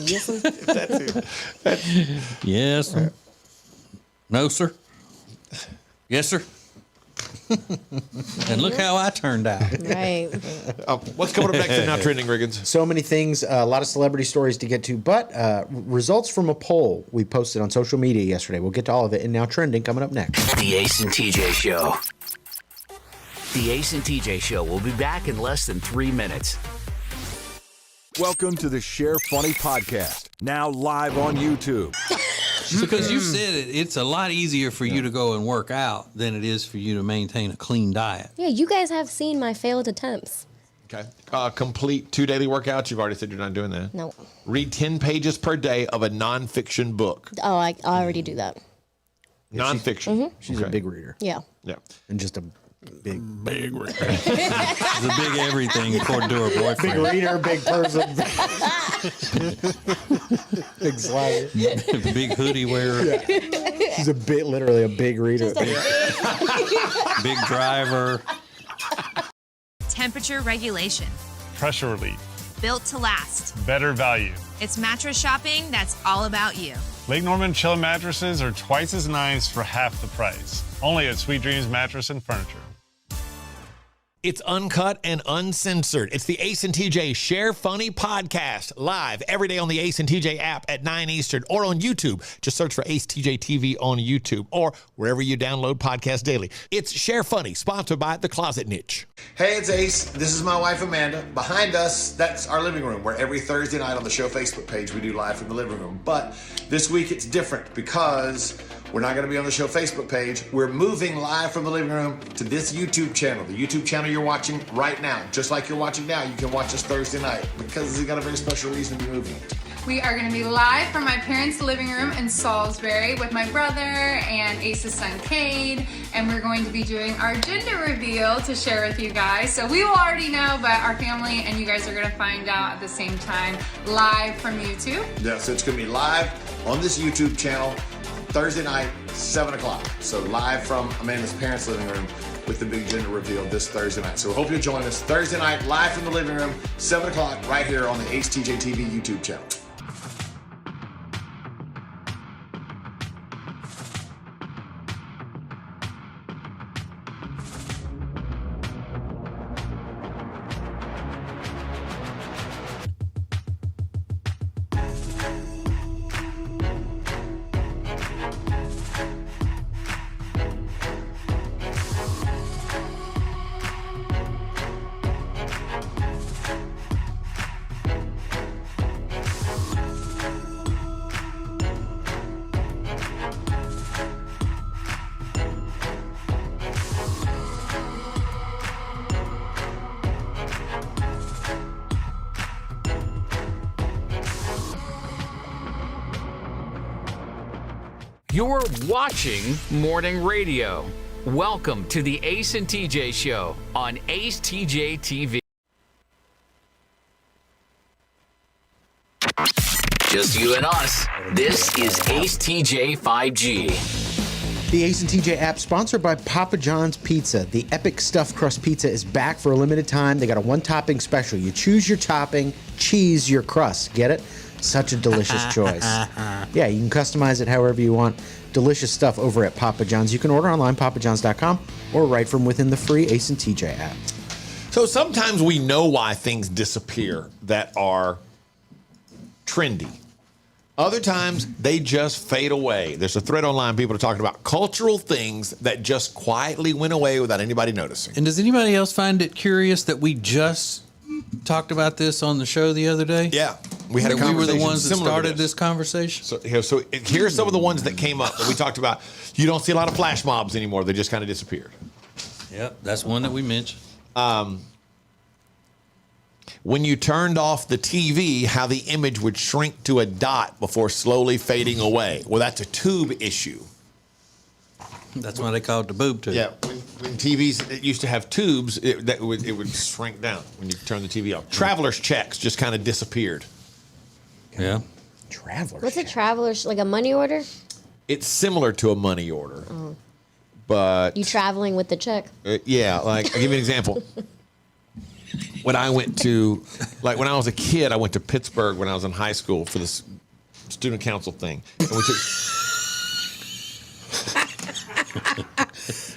Yes-um. That's it. Yes-um. No, sir. Yes, sir. And look how I turned out. Right. What's coming up next in Now Trending, Riggins? So many things, a lot of celebrity stories to get to, but results from a poll we posted on social media yesterday. We'll get to all of it in Now Trending coming up next. The Ace and TJ Show. The Ace and TJ Show will be back in less than 3 minutes. Welcome to the Share Funny Podcast, now live on YouTube. Because you said it's a lot easier for you to go and work out than it is for you to maintain a clean diet. Yeah, you guys have seen my failed attempts. Okay. Complete 2 daily workouts. You've already said you're not doing that. No. Read 10 pages per day of a nonfiction book. Oh, I already do that. Nonfiction. She's a big reader. Yeah. Yeah. And just a big reader. She's a big everything according to her boyfriend. Big reader, big person. Big slider. Big hoodie wearer. Yeah. She's literally a big reader. Big driver. Temperature regulation. Pressure relief. Built to last. Better value. It's mattress shopping that's all about you. Lake Norman Chill mattresses are twice as nice for half the price. Only at Sweet Dreams Mattress and Furniture. It's uncut and uncensored. It's the Ace and TJ Share Funny podcast, live every day on the Ace and TJ app at 9 Eastern or on YouTube. Just search for Ace TJ TV on YouTube or wherever you download podcasts daily. It's Share Funny, sponsored by The Closet Niche. Hey, it's Ace. This is my wife, Amanda. Behind us, that's our living room, where every Thursday night on the show Facebook page, we do live from the living room. But this week it's different because we're not going to be on the show Facebook page. We're moving live from the living room to this YouTube channel. The YouTube channel you're watching right now. Just like you're watching now, you can watch us Thursday night because we've got a very special reason to be moving it. We are going to be live from my parents' living room in Salisbury with my brother and Ace's son, Cade, and we're going to be doing our gender reveal to share with you guys. So we will already know, but our family and you guys are going to find out at the same time, live from YouTube. Yeah, so it's going to be live on this YouTube channel Thursday night, 7 o'clock. So live from Amanda's parents' living room with the big gender reveal this Thursday night. So we hope you'll join us Thursday night, live from the living room, 7 o'clock, right here on the acetjtv YouTube channel. You're watching morning radio. Welcome to the Ace and TJ Show on acetjtv. Just you and us. This is Ace TJ 5G. The Ace and TJ app, sponsored by Papa John's Pizza. The epic stuffed crust pizza is back for a limited time. They got a one-topping special. You choose your topping, cheese your crust. Get it? Such a delicious choice. Yeah, you can customize it however you want. Delicious stuff over at Papa John's. You can order online, papajohns.com, or right from within the free Ace and TJ app. So sometimes we know why things disappear that are trendy. Other times, they just fade away. There's a thread online, people are talking about cultural things that just quietly went away without anybody noticing. And does anybody else find it curious that we just talked about this on the show the other day? Yeah. We had a conversation. We were the ones that similar to started this conversation. So here's some of the ones that came up that we talked about. You don't see a lot of flash mobs anymore. They just kind of disappeared. Yep, that's one that we mentioned. When you turned off the TV, how the image would shrink to a dot before slowly fading away. Well, that's a tube issue. That's why they call it the boob tube. Yeah, when TVs it used to have tubes, it would shrink down when you turn the TV off. Traveler's checks just kind of disappeared. Yeah. Traveler's What's a traveler's, like a money order? It's similar to a money order. Oh. But You traveling with the check? Yeah, like I'll give you an example. When I went to, like when I was a kid, I went to Pittsburgh when I was in high school for this student council thing. And we took.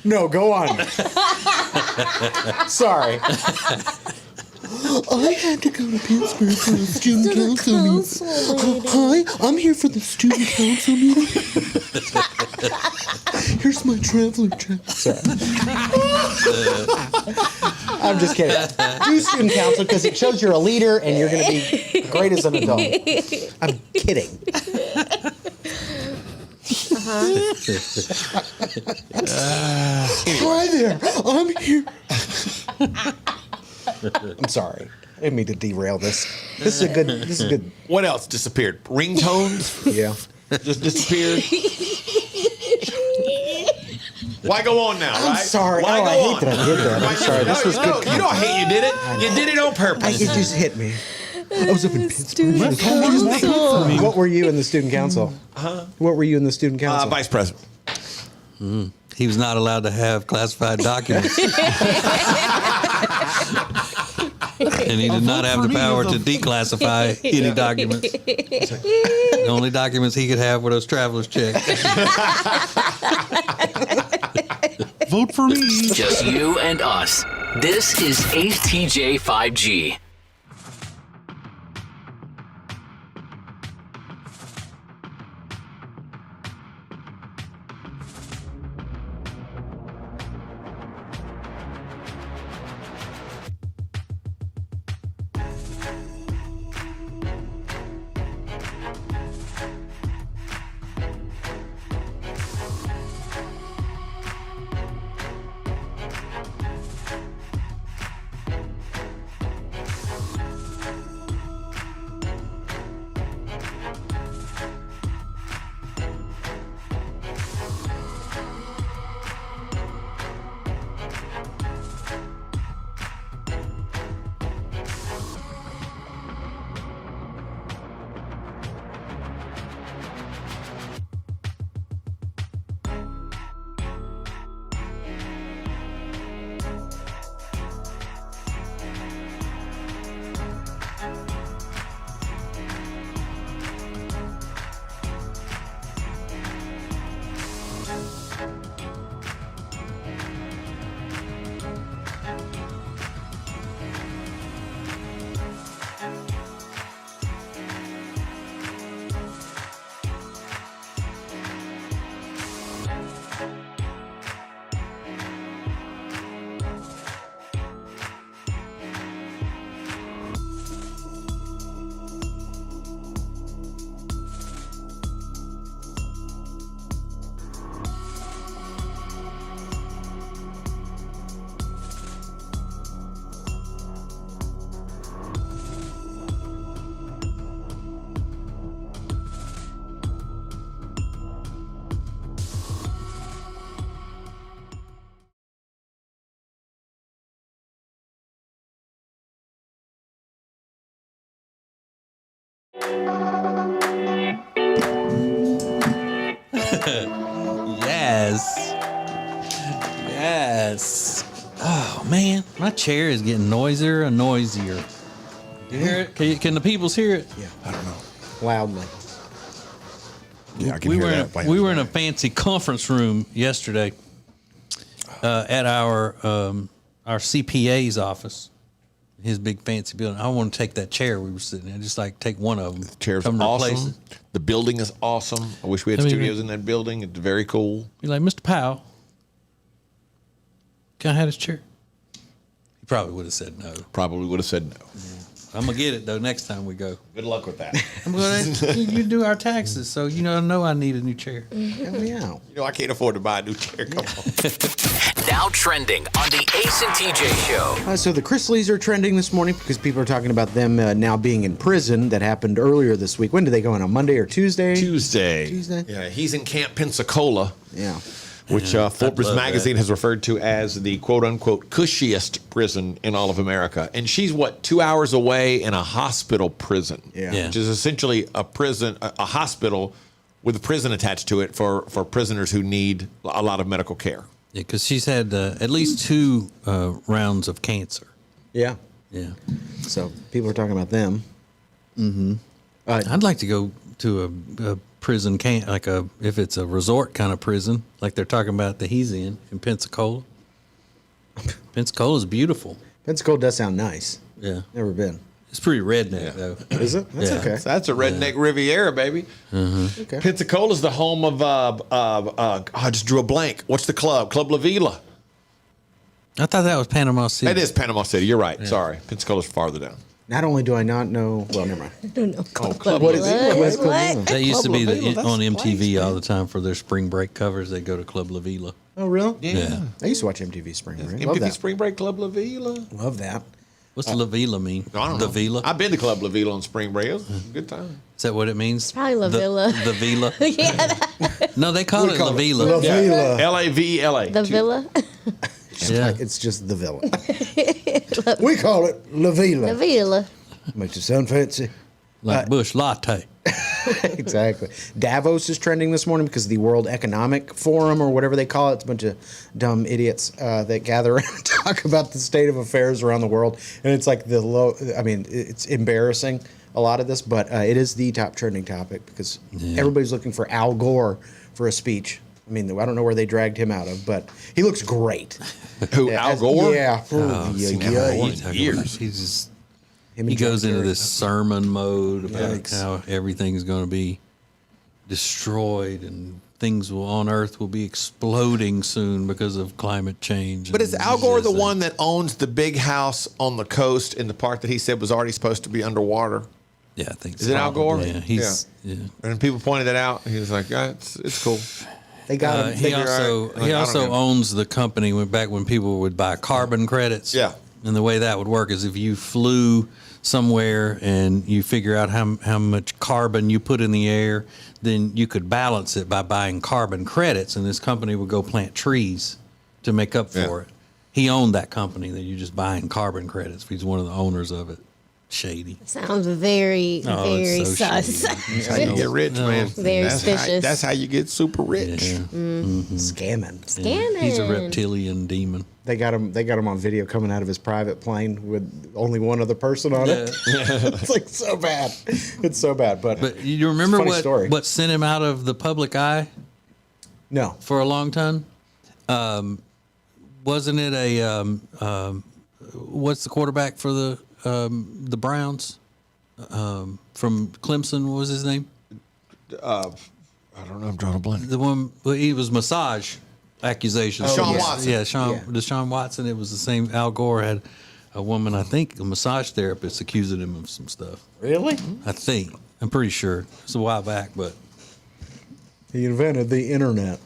No, go on. Sorry. I had to go to Pittsburgh for the student council meeting. Hi, I'm here for the student council meeting. Here's my traveler check. Sorry. I'm just kidding. Do student council because it shows you're a leader and you're going to be great as an adult. I'm kidding. Hi there. I'm here. I'm sorry. I didn't mean to derail this. This is good. What else disappeared? Ringtones? Yeah. Just disappeared. Why go on now, right? I'm sorry. Why I go hate on? that I did that. I'm sorry. This was good. You don't hate you did it. You did it on purpose. It just hit me. I was up in Pittsburgh. Council. What were you in the student council? Huh? What were you in the student council? Vice president. He was not allowed to have classified documents. And he did not have the power to declassify any documents. The only documents he could have were those traveler's checks. Vote for me. Just you and us. This is ACETJ 5G. Yes. Oh man, my chair is getting noisier and noisier. You hear it? Can the peoples hear it? Yeah, I don't know. Loudly. Yeah, I can we hear were that. we were in a fancy conference room yesterday at our CPA's office. His big fancy building. I want to take that chair we were sitting in, just like take one of them. The chair's come to replace awesome. it. The building is awesome. I wish we had studios in that building. It's very cool. You're like, Mr. Powell, can I have this chair? He probably would have said no. Probably would have said no. I'm gonna get it though next time we go. Good luck with that. I'm gonna you do our taxes, so you know I need a new chair. Help me out. You know I can't afford to buy a new chair. Come on. Now trending on the Ace and TJ Show. So the Chrisleys are trending this morning because people are talking about them now being in prison. That happened earlier this week. When did they go in? On Monday or Tuesday? Tuesday. Yeah, he's in Camp Pensacola. Yeah. Which Forbes magazine has referred to as the quote-unquote cushiest prison in all of America. And she's, 2 hours away in a hospital prison. Yeah. Which is essentially a prison, a hospital with a prison attached to it for prisoners who need a lot of medical care. Yeah, because she's had at least 2 rounds of cancer. Yeah. Yeah. So people are talking about them. Mm-hmm. I'd like to go to a prison camp, if it's a resort kind of prison, like they're talking about that he's in Pensacola. Pensacola's beautiful. Pensacola does sound nice. Yeah. Never been. It's pretty redneck, though. Is it? That's okay. That's a redneck Riviera, baby. Okay. Pensacola's the home of, I just drew a blank. What's the club? Club La Vila. I thought that was Panama City. It is Panama City. You're right. Yeah. Sorry. Pensacola's farther down. Not only do I not know, well, never mind. I don't know. What is it? What is Club La Vila? That used to be on MTV place, all the time for their spring break covers. They go to Club La Vila. Oh, really? Yeah. I used to watch MTV Spring Break. MTV Spring Break Club La Vila. Love that. What's La Vila mean? I don't know. The Vila? I've been to Club La Vila on Spring Break. It was a good time. Is that what it means? It's probably La Villa. The Villa? Yeah. No, they call it La Vila. La Vila. L-A-V-E-L-A. The Villa. It's just the Villa. We call it La Vila. La Villa. Makes it sound fancy. Like Bush Latte. Exactly. Davos is trending this morning because of the World Economic Forum or whatever they call it. It's a bunch of dumb idiots that gather around and talk about the state of affairs around the world. And it's like it's embarrassing, a lot of this, but it is the top trending topic because everybody's looking for Al Gore for a speech I mean, I don't know where they dragged him out of, but he looks great. Who, Al Gore? Yeah. He goes into this sermon mode about how everything's going to be destroyed and things on Earth will be exploding soon because of climate change. But is Al Gore the one that owns the big house on the coast in the part that he said was already supposed to be underwater? Yeah, I think so. Is it Al Gore? Yeah, And people pointed that out. He was like, it's cool. They got him. He also owns the company back when people would buy carbon credits. Yeah. And the way that would work is if you flew somewhere and you figure out how much carbon you put in the air, then you could balance it by buying carbon credits, and this company would go plant trees to make up for it. He owned that company that you're just buying carbon credits. He's one of the owners of it. Shady. Sounds very, very so sus. That's how you get rich, man. Very suspicious. That's how you get super rich. Yeah. Scamming. Yeah. He's a reptilian demon. They got him on video coming out of his private plane with only one other person on it. It's like so bad. It's so bad. But you remember story. what sent him out of the public eye? No. For a long time? Wasn't it a what's the quarterback for the Browns? From Clemson, what was his name? I don't know. I'm drawing a blank. The one he was massage accusations. Deshaun Watson. Yeah, Deshaun Watson. It was the same. Al Gore had a woman, I think, a massage therapist, accusing him of some stuff. Really? I think. I'm pretty sure. It's a while back, but. He invented the internet.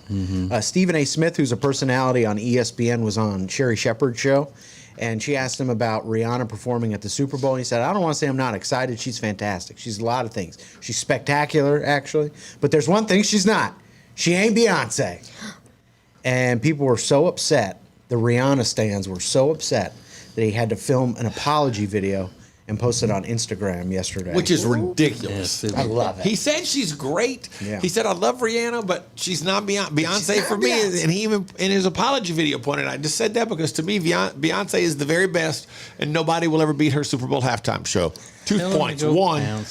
Stephen A. Smith, who's a personality on ESPN, was on Sherry Shepherd's show, and she asked him about Rihanna performing at the Super Bowl, and he said, I don't want to say I'm not excited. She's fantastic. She's a lot of things. She's spectacular, actually, but there's one thing she's not. She ain't Beyonce. And people were so upset, the Rihanna stans were so upset that he had to film an apology video and post it on Instagram yesterday. Which is ridiculous. I love it. He said she's great. Yeah. He said, I love Rihanna, but she's not Beyonce for me. And he even, in his apology video, pointed out, I just said that because to me, Beyonce is the very best, and nobody will ever beat her Super Bowl halftime show. 2 points. One,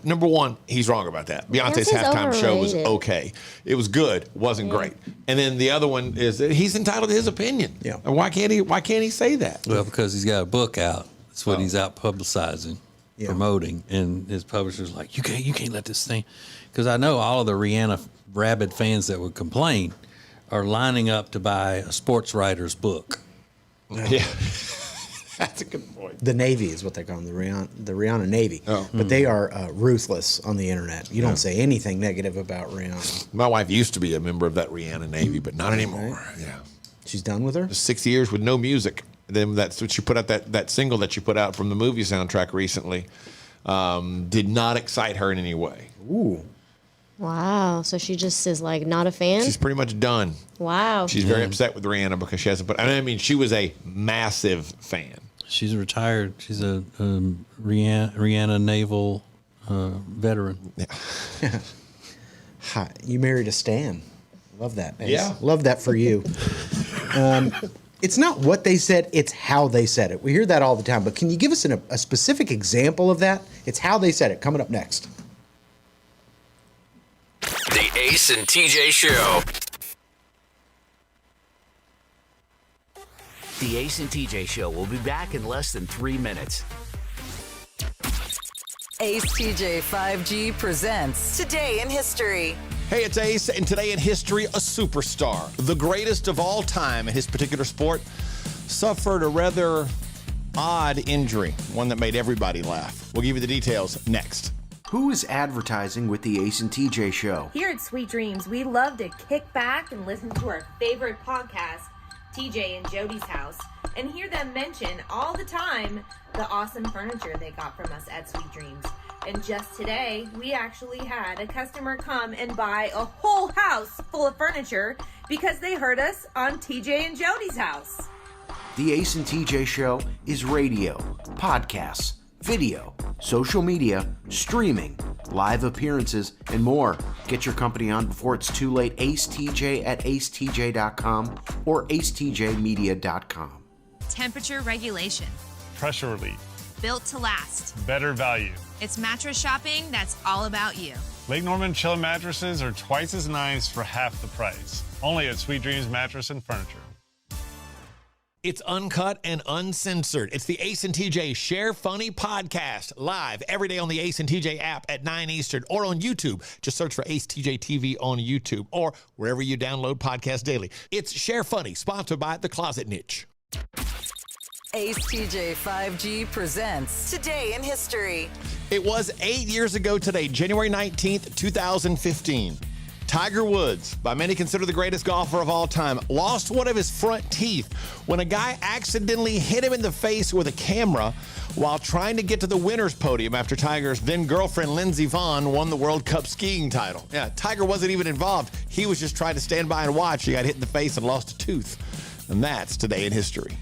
number one, he's wrong about that. Beyonce's halftime show was okay. It was good, wasn't great. And then the other one is that he's entitled to his opinion. Yeah. And why can't he say that? Well, because he's got a book out. That's what he's out publicizing, promoting, and his publisher's like, you can't let this thing, because I know all of the Rihanna rabid fans that would complain are lining up to buy a sports writer's book. Yeah, that's a good point. The Navy is what they call them, the Rihanna Navy. But they are ruthless on the internet. You don't say anything negative about Rihanna. My wife used to be a member of that Rihanna Navy, but not anymore. Yeah, she's done with her. 6 years with no music. Then that's what you put out, that single that you put out from the movie soundtrack recently, did not excite her in any way. Ooh. Wow. So she just is like not a fan? She's pretty much done. Wow. She's very upset with Rihanna because she hasn't put. I mean, she was a massive fan. She's retired. She's a Rihanna naval veteran. Yeah. Hi. You married a Stan. Love that. Ace. Yeah. Love that for you. It's not what they said, it's how they said it. We hear that all the time, but can you give us a specific example of that? It's how they said it. Coming up next. The Ace and TJ Show. The Ace and TJ Show will be back in less than 3 minutes. Ace TJ 5G presents Today in History. Hey, it's Ace, and today in history, a superstar, the greatest of all time in his particular sport, suffered a rather odd injury, one that made everybody laugh. We'll give you the details next. Who is advertising with the Ace and TJ Show? Here at Sweet Dreams, we love to kick back and listen to our favorite podcast, TJ and Jody's House, and hear them mention all the time the awesome furniture they got from us at Sweet Dreams. And just today, we actually had a customer come and buy a whole house full of furniture because they heard us on TJ and Jody's House. The Ace and TJ Show is radio, podcasts, video, social media, streaming, live appearances, and more. Get your company on before it's too late. AceTJ at acetj.com or acetjmedia.com. Temperature regulation. Pressure relief. Built to last. Better value. It's mattress shopping that's all about you. Lake Norman Chill mattresses are twice as nice for half the price. Only at Sweet Dreams Mattress and Furniture. It's uncut and uncensored. It's the Ace and TJ Share Funny podcast, live every day on the Ace and TJ app at 9 Eastern or on YouTube. Just search for acetjtv on YouTube or wherever you download podcasts daily. It's Share Funny, sponsored by The Closet Niche. Ace TJ 5G presents Today in History. It was 8 years ago today, January 19th, 2015. Tiger Woods, by many considered the greatest golfer of all time, lost one of his front teeth when a guy accidentally hit him in the face with a camera while trying to get to the winner's podium after Tiger's then-girlfriend Lindsey Vonn won the World Cup skiing title. Yeah, Tiger wasn't even involved. He was just trying to stand by and watch. He got hit in the face and lost a tooth. And that's Today in History.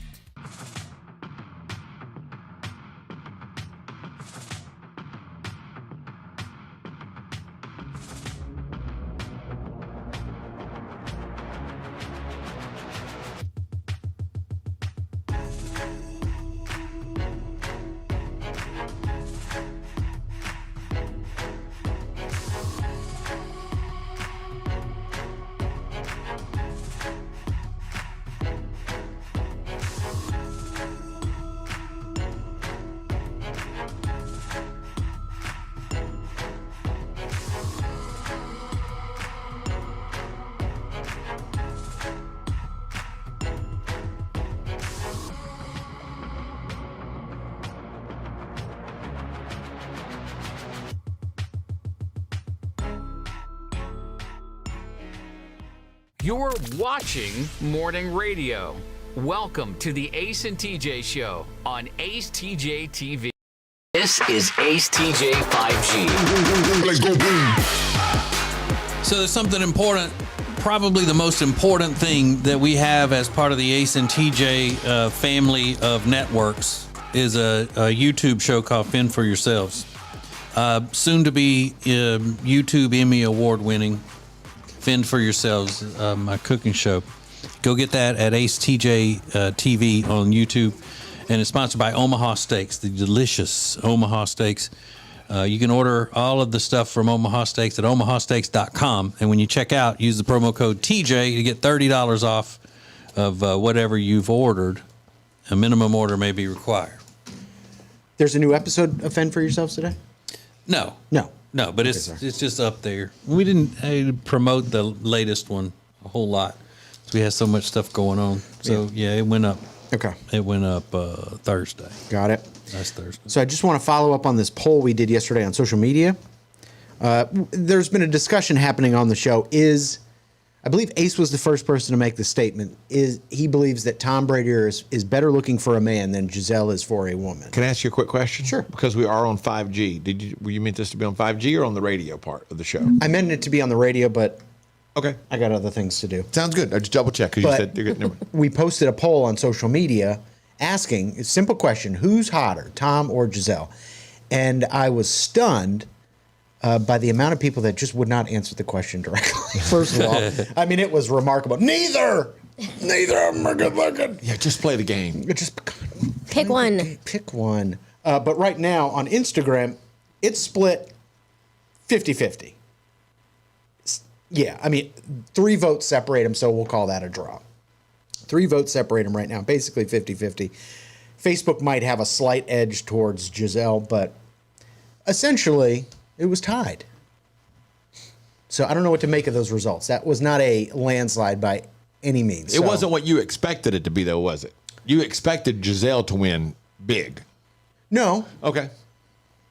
You're watching Morning Radio. Welcome to the Ace and TJ Show on acetjtv. This is Ace TJ 5G. Let's go boom. So there's something important, probably the most important thing that we have as part of the Ace and TJ family of networks is a YouTube show called Fend for Yourselves. Soon to be YouTube Emmy Award winning. Fend for Yourselves, my cooking show. Go get that at acetjtv on YouTube. And it's sponsored by Omaha Steaks, the delicious Omaha Steaks. You can order all of the stuff from Omaha Steaks at omahasteaks.com. And when you check out, use the promo code TJ to get $30 off of whatever you've ordered. A minimum order may be required. There's a new episode of Fend for Yourselves today? No, but it's just up there. We didn't promote the latest one a whole lot. So we had so much stuff going on. So yeah, it went up. Okay. It went up Thursday. Got it. That's Thursday. So I just want to follow up on this poll we did yesterday on social media. There's been a discussion happening on the show. I believe Ace was the first person to make the statement. He believes that Tom Brady is better looking for a man than Giselle is for a woman. Can I ask you a quick question? Sure. Because we are on 5G. Were you meant this to be on 5G or on the radio part of the show? I meant it to be on the radio, but okay, I got other things to do. Sounds good. I just double check because you said you're good. We posted a poll on social media asking a simple question: who's hotter, Tom or Giselle? And I was stunned by the amount of people that just would not answer the question directly. First of all, I mean, it was remarkable. Neither of them are good looking. Yeah, just play the game. Just pick one. Pick one. But right now on Instagram, it's split 50-50. Yeah, I mean, 3 votes separate them, so we'll call that a draw. 3 votes separate them right now, basically 50-50. Facebook might have a slight edge towards Giselle, but essentially it was tied. So I don't know what to make of those results. That was not a landslide by any means. It wasn't what you expected it to be, though, was it? You expected Giselle to win big. No. Okay.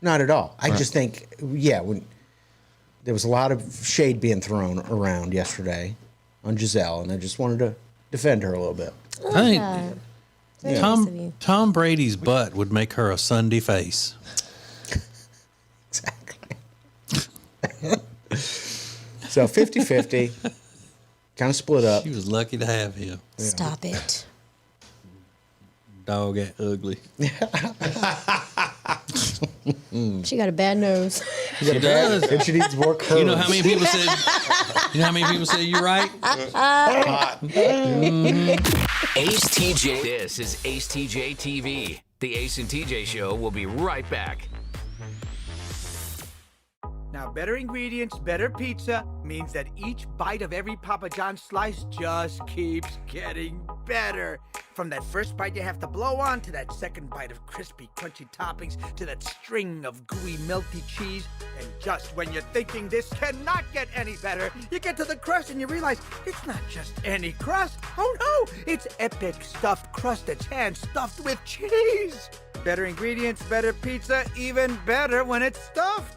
Not at all. I just think, when there was a lot of shade being thrown around yesterday on Giselle, and I just wanted to defend her a little bit. I think Tom Brady's butt would make her a Sunday face. Exactly. So 50-50, kind of split up. She was lucky to have him. Stop it. Dog ain't ugly. She got a bad nose. She does. And she needs more curves. You know how many people said? You know how many people say you're right? Ace TJ. This is Ace TJ TV. The Ace and TJ Show will be right back. Now Now, better ingredients, better pizza means that each bite of every Papa John's slice just keeps getting better. From that first bite you have to blow on, to that second bite of crispy, crunchy toppings, to that string of gooey, melty cheese. And just when you're thinking this cannot get any better, you get to the crust and you realize it's not just any crust. Oh no, it's epic stuffed crust that's hand-stuffed with cheese. Better ingredients, better pizza, even better when it's stuffed.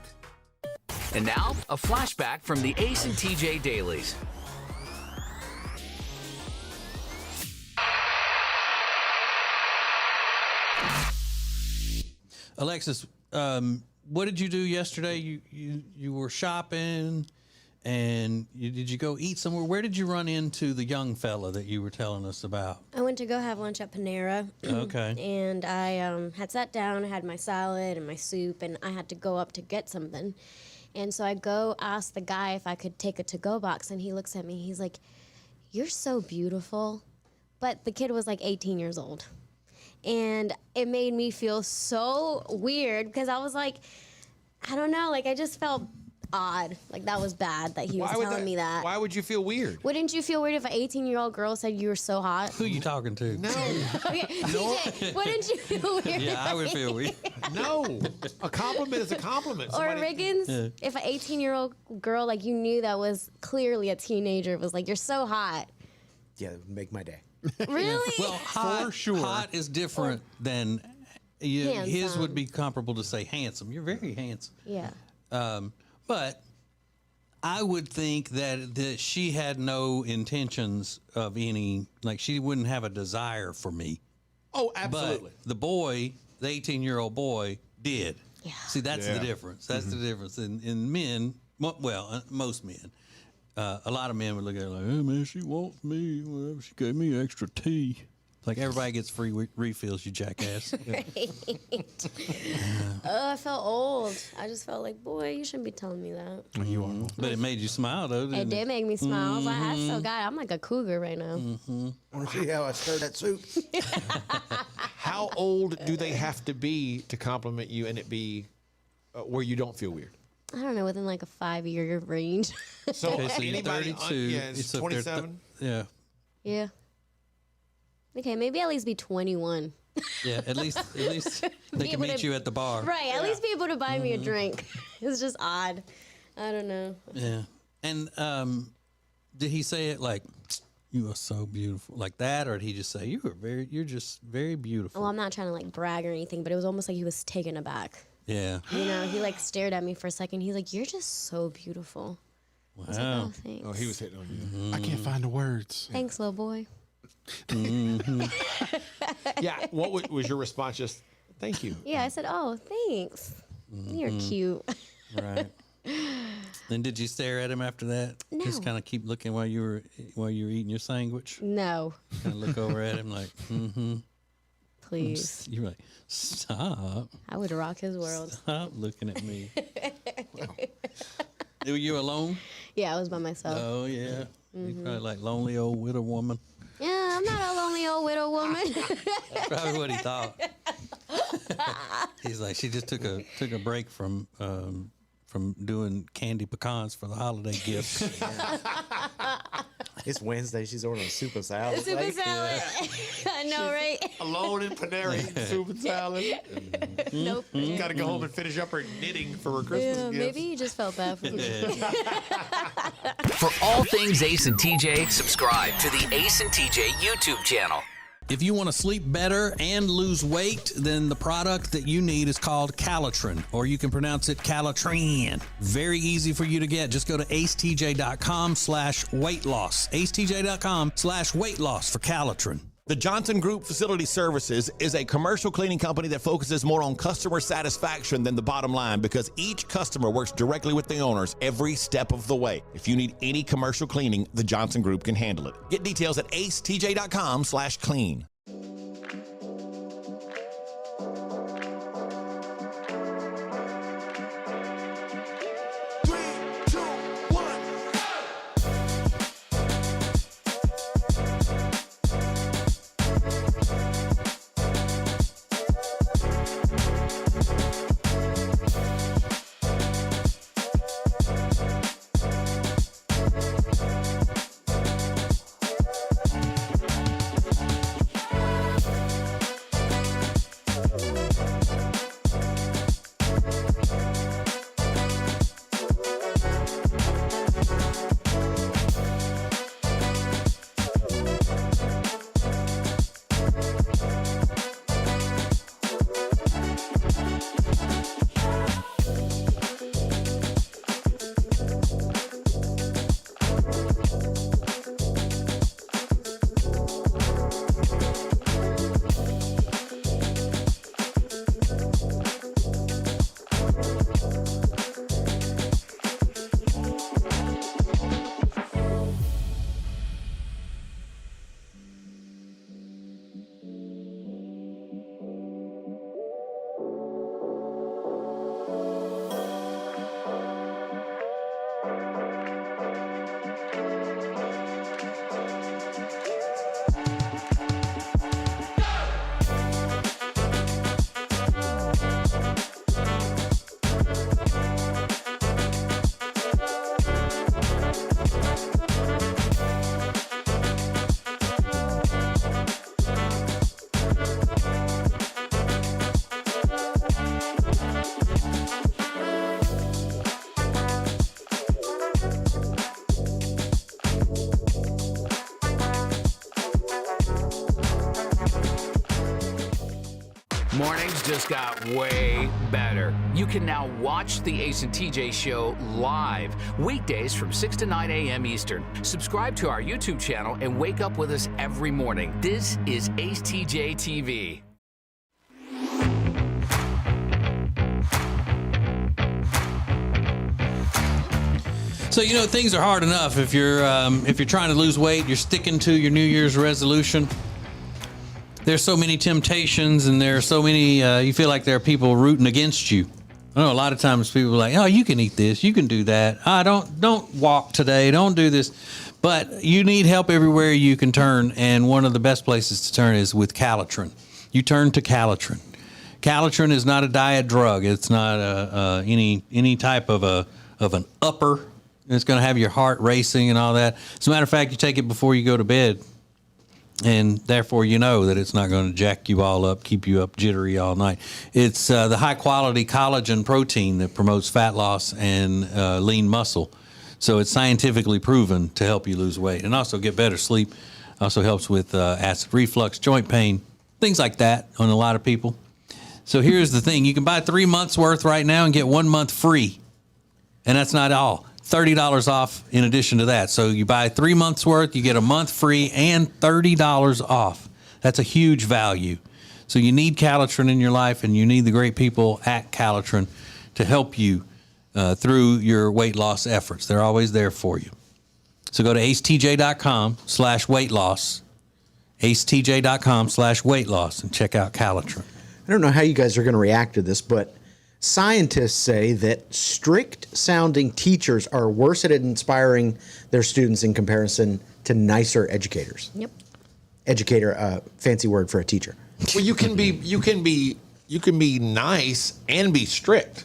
And now, a flashback from the Ace and TJ Dailies. Alexis, what did you do yesterday? You were shopping, and did you go eat somewhere? Where did you run into the young fella that you were telling us about? I went to go have lunch at Panera. Okay. And I had sat down, I had my salad and my soup, and I had to go up to get something. And so I go ask the guy if I could take a to-go box, and he looks at me. He's like, "You're so beautiful." But the kid was like 18 years old. And it made me feel so weird because I was like, I don't know, like I just felt odd. Like that was bad that he was telling me that. Why would you feel weird? Wouldn't you feel weird if an 18-year-old girl said you were so hot? Who are you talking to? No. Okay, TJ, wouldn't you feel weird? Yeah, I would feel weird. No. A compliment is a compliment. Or Riggins, if an 18-year-old girl, like you knew that was clearly a teenager, was like, "You're so hot." Yeah, it would make my day. Really? Well, hot, For sure. hot is different than his Handsome. would be comparable to say handsome. You're very handsome. Yeah. But I would think that she had no intentions of any, like she wouldn't have a desire for me. Oh, absolutely. But the boy, the 18-year-old boy, did. Yeah. See, that's the difference. That's the difference. In men, well, most men, a lot of men would look at her like, "Hey, man, she wants me. Well, she gave me extra tea." It's like everybody gets free refills, you jackass. Oh, I felt old. I just felt like, boy, you shouldn't be telling me that. You are. But it made you smile, though, didn't It did make me smile. I was like, I so God, I'm like a cougar right now. I want to see how I stir that soup. How old do they have to be to compliment you and it be where you don't feel weird? I don't know, within like a 5-year range. So Okay, so you're anybody 32. it's up there 27? Yeah. Yeah. Okay, maybe at least be 21. Yeah, at least they can able meet to- you at the bar. Right, at least be able to buy me a drink. It's just odd. I don't know. Yeah. And did he say it like, "You are so beautiful," like that, or did he just say, "You're just very beautiful"? Well, I'm not trying to like brag or anything, but it was almost like he was taken aback. Yeah. You know, he like stared at me for a second. He's like, "You're just so beautiful." Wow. I was like, "Oh, thanks." Oh, he was hitting on you. I can't find the words. Thanks, little boy. Yeah. What was your response? Just thank you. Yeah, I said, "Oh, thanks. You're cute." Right. Then did you stare at him after that? No. Just kind of keep looking while you were eating your sandwich. No, Kind of look over at him like, please. You're like, stop. I would rock his world. Stop looking at me. Were you alone? Yeah, I was by myself. Oh, yeah. You probably like lonely old widow woman. Yeah, I'm not a lonely old widow woman. That's probably what he thought. He's like, she just took a break from doing candy pecans for the holiday gifts. It's Wednesday. She's ordering soup and salad. Soup and salad. I know, right? Alone in Panera eating soup and salad. Nope. Got to go home and finish up her knitting for her Christmas Yeah, gifts. maybe you just felt bad for me. For all things Ace and TJ, subscribe to the Ace and TJ YouTube channel. If you want to sleep better and lose weight, then the product that you need is called Calitrin, or you can pronounce it Calitrin. Very easy for you to get. Just go to acetj.com/weight loss. acetj.com/weight loss for Calitrin. The Johnson Group Facility Services is a commercial cleaning company that focuses more on customer satisfaction than the bottom line because each customer works directly with the owners every step of the way. If you need any commercial cleaning, the Johnson Group can handle it. Get details at acetj.com/clean. Mornings just got way better. You can now watch the Ace and TJ show live, weekdays from 6 to 9 a.m. Eastern. Subscribe to our YouTube channel and wake up with us every morning. This is acetjtv. So, you know, things are hard enough if you're trying to lose weight, you're sticking to your New Year's resolution. There's so many temptations, and there are so many, you feel like there are people rooting against you. I know a lot of times people are like, oh, you can eat this, you can do that. Don't walk today, don't do this. But you need help everywhere you can turn, and one of the best places to turn is with Calitrin. You turn to Calitrin. Calitrin is not a diet drug. It's not any type of an upper. It's going to have your heart racing and all that. As a matter of fact, you take it before you go to bed, and therefore you know that it's not going to jack you all up, keep you up jittery all night. It's the high-quality collagen protein that promotes fat loss and lean muscle. So it's scientifically proven to help you lose weight and also get better sleep. Also helps with acid reflux, joint pain, things like that on a lot of people. So here's the thing. You can buy 3 months worth right now and get 1 month free. And that's not all. $30 off in addition to that. So you buy 3 months worth, you get a month free and $30 off. That's a huge value. So you need Calitrin in your life, and you need the great people at Calitrin to help you through your weight loss efforts. They're always there for you. So go to acetj.com/weight loss, acetj.com/weight loss, and check out Calitrin. I don't know how you guys are going to react to this, but scientists say that strict-sounding teachers are worse at inspiring their students in comparison to nicer educators. Yep. Educator, fancy word for a teacher. Well, you can be nice and be strict.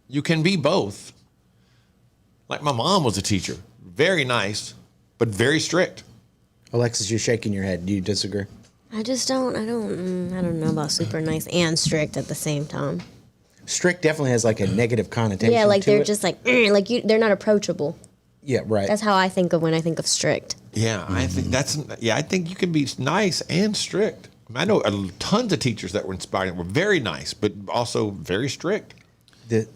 You can be both. Like my mom was a teacher, very nice, but very strict. Alexis, you're shaking your head. Do you disagree? I don't know about super nice and strict at the same time. Strict definitely has like a negative connotation. Yeah, like to they're it. just like they're not approachable. Yeah, right. That's how I think of when I think of strict. Yeah, I think I think you can be nice and strict. I know tons of teachers that were inspiring, were very nice, but also very strict. I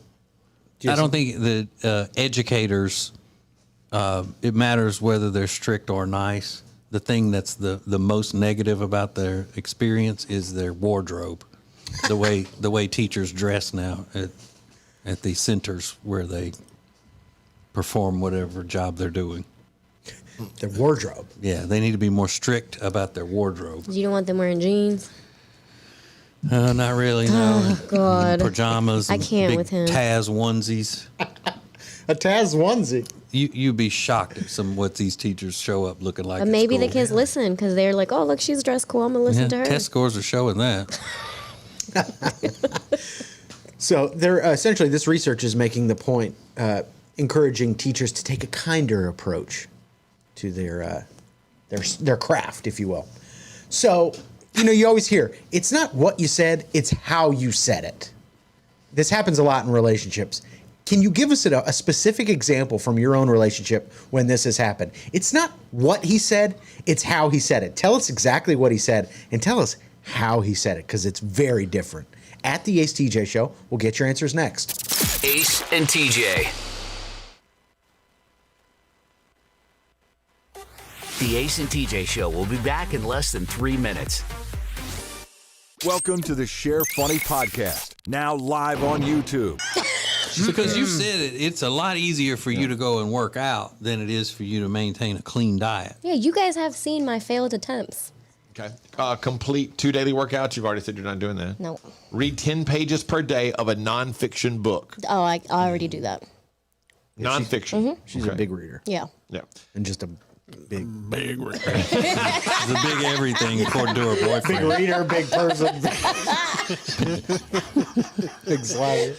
don't think that educators, it matters whether they're strict or nice. The thing that's the most negative about their experience is their wardrobe, the way teachers dress now at the centers where they perform whatever job they're doing. Their wardrobe. Yeah, they need to be more strict about their wardrobe. You don't want them wearing jeans? Not really, no. Oh, God. Pajamas. I can't big with him. Taz onesies. A Taz onesie. You'd be shocked at what these teachers show up looking like. But maybe the kids listen because they're like, oh, look, she's dressed cool. I'm going to listen to her. Test scores are showing that. So they're essentially, this research is making the point, encouraging teachers to take a kinder approach to their craft, if you will. So, you always hear, it's not what you said, it's how you said it. This happens a lot in relationships. Can you give us a specific example from your own relationship when this has happened? It's not what he said, it's how he said it. Tell us exactly what he said and tell us how he said it, because it's very different. At the Ace TJ Show, we'll get your answers next. Ace and TJ. The Ace and TJ Show will be back in less than 3 minutes. Welcome to the Share Funny Podcast, now live on YouTube. Because you said it's a lot easier for you to go and work out than it is for you to maintain a clean diet. Yeah, you guys have seen my failed attempts. Okay. Complete 2 daily workouts. You've already said you're not doing that. No. Read 10 pages per day of a nonfiction book. Oh, I already do that. Nonfiction. She's a big reader. Yeah. Yeah. And just a big reader. She's a big everything according to her boyfriend. Big reader, big person. Big slider.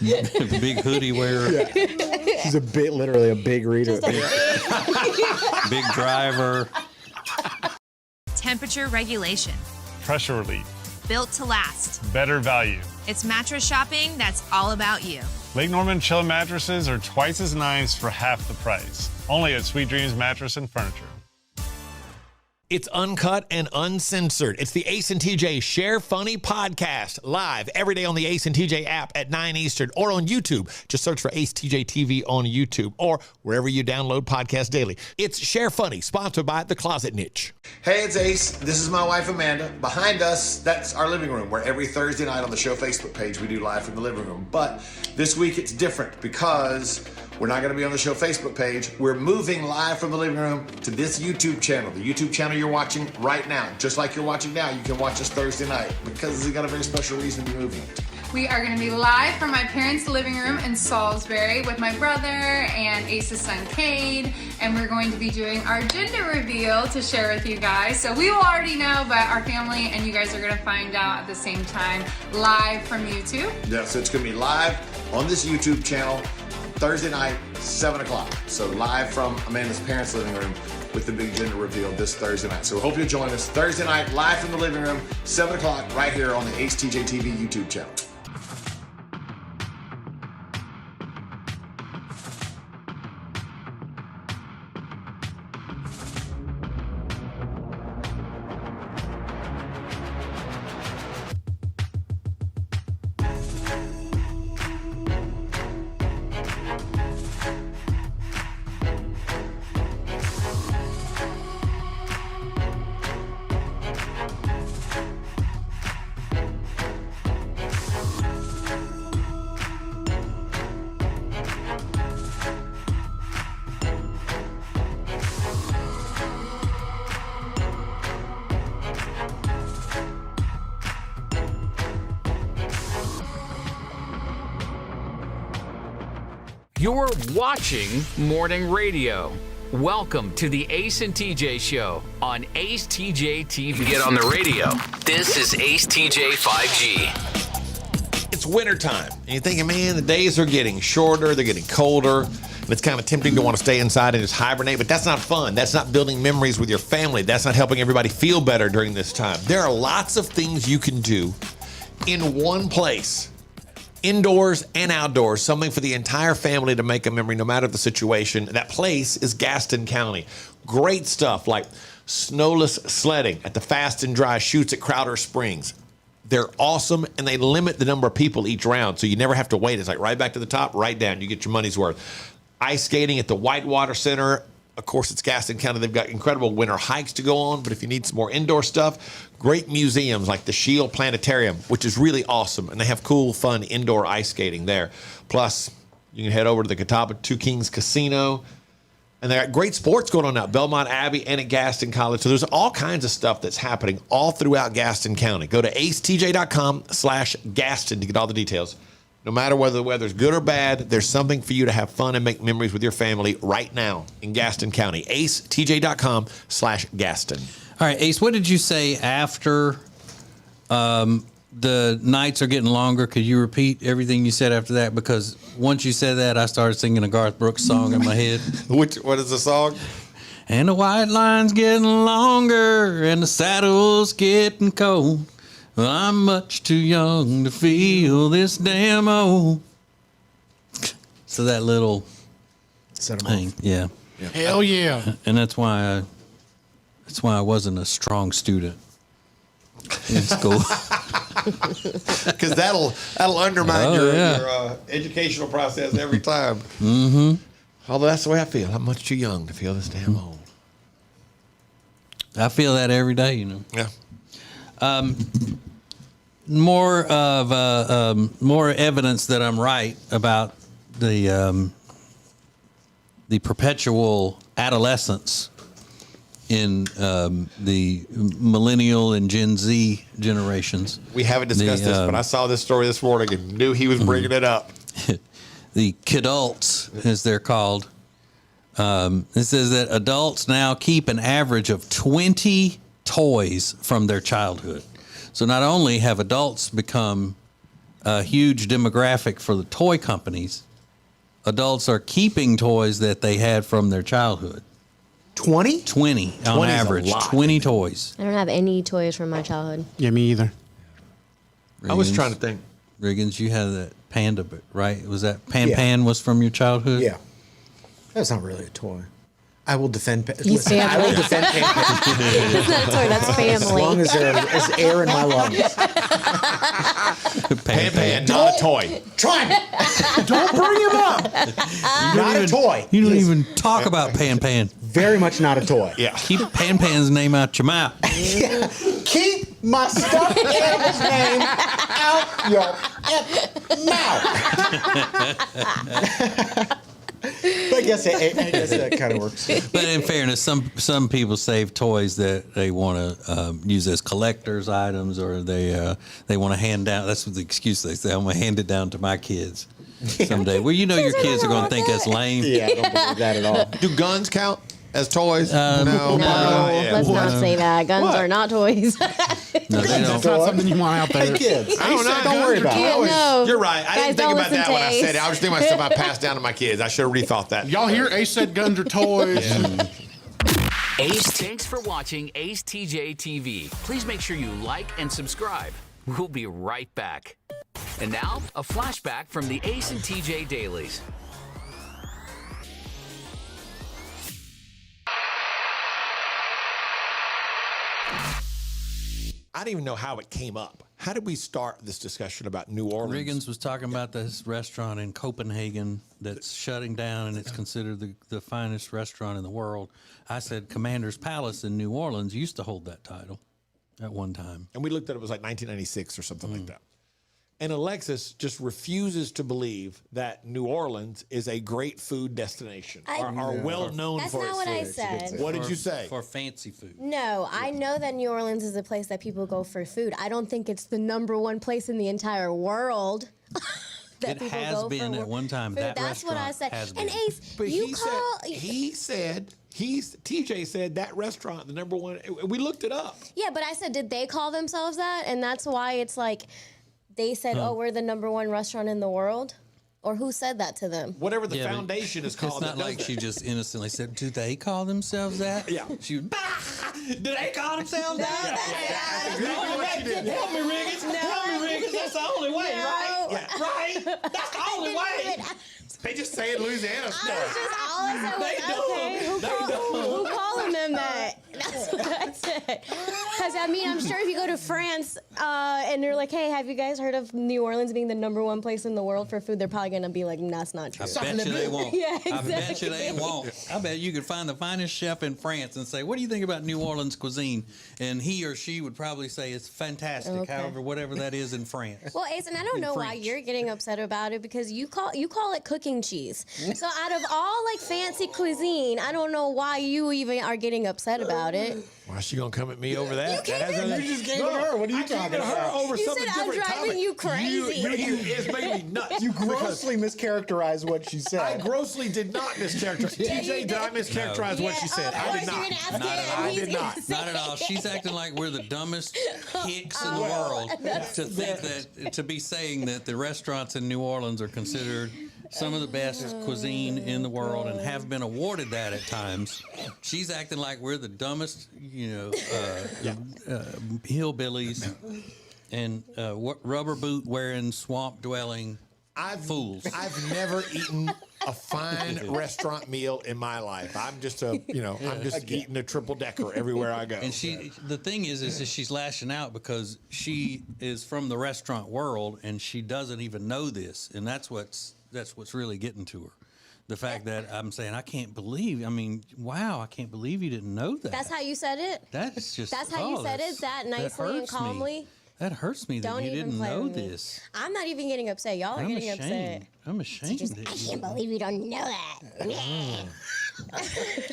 Big hoodie wearer. Yeah. She's literally a big reader. Big driver. Temperature regulation. Pressure relief. Built to last. Better value. It's mattress shopping that's all about you. Lake Norman Chill mattresses are twice as nice for half the price. Only at Sweet Dreams Mattress and Furniture. It's uncut and uncensored. It's the Ace and TJ Share Funny podcast, live every day on the Ace and TJ app at 9 Eastern or on YouTube. Just search for AceTJTV on YouTube or wherever you download podcasts daily. It's Share Funny, sponsored by The Closet Niche. Hey, it's Ace. This is my wife, Amanda. Behind us, that's our living room, where every Thursday night on the show Facebook page, we do live from the living room. But this week it's different because we're not going to be on the show Facebook page. We're moving live from the living room to this YouTube channel. The YouTube channel you're watching right now. Just like you're watching now, you can watch us Thursday night because we got a very special reason to be moving it. We are going to be live from my parents' living room in Salisbury with my brother and Ace's son, Cade, and we're going to be doing our gender reveal to share with you guys. So we will already know, but our family and you guys are going to find out at the same time, live from YouTube. Yeah, so it's going to be live on this YouTube channel Thursday night, 7 o'clock. So live from Amanda's parents' living room with the big gender reveal this Thursday night. So we hope you'll join us Thursday night, live from the living room, 7 o'clock, right here on the AceTJTV YouTube channel. You're watching Morning Radio. Welcome to the Ace and TJ Show on AceTJTV. Get on the radio. This is AceTJ 5G. It's wintertime, and you're thinking, man, the days are getting shorter, they're getting colder, and it's kind of tempting to want to stay inside and just hibernate, but that's not fun. That's not building memories with your family. That's not helping everybody feel better during this time. There are lots of things you can do in one place. Indoors and outdoors, something for the entire family to make a memory no matter the situation. That place is Gaston County. Great stuff like snowless sledding at the Fast and Dry Chutes at Crowder Springs. They're awesome, and they limit the number of people each round, so you never have to wait. It's like right back to the top, right down. You get your money's worth. Ice skating at the Whitewater Center. Of course, it's Gaston County. They've got incredible winter hikes to go on, but if you need some more indoor stuff, great museums like the Shield Planetarium, which is really awesome, and they have cool, fun indoor ice skating there. Plus, you can head over to the Catawba Two Kings Casino, and they got great sports going on now, Belmont Abbey and at Gaston College. So there's all kinds of stuff that's happening all throughout Gaston County. Go to acetj.com/Gaston to get all the details. No matter whether the weather's good or bad, there's something for you to have fun and make memories with your family right now in Gaston County. acetj.com/Gaston. All right, Ace, what did you say after the nights are getting longer? Could you repeat everything you said after that? Because once you said that, I started singing a Garth Brooks song in my head. What is the song? And the white line's getting longer and the saddle's getting cold. Well, I'm much too young to feel this damn old. So that little thing, yeah. Hell yeah. And that's why I wasn't a strong student in school. Because that'll undermine your educational process every time. Mm-hmm. Although that's the way I feel. I'm much too young to feel this damn old. I feel that every day, you know. Yeah. More evidence that I'm right about the perpetual adolescence in the millennial and Gen Z generations. We haven't discussed this, but I saw this story this morning and knew he was bringing it up. The kidults, as they're called. It says that adults now keep an average of 20 toys from their childhood. So not only have adults become a huge demographic for the toy companies, adults are keeping toys that they had from their childhood. 20? 20 on average. 20 toys. I don't have any toys from my childhood. Yeah, me either. I was trying to think. Riggins, you had that panda, right? Was that Pan was from your childhood? Yeah. That's not really a toy. I will defend. He's Listen, I will family. defend Pan Pan. It's not a toy, that's family. As long as there is air in my lungs. Pan Pan, not a toy. Try me. Don't bring him up. Not a toy. You don't even talk about Pan Pan. Very much not a toy. Yeah. Keep Pan Pan's name out your mouth. Keep my stuffed animal's name out your mouth. I guess that kind of works. But in fairness, some people save toys that they want to use as collector's items, or they want to hand down. That's what the excuse they say. I'm going to hand it down to my kids someday. Well, you know your kids are going to think that's lame. Yeah, I don't believe that at all. Do guns count as toys? No, let's not say that. Guns are not toys. No, they That's don't. not something you want out there. Hey, kids. I don't know. Don't worry about Yeah, it. no. You're right. I Guys, didn't think don't about listen that to when I Ace. said it. I was thinking about stuff I passed down to my kids. I should have rethought that. Y'all hear Ace said guns are toys. Ace, thanks for watching Ace TJ TV. Please make sure you like and subscribe. We'll be right back. And now, a flashback from the Ace and TJ dailies. I don't even know how it came up. How did we start this discussion about New Orleans? Riggins was talking about this restaurant in Copenhagen that's shutting down, and it's considered the finest restaurant in the world. I said Commander's Palace in New Orleans used to hold that title at one time. And we looked at it was like 1996 or something like that. And Alexis just refuses to believe that New Orleans is a great food destination, are well known That's for not its what I food. said. What did you say? For fancy food. No, I know that New Orleans is a place that people go for food. I don't think it's the number 1 place in the entire world. that It people has go been for at one time. food. That That's what I restaurant said. has And been. Ace, But you TJ said that restaurant, the number one, we looked it up. Yeah, but I said, did they call themselves that? And that's why it's like they said, oh, we're the number 1 restaurant in the world? Or who said that to them? Whatever the Yeah, but foundation is called. It's not like she just innocently said, "Do they call themselves that?" Yeah. She was, do they call themselves that? Help me, Riggins. Help me, Riggins. That's the only way, right? Yeah. Right? That's the only way. They just say in Louisiana stuff. All I said was, okay, who calling them that? That's what I said. Because, I mean, I'm sure if you go to France and they're like, hey, have you guys heard of New Orleans being the number 1 place in the world for food? They're probably going to be like, that's not true. I bet you they won't. Yeah, I bet exactly. you they won't. I bet you could find the finest chef in France and say, what do you think about New Orleans cuisine? And he or she would probably say it's fantastic, Okay. however, whatever that is in France. Well, Ace, and I don't know why French. you're getting upset about it because you call it cooking cheese. So out of all like fancy cuisine, I don't know why you even are getting upset about it. Why is she gonna come at me over that? You just gave it her. What are you talking about? Over You something said I'm different driving topic. you crazy. It's made me nuts. You grossly mischaracterized what she said. I grossly did not mischaracterize. TJ, did I mischaracterize what she said? I did not. I did not. Not at all. She's acting like we're the dumbest hicks in the world to think that, to be saying that the restaurants in New Orleans are considered some of the best cuisine in the world and have been awarded that at times. She's acting like we're the dumbest, hillbillies and rubber boot wearing, swamp dwelling fools. I've never eaten a fine restaurant meal in my life. I'm just eating a triple decker everywhere I go. And the thing is that she's lashing out because she is from the restaurant world and she doesn't even know this, and that's what's really getting to her. The fact that I'm saying I can't believe you didn't know that. That's how you said it? That's just That's how you said it, that nicely and calmly? That hurts me that Don't you even didn't play know with me. this. I'm not even getting upset. Y'all are I'm getting ashamed. upset. I'm ashamed. I can't believe you don't know that.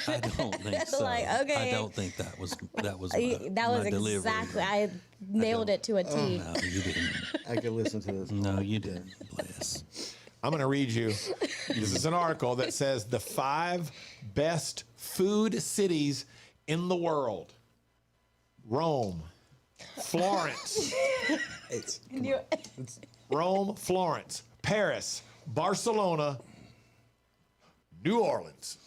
I don't think so. Like, okay. I don't think that was That was my delivery. exactly. I nailed it to a T. No, you didn't. I could listen to this. No, you didn't. Bless. I'm going to read you. This is an article that says the 5 best food cities in the world. Rome, Florence. Rome, Florence, Paris, Barcelona, New Orleans.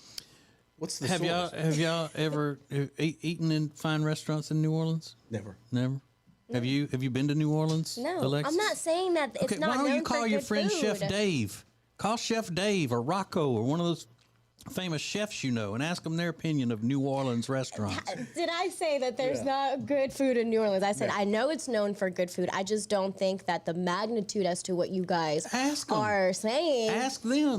What's the Have y'all ever eaten in fine restaurants in New Orleans? Never. Never. Have you been to New Orleans? No, Alexis? I'm not saying that it's Okay, not why don't you known for call your good friend food. Chef Dave? Call Chef Dave or Rocco or one of those famous chefs you know and ask them their opinion of New Orleans restaurants. Did I say that there's not good food in New Orleans? I said I know it's known for good food. I just don't think that the magnitude as to what you guys are saying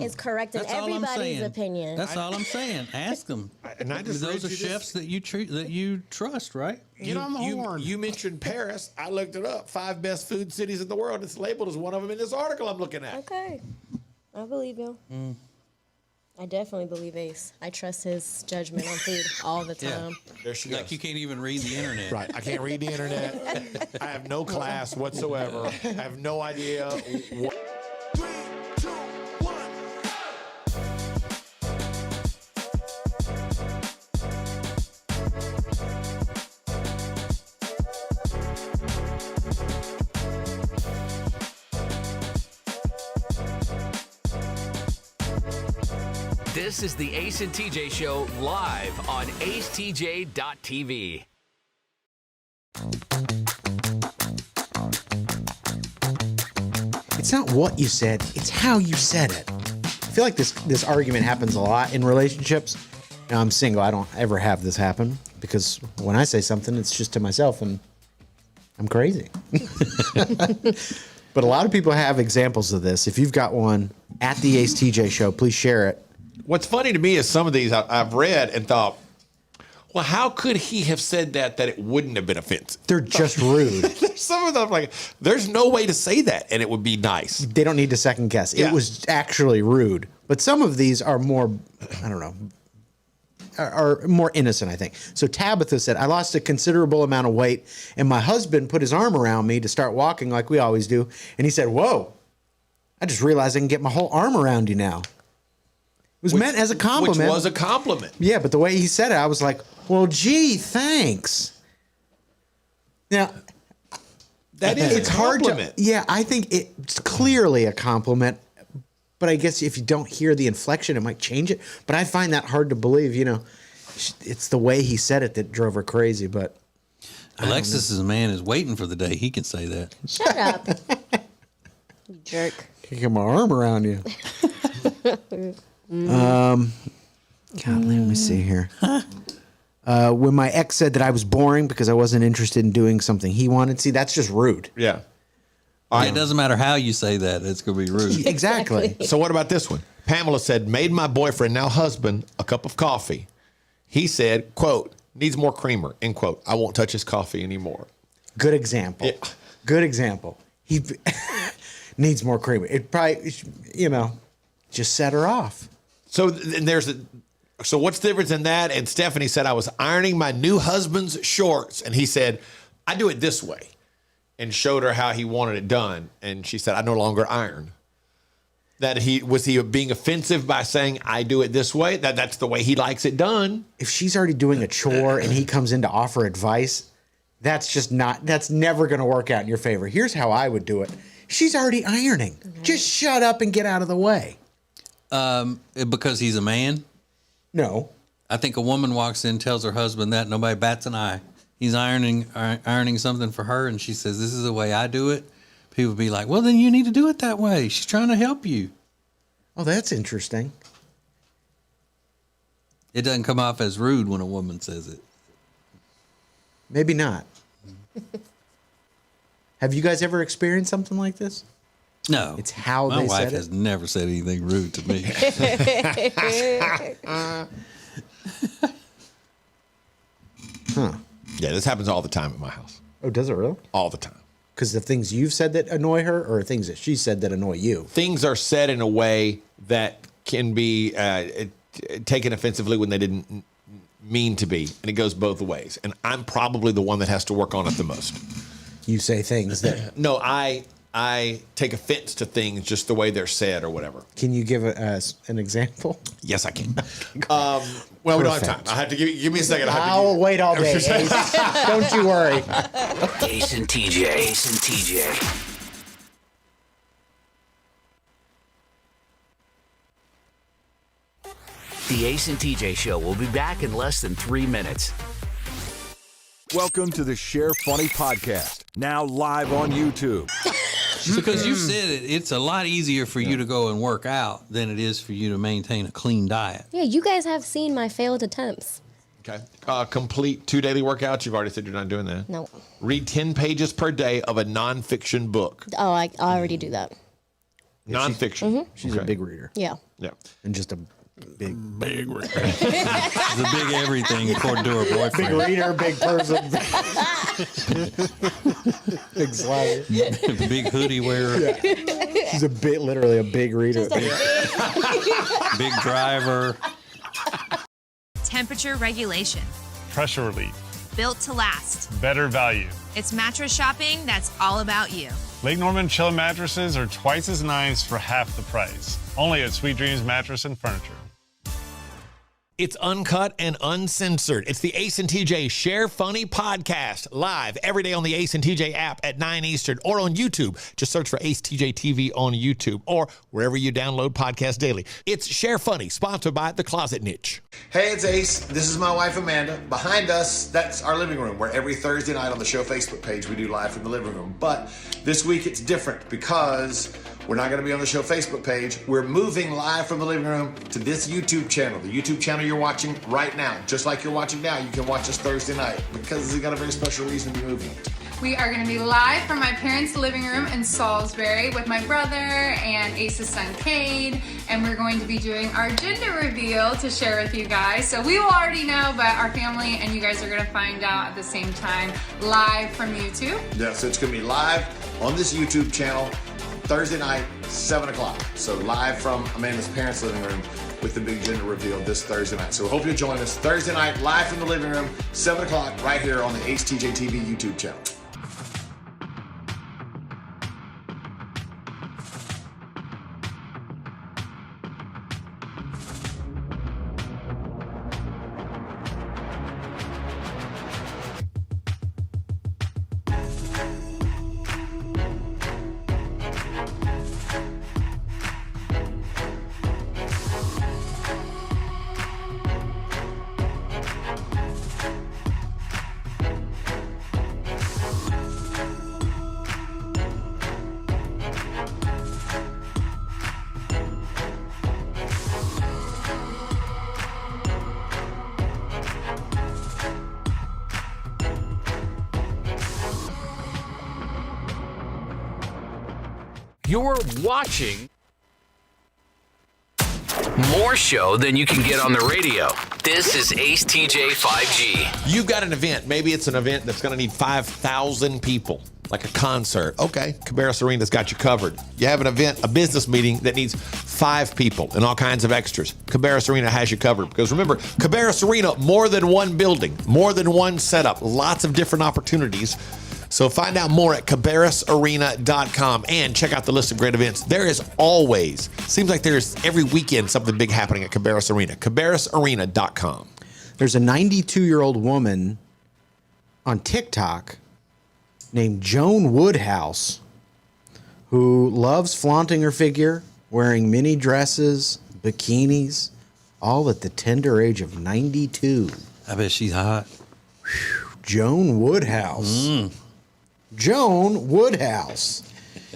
is correct in everybody's opinion. That's all I'm saying. Ask them. And I just those are chefs that you trust, right? Get on the horn. You mentioned Paris. I looked it up. 5 best food cities in the world. It's labeled as one of them in this article I'm looking at. Okay. I believe you. I definitely believe Ace. I trust his judgment on food all the time. There she goes. Like you can't even read the internet. Right. I can't read the internet. I have no class whatsoever. I have no idea. This is the Ace and TJ Show live on acetj.tv. It's not what you said, it's how you said it. I feel like this argument happens a lot in relationships. Now, I'm single. I don't ever have this happen because when I say something, it's just to myself and I'm crazy. But a lot of people have examples of this. If you've got one at the Ace TJ Show, please share it. What's funny to me is some of these I've read and thought, well, how could he have said that it wouldn't have been offensive? They're just rude. Some of them, like, there's no way to say that, and it would be nice. They don't need to second guess. Yeah. It was actually rude. But some of these are more, I don't know, are more innocent, I think. So Tabitha said, I lost a considerable amount of weight, and my husband put his arm around me to start walking like we always do. And he said, whoa, I just realized I can get my whole arm around you now. It was meant as a compliment. Which was a compliment. Yeah, but the way he said it, I was like, well, gee, thanks. Now, that is it's a compliment. Hard to, yeah, I think it's clearly a compliment, but I guess if you don't hear the inflection, it might change it. But I find that hard to believe, It's the way he said it that drove her crazy, but... Alexis's man is waiting for the day he can say that. Shut up. You jerk. Can't get my arm around you. God, let me see here. When my ex said that I was boring because I wasn't interested in doing something he wanted, see, that's just rude. Yeah. It doesn't matter how you say that, it's going to be rude. Exactly. So what about this one? Pamela said, made my boyfriend, now husband, a cup of coffee. He said, quote, needs more creamer, end quote. I won't touch his coffee anymore. Good example. Yeah. Good example. He needs more creamer. It probably, just set her off. So so what's the difference in that? And Stephanie said, I was ironing my new husband's shorts. And he said, I do it this way. And showed her how he wanted it done. And she said, I no longer iron. That was he being offensive by saying, I do it this way? That's the way he likes it done. If she's already doing a chore and he comes in to offer advice, that's never going to work out in your favor. Here's how I would do it. She's already ironing. Mm-hmm. Just shut up and get out of the way. Because he's a man? No. I think a woman walks in, tells her husband that, nobody bats an eye. He's ironing something for her, and she says, this is the way I do it. People would be like, well, then you need to do it that way. She's trying to help you. Oh, that's interesting. It doesn't come off as rude when a woman says it. Maybe not. Have you guys ever experienced something like this? No. It's how My they wife said has it. never said anything rude to me. Huh. Yeah, this happens all the time at my house. Oh, does it really? All the time. Because the things you've said that annoy her or things that she said that annoy you? Things are said in a way that can be taken offensively when they didn't mean to be. And it goes both ways. And I'm probably the one that has to work on it the most. You say things that... No, I take offense to things just the way they're said or whatever. Can you give us an example? Yes, I can. Well, we don't have time. I have to give me a second. I'll wait all day. Ace. Don't you worry. Ace and TJ. Ace and TJ. The Ace and TJ Show will be back in less than 3 minutes. Welcome to the Share Funny Podcast. Now live on YouTube. Because you said it's a lot easier for you to go and work out than it is for you to maintain a clean diet. Yeah, you guys have seen my failed attempts. Okay. Complete 2 daily workouts. You've already said you're not doing that. No. Read 10 pages per day of a nonfiction book. Oh, I already do that. Nonfiction. She's a big reader. Yeah. Yeah. And just a big reader. She's a big everything according to her boyfriend. Big reader, big person. Big slider. Big hoodie wearer. Yeah. She's literally a big reader. Big driver. Temperature regulation. Pressure relief. Built to last. Better value. It's mattress shopping that's all about you. Lake Norman Chill mattresses are twice as nice for half the price. Only at Sweet Dreams Mattress and Furniture. It's uncut and uncensored. It's the Ace and TJ Share Funny podcast, live every day on the Ace and TJ app at 9 Eastern or on YouTube. Just search for AceTJTV on YouTube or wherever you download podcasts daily. It's Share Funny, sponsored by The Closet Niche. Hey, it's Ace. This is my wife, Amanda. Behind us, that's our living room, where every Thursday night on the show Facebook page, we do live from the living room. But this week it's different because we're not going to be on the show Facebook page. We're moving live from the living room to this YouTube channel, the YouTube channel you're watching right now. Just like you're watching now, you can watch us Thursday night because we've got a very special reason to be moving. We are going to be live from my parents' living room in Salisbury with my brother and Ace's son, Cade, and we're going to be doing our gender reveal to share with you guys. So we will already know, but our family and you guys are going to find out at the same time, live from YouTube. Yeah, so it's going to be live on this YouTube channel Thursday night, 7 o'clock. So live from Amanda's parents' living room with the big gender reveal this Thursday night. So we hope you'll join us Thursday night, live from the living room, 7 o'clock, right here on the AceTJTV YouTube channel. You're watching more show than you can get on the radio. This is Ace TJ 5G. You've got an event. Maybe it's an event that's going to need 5,000 people, like a concert. Okay, Cabarrus Arena's got you covered. You have an event, a business meeting that needs 5 people and all kinds of extras. Cabarrus Arena has you covered. Because remember, Cabarrus Arena, more than one building, more than one setup, lots of different opportunities. So find out more at cabarrusarena.com and check out the list of great events. There is always, seems like there's every weekend something big happening at Cabarrus Arena. cabarrusarena.com. There's a 92-year-old woman on TikTok named Joan Woodhouse who loves flaunting her figure, wearing mini dresses, bikinis, all at the tender age of 92. I bet she's hot. Joan Woodhouse. Joan Woodhouse.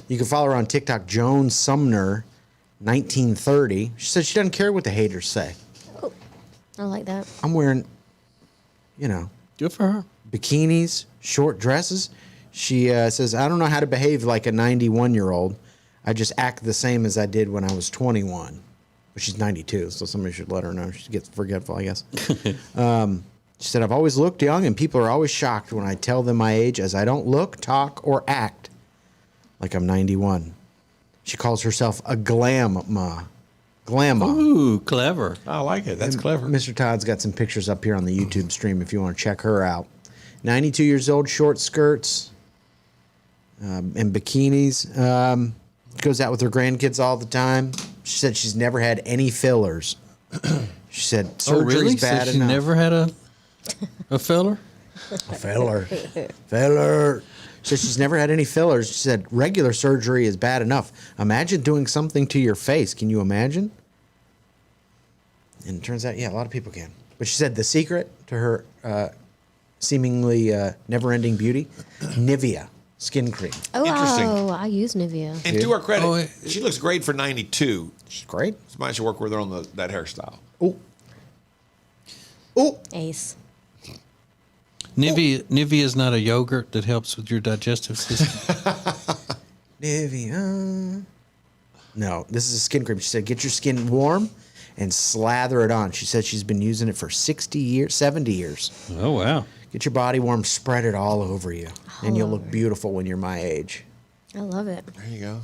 You can follow her on TikTok, Joan Sumner, 1930. She said she doesn't care what the haters say. Oh, I like that. I'm wearing, you know, good for her. Bikinis, short dresses. She says, I don't know how to behave like a 91-year-old. I just act the same as I did when I was 21. But she's 92, so somebody should let her know. She gets forgetful, I guess. She said, I've always looked young, and people are always shocked when I tell them my age, as I don't look, talk, or act like I'm 91. She calls herself a glamma. Glamma. Ooh, clever. I like it. That's clever. Mr. Todd's got some pictures up here on the YouTube stream if you want to check her out. 92 years old, short skirts and bikinis. Goes out with her grandkids all the time. She said she's never had any fillers. She said surgery's bad enough. She never had a filler? A filler. Filler. So she's never had any fillers. She said regular surgery is bad enough. Imagine doing something to your face. Can you imagine? And it turns out, yeah, a lot of people can. But she said the secret to her seemingly never-ending beauty, Nivea. skin cream. Oh, Interesting. I use Nivea. And to her credit, she looks great for 92. She's great. Somebody should work with her on that hairstyle. Oh, Ace. Nivea is not a yogurt that helps with your digestive system. Nivea. No, this is a skin cream. She said, get your skin warm and slather it on. She said she's been using it for 60 years, 70 years. Oh, wow. Get your body warm, spread it all over you, and you'll look beautiful when you're my age. I love it. There you go.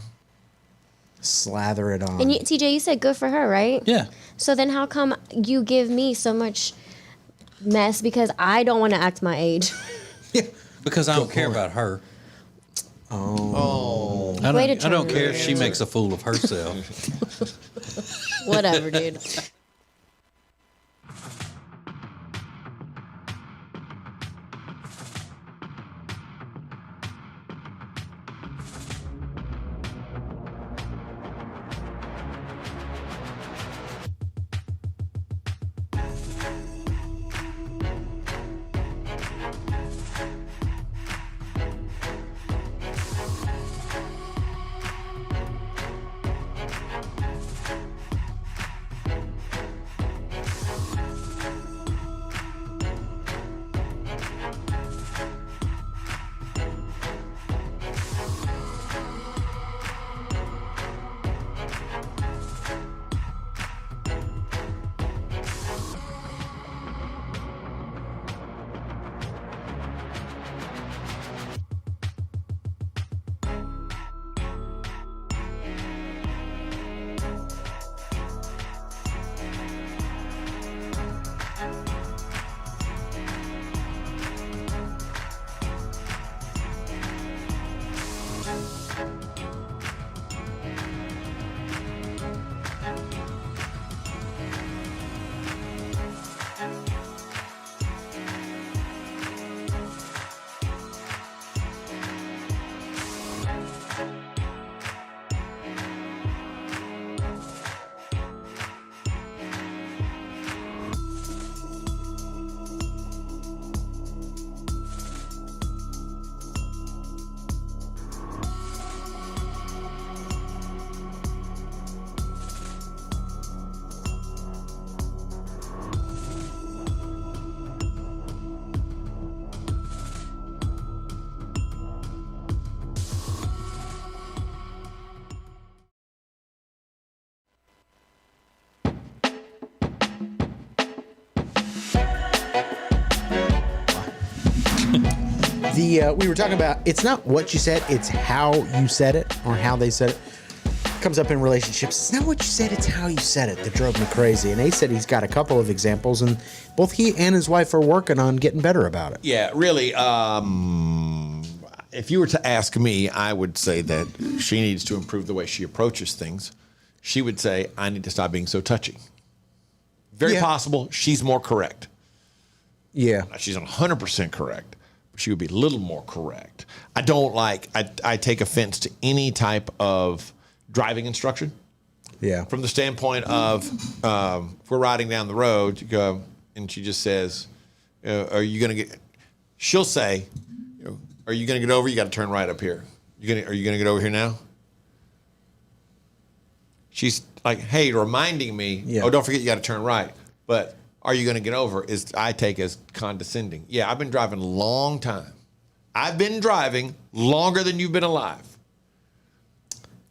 Slather it on. And TJ, you said good for her, right? Yeah. So then how come you give me so much mess because I don't want to act my age? Because I don't care about her. Oh. I Way to don't turn care it if she makes a fool of herself. Whatever, dude. We were talking about, it's not what you said, it's how you said it or how they said it. Comes up in relationships. It's not what you said, it's how you said it that drove me crazy. And Ace said he's got a couple of examples, and both he and his wife are working on getting better about it. Yeah, really. If you were to ask me, I would say that she needs to improve the way she approaches things. She would say, I need to stop being so touchy. Very possible she's more correct. Yeah. She's 100% correct. She would be a little more correct. I don't like, I take offense to any type of driving instruction. Yeah. From the standpoint of, if we're riding down the road, you go, and she just says, are you going to get, she'll say, are you going to get over? You got to turn right up here. Are you going to get over here now? She's like, hey, reminding me, oh, don't forget you got to turn right. But are you going to get over is I take as condescending. Yeah, I've been driving a long time. I've been driving longer than you've been alive.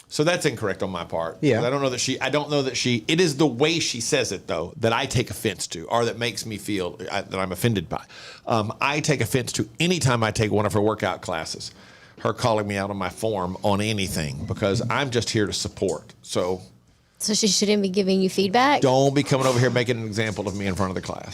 So that's incorrect on my part. Yeah. I don't know that she, it is the way she says it, though, that I take offense to, or that makes me feel that I'm offended by. I take offense to any time I take one of her workout classes, her calling me out on my form on anything, because I'm just here to support. So she shouldn't be giving you feedback? Don't be coming over here making an example of me in front of the class.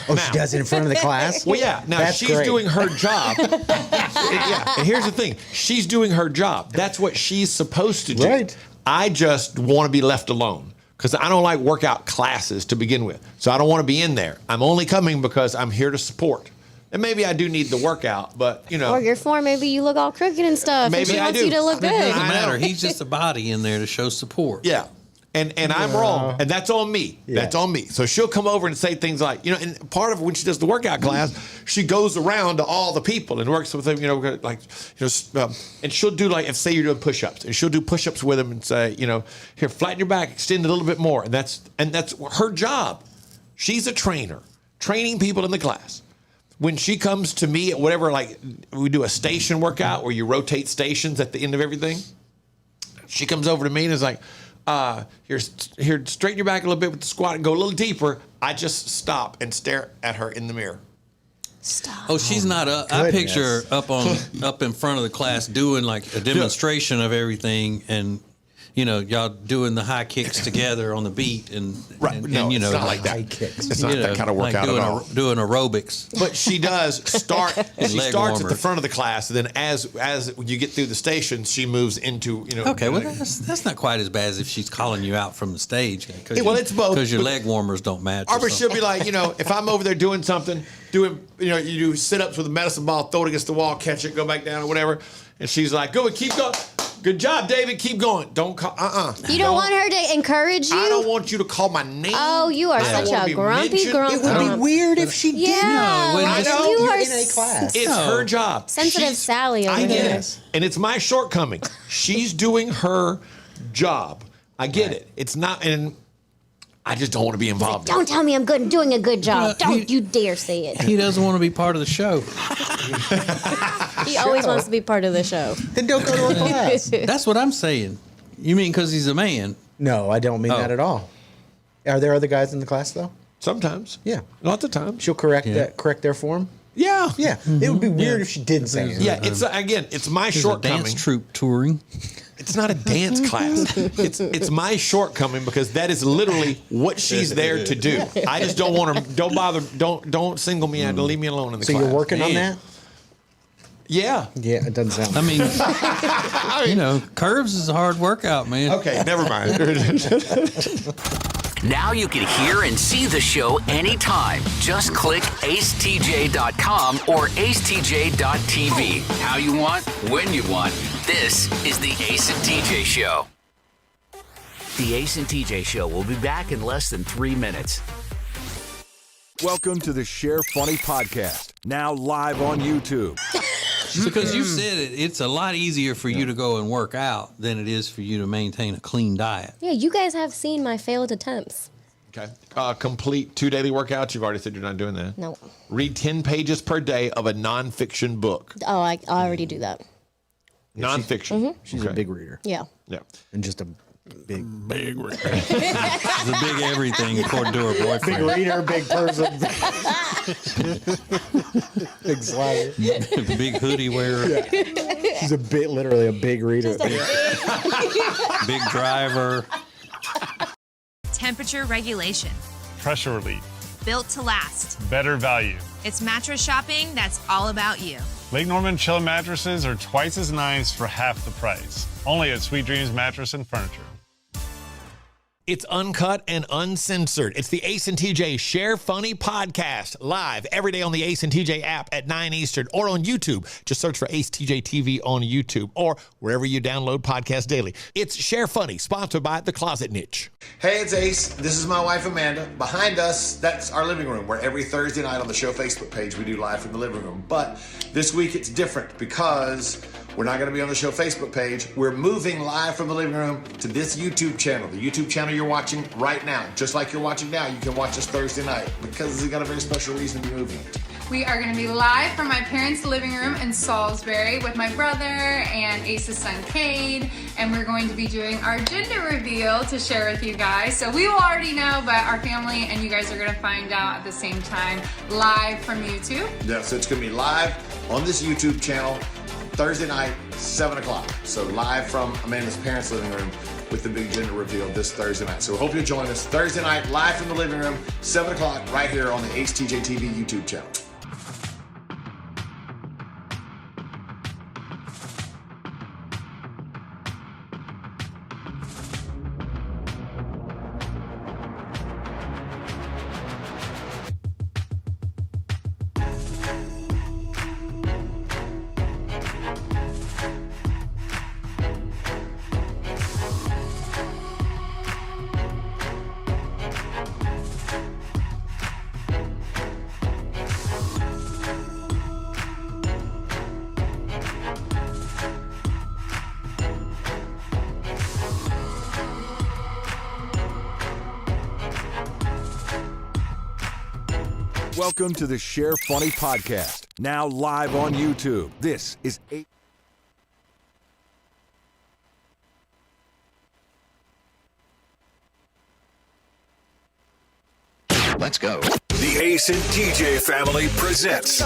She does it in front of the class? Well, yeah. Now, That's she's great. doing her job. Yeah. And here's the thing. She's doing her job. That's what she's supposed to do. Right. I just want to be left alone because I don't like workout classes to begin with. So I don't want to be in there. I'm only coming because I'm here to support. And maybe I do need the workout, but, Or your form, maybe you look all crooked and stuff. Maybe and she I wants do. you to look It good. doesn't matter. He's just a body in there to show support. Yeah. And I'm wrong, and that's on me. Yeah. That's on me. So she'll come over and say things like, and part of when she does the workout class, she goes around to all the people and works with them, and she'll do like, if say you're doing push-ups, and she'll do push-ups with them and say, here, flatten your back, extend it a little bit more, and that's her job. She's a trainer, training people in the class. When she comes to me at whatever, like we do a station workout where you rotate stations at the end of everything, she comes over to me and is like, here, straighten your back a little bit with the squat and go a little deeper. I just stop and stare at her in the mirror. Stop. Oh, she's not up. I picture her up in front of the class doing like a demonstration of everything, and y'all doing the high kicks together on the beat, and it's not like that. High kicks. It's not that kind of workout like at all. Doing aerobics. But she does start. She Leg starts at warmers. the front of the class, and then as you get through the stations, she moves into Okay, well that's not quite as bad as if she's calling you out from the stage. Well, it's both, because your leg warmers don't match. Or she'll be like, if I'm over there doing something, you do sit-ups with a medicine ball, throw it against the wall, catch it, go back down or whatever, and she's like, go and keep going. Good job, David. Keep going. Don't call. You don't want her to encourage you? I don't want you to call my name. Oh, you are such a grumpy. It would be weird if she didn't. I know. You are in a class. It's her job. Sensitive Sally over I get here. it. And it's my shortcoming. She's doing her job. I get it. It's not, and I just don't want to be involved. Don't tell me I'm doing a good job. Don't you dare say it. He doesn't want to be part of the show. He always wants to be part of the show. Then don't go to a class. That's what I'm saying. You mean because he's a man? No, I don't mean that at all. Are there other guys in the class though? Sometimes. Yeah. Lots of times. She'll correct their form. Yeah. Yeah. It would be weird if she didn't say it. Yeah. It's my She's shortcoming. a dance troupe touring. It's not a dance class. It's my shortcoming because that is literally what she's there to do. I just don't want her. Don't bother. Don't single me out. Leave me alone in the class. So you're working on that? Yeah. Yeah, it doesn't sound. I mean, curves is a hard workout, man. Okay, never mind. Now you can hear and see the show anytime. Just click acetj.com or acetj.tv. How you want, when you want. This is the Ace and TJ Show. The Ace and TJ Show will be back in less than 3 minutes. Welcome to the Share Funny Podcast, now live on YouTube. Because you said it's a lot easier for you to go and work out than it is for you to maintain a clean diet. Yeah, you guys have seen my failed attempts. Okay. Complete 2 daily workouts. You've already said you're not doing that. No. Read 10 pages per day of a nonfiction book. Oh, I already do that. Nonfiction. She's a big reader. Yeah. Yeah. And just a big reader. It's a big everything according to her boyfriend. Big reader, big person. Big swagger. Big hoodie wearer. Yeah. She's literally a big reader. Big driver. Temperature regulation. Pressure relief. Built to last. Better value. It's mattress shopping that's all about you. Lake Norman Chill mattresses are twice as nice for half the price. Only at Sweet Dreams Mattress and Furniture. It's uncut and uncensored. It's the Ace and TJ Share Funny Podcast, live every day on the Ace and TJ app at 9 Eastern or on YouTube. Just search for acetjtv on YouTube or wherever you download podcasts daily. It's Share Funny, sponsored by The Closet Niche. Hey, it's Ace. This is my wife, Amanda. Behind us, that's our living room, where every Thursday night on the show Facebook page, we do live from the living room. But this week it's different because we're not going to be on the show Facebook page. We're moving live from the living room to this YouTube channel, the YouTube channel you're watching right now. Just like you're watching now, you can watch us Thursday night because we've got a very special reason to be moving. We are going to be live from my parents' living room in Salisbury with my brother and Ace's son, Cade, and we're going to be doing our gender reveal to share with you guys. So we will already know, but our family and you guys are going to find out at the same time live from YouTube. Yeah, so it's going to be live on this YouTube channel Thursday night, 7 o'clock. So live from Amanda's parents' living room with the big gender reveal this Thursday night. So we hope you'll join us Thursday night, live from the living room, 7 o'clock, right here on the acetjtv YouTube channel. Welcome to the Share Funny Podcast, now live on YouTube. This is Let's go. The Ace and TJ family presents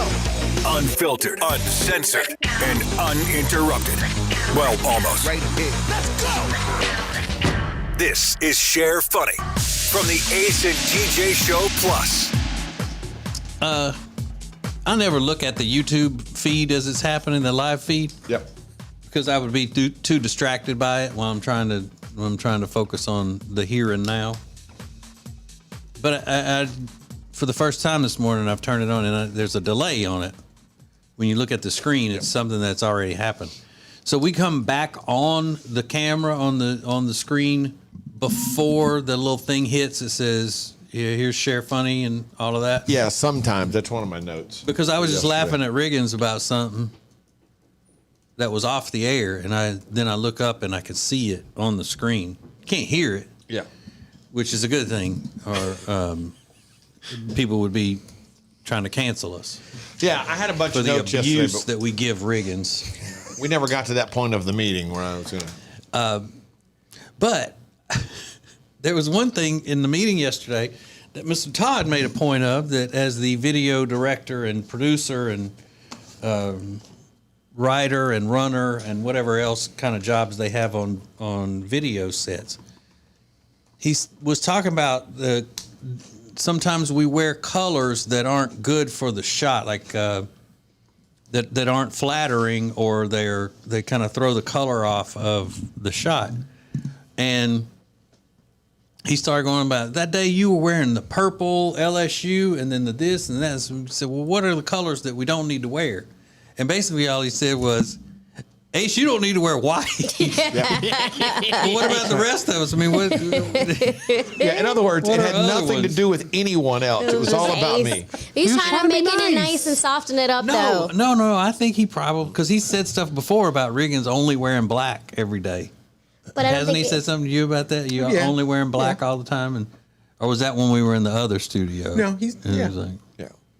Unfiltered, Uncensored, and Uninterrupted. Well, almost. Right here. Let's go. This is Share Funny from the Ace and TJ Show Plus. I never look at the YouTube feed as it's happening, the live feed. Yep. Because I would be too distracted by it while I'm trying to focus on the here and now. But I for the first time this morning, I've turned it on, and there's a delay on it. When you look at the screen, it's something that's already happened. So we come back on the camera on the screen before the little thing hits. It says, yeah, here's Share Funny and all of that. Yeah, sometimes. That's one of my notes. Because I was just laughing at Riggins about something that was off the air, and then I look up and I could see it on the screen. Can't hear it. Yeah. Which is a good thing, or people would be trying to cancel us. Yeah, I had a bunch for of the notes yesterday, abuse that we give Riggins. We never got to that point of the meeting where I was going to. But there was one thing in the meeting yesterday that Mr. Todd made a point of, that as the video director and producer and writer and runner and whatever else kind of jobs they have on video sets. He was talking about sometimes we wear colors that aren't good for the shot, like that aren't flattering, or they kind of throw the color off of the shot. And he started going about that day you were wearing the purple LSU and then the this and that. So we said, well, what are the colors that we don't need to wear? And basically all he said was, Ace, you don't need to wear white. Well, what about the rest of us? I mean, what? Yeah, in other words, it had nothing to do with anyone else. It was all about me. He's trying to make it nice and soften it up, though. No. I think he probably, because he said stuff before about Riggins only wearing black every day. But hasn't he said something to you about that? You only wearing black all the time, or was that when we were in the other studio? No, he's It's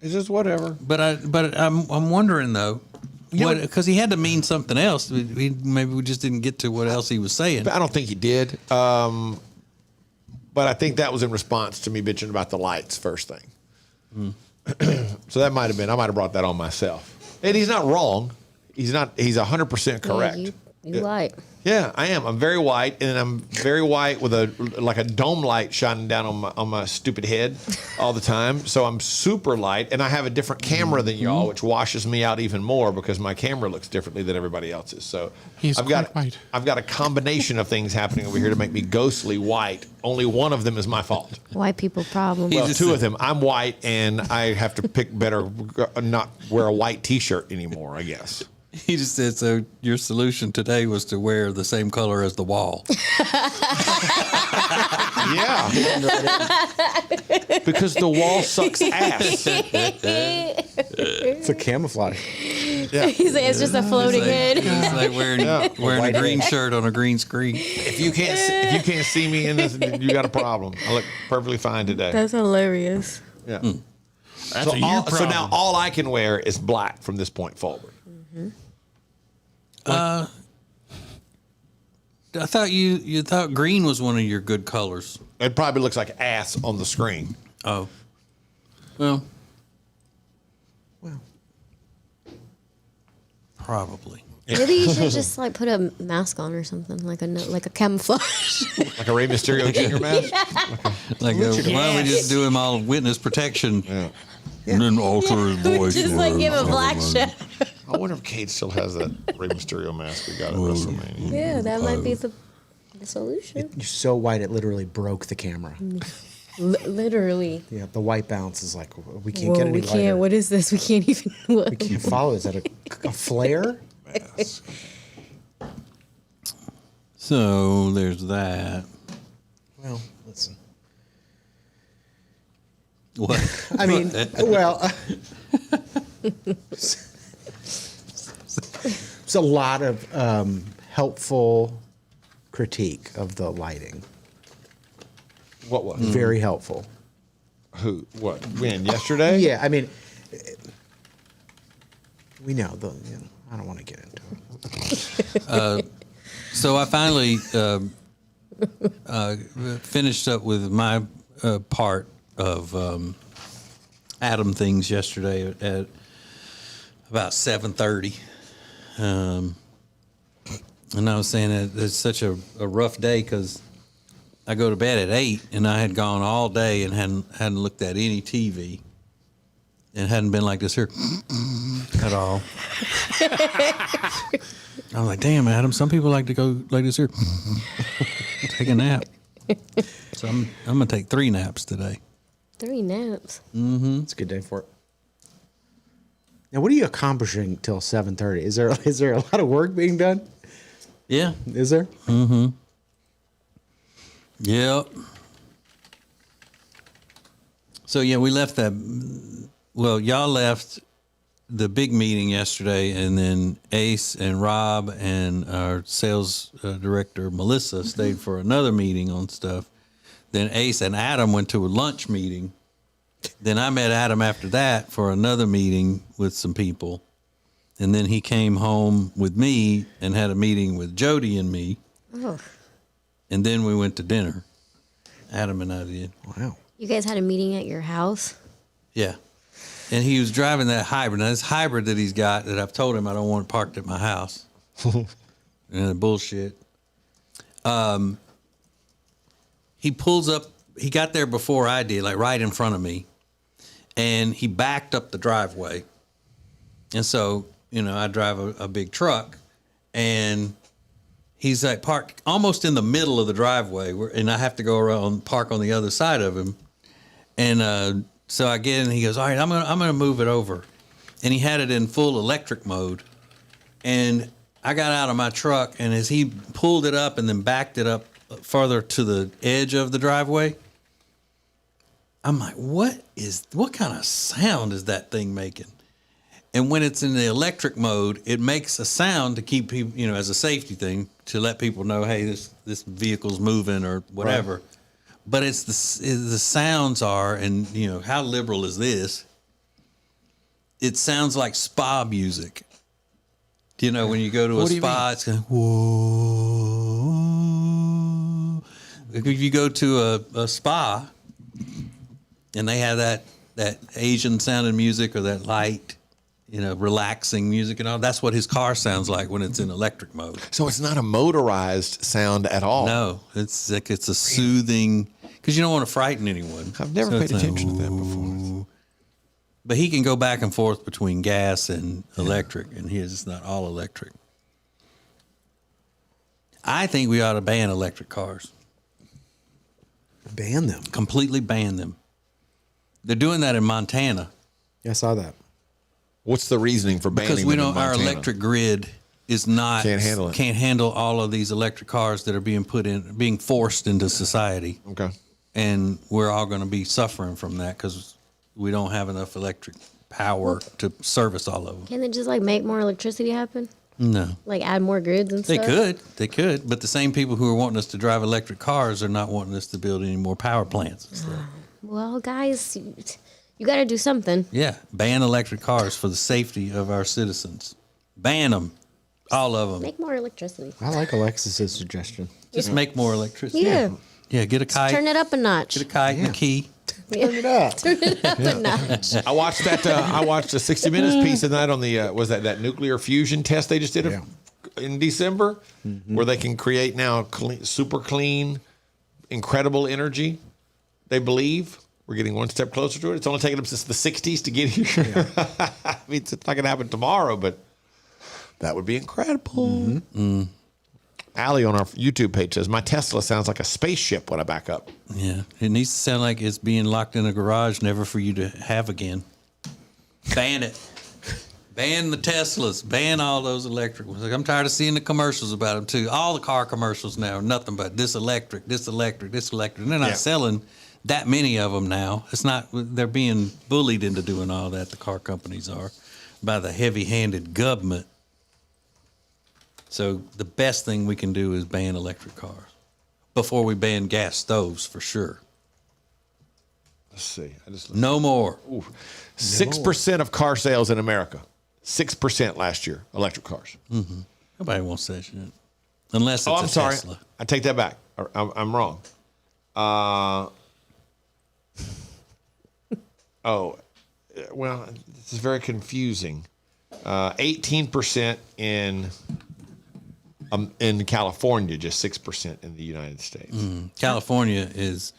just whatever. But I'm wondering though. Because he had to mean something else. Maybe we just didn't get to what else he was saying. I don't think he did. But I think that was in response to me bitching about the lights first thing. So that might have been, I might have brought that on myself. And he's not wrong. He's 100% correct. Yeah, you light. Yeah, I am. I'm very white, and I'm very white with a dome light shining down on my stupid head all the time. So I'm super light, and I have a different camera than y'all, which washes me out even more because my camera looks differently than everybody else's. So I've got a combination of things happening over here to make me ghostly white. Only one of them is my fault. White people problem. Well, two of them. I'm white, and I have to pick better, not wear a white T-shirt anymore, I guess. He just said, so your solution today was to wear the same color as the wall. Yeah. Because the wall sucks ass. It's a camouflage. Yeah. He's like, it's just a floating head. It's like wearing a green shirt on a green screen. If you can't see me in this, you got a problem. I look perfectly fine today. That's hilarious. Yeah. That's so now all I can wear is black from this point forward. I thought you thought green was one of your good colors. It probably looks like ass on the screen. Oh, well, probably. Maybe you should just put a mask on or something, like a camouflage. Like a Rey Mysterio Jr. mask. Why don't we just do him all witness protection? Yeah. And then alter his voice. Just give a black shadow. I wonder if Kate still has that Rey Mysterio mask we got at WrestleMania. Yeah, that might be the solution. You're so white it literally broke the camera. Literally. Yeah, the white bounce is like, we can't get any lighter. Can't. What is this? We can't even. We can't follow. Is that a flare? So there's that. Well, listen. What? I mean, well, it's a lot of helpful critique of the lighting. What was? Very helpful. Who? What? When? Yesterday? Yeah, I mean, we know. I don't want to get into it. So I finally finished up with my part of Adam things yesterday at about 7:30. And I was saying that it's such a rough day because I go to bed at 8 and I had gone all day and hadn't looked at any TV and hadn't been like this here at all. I'm like, damn, Adam, some people like to go like this here, take a nap. So I'm going to take 3 naps today. 3 naps. Mm-hmm. It's a good day for it. Now, what are you accomplishing till 7:30? Is there a lot of work being done? Yeah. Is there? Mm-hmm. Yep. So, yeah, we left that. Well, y'all left the big meeting yesterday, and then Ace and Rob and our sales director, Melissa, stayed for another meeting on stuff. Then Ace and Adam went to a lunch meeting. Then I met Adam after that for another meeting with some people. And then he came home with me and had a meeting with Jody and me. Oh. And then we went to dinner. Adam and I did. Wow. You guys had a meeting at your house? Yeah. And he was driving that hybrid. Now, this hybrid that he's got that I've told him I don't want it parked at my house. And bullshit. He pulls up. He got there before I did, like right in front of me. And he backed up the driveway. And so, I drive a big truck. And he's like parked almost in the middle of the driveway. And I have to go around, park on the other side of him. And so I get in and he goes, all right, I'm gonna move it over. And he had it in full electric mode. And I got out of my truck, and as he pulled it up and then backed it up further to the edge of the driveway, I'm like, what kind of sound is that thing making? And when it's in the electric mode, it makes a sound to keep people, as a safety thing, to let people know, hey, this vehicle's moving or whatever. Right. But it's the sounds are, and how liberal is this? It sounds like spa music. When you go to a spa, it's going, whoa. If you go to a spa and they have that Asian sounding music or that light, relaxing music and all, that's what his car sounds like when it's in electric mode. So it's not a motorized sound at all. No, it's like it's a soothing, because you don't want to frighten anyone. I've never paid attention to that before. But he can go back and forth between gas and electric, and his is not all electric. I think we ought to ban electric cars. Ban them? Completely ban them. They're doing that in Montana. Yeah, I saw that. What's the reasoning for banning them in Montana? Our electric grid is not can't handle all of these electric cars that are being forced into society. Okay. And we're all going to be suffering from that because we don't have enough electric power to service all of them. Can't they just make more electricity happen? No. Like add more grids and They stuff? could. But the same people who are wanting us to drive electric cars are not wanting us to build any more power plants and stuff. Well, guys, you got to do something. Yeah. Ban electric cars for the safety of our citizens. Ban them. All of them. Make more electricity. I like Alexis's suggestion. Just make more electricity. Yeah. Yeah, get a kite. Turn it up a notch. Get a kite and a key. Turn it up. Turn it up a notch. I watched that. I watched a 60 Minutes piece of that on the was that nuclear fusion test they just did in December, where they can create now super clean, incredible energy. They believe we're getting one step closer to it. It's only taken them since the 60s to get here. Yeah. I mean, it's not going to happen tomorrow, but that would be incredible. Mm-hmm. Allie on our YouTube page says, my Tesla sounds like a spaceship when I back up. Yeah, it needs to sound like it's being locked in a garage, never for you to have again. Ban it. Ban the Teslas. Ban all those electric ones. I'm tired of seeing the commercials about them, too. All the car commercials now are nothing but this electric, this electric, this electric. And they're not selling that many of them now. It's not, they're being bullied into doing all that, the car companies are, by the heavy-handed government. So the best thing we can do is ban electric cars before we ban gas stoves, for sure. Let's see. No more. 6% of car sales in America. 6% last year, electric cars. Mm-hmm. Nobody wants that shit. Unless it's I'm a sorry. Tesla. I take that back. I'm wrong. Well, this is very confusing. 18% in California, just 6% in the United States. California is,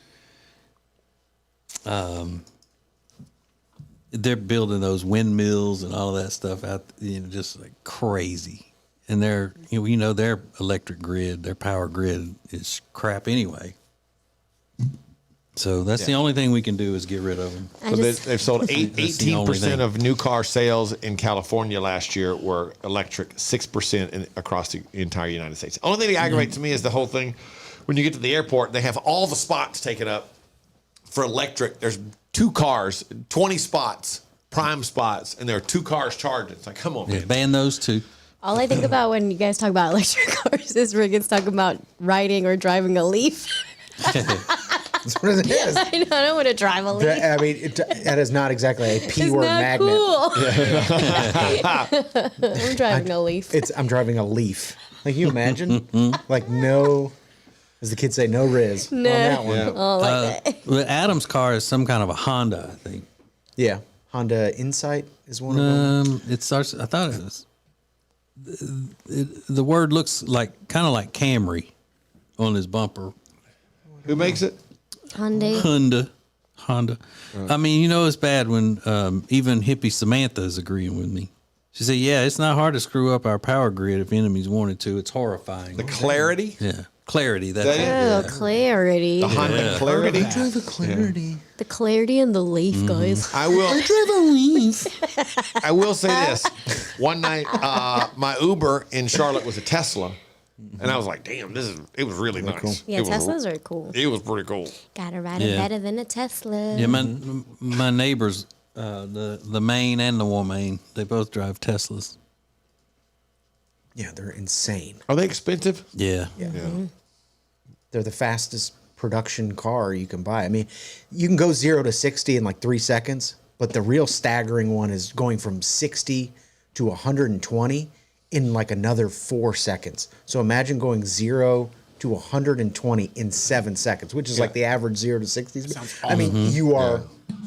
they're building those windmills and all of that stuff out, just like crazy. And their electric grid, their power grid is crap anyway. So that's the only thing we can do is get rid of them. So they've sold 18% of new car sales in California last year were electric, 6% across the entire United States. The only thing that aggravates me is the whole thing. When you get to the airport, they have all the spots taken up for electric. There's 2 cars, 20 spots, prime spots, and there are 2 cars charging. It's like, come on, man. Ban those 2. All I think about when you guys talk about electric cars is Regan's talking about riding or driving a Leaf. That's what it is. I don't want to drive a Leaf. That is not exactly a P-word magnet. Cool. I'm driving a Leaf. I'm driving a Leaf. Like, you imagine? Like, no, as the kids say, no riz on that one. Oh, like that. Well, Adam's car is some kind of a Honda, I think. Yeah. Honda Insight is one of them. It starts, I thought it was, the word looks like, kind of like Camry on his bumper. Who makes it? Honda. I mean, it's bad when even hippie Samantha is agreeing with me. She said, yeah, it's not hard to screw up our power grid if enemies wanted to. It's horrifying. The Clarity? Yeah. Clarity. That's Oh, Clarity. The Honda Clarity? I drive a Clarity. The Clarity and the Leaf, guys. I drive a Leaf. I will say this. One night, my Uber in Charlotte was a Tesla. And I was like, damn, it was really nice. Cool. Yeah, Teslas are cool. It was pretty cool. Gotta ride it better than a Tesla. Yeah, my neighbors, the main and the woman, they both drive Teslas. Yeah, they're insane. Are they expensive? Yeah. Mm-hmm. They're the fastest production car you can buy. I mean, you can go 0 to 60 in like 3 seconds, but the real staggering one is going from 60 to 120 in like another 4 seconds. So imagine going 0 to 120 in 7 seconds, which is like the average 0 to 60. I mean, you are,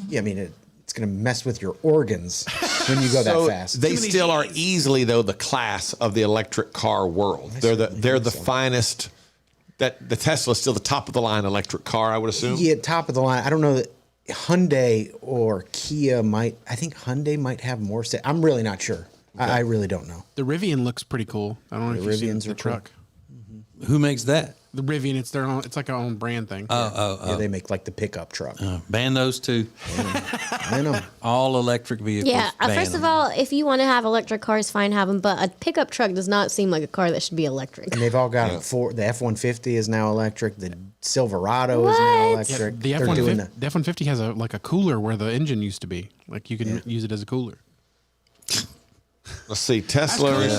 it's going to mess with your organs when you go that fast. They still are easily, though, the class of the electric car world. They're the finest. That the Tesla is still the top of the line electric car, I would assume. Yeah, top of the line. I don't know that Hyundai or Kia might. I think Hyundai might have more. I'm really not sure. Okay. I really don't know. The Rivian looks pretty cool. I don't know if you've seen the truck. Who makes that? The Rivian. It's their own. It's like a own brand thing. Yeah, they make like the pickup truck. Ban those 2. Ban them. All electric vehicles. Yeah, first of all, if you want to have electric cars, fine, have them. But a pickup truck does not seem like a car that should be electric. And they've all got the F-150 is now electric. The Silverado is now electric. Yeah, the F-150 has a cooler where the engine used to be. Like you can use it as a cooler. Let's see, Tesla is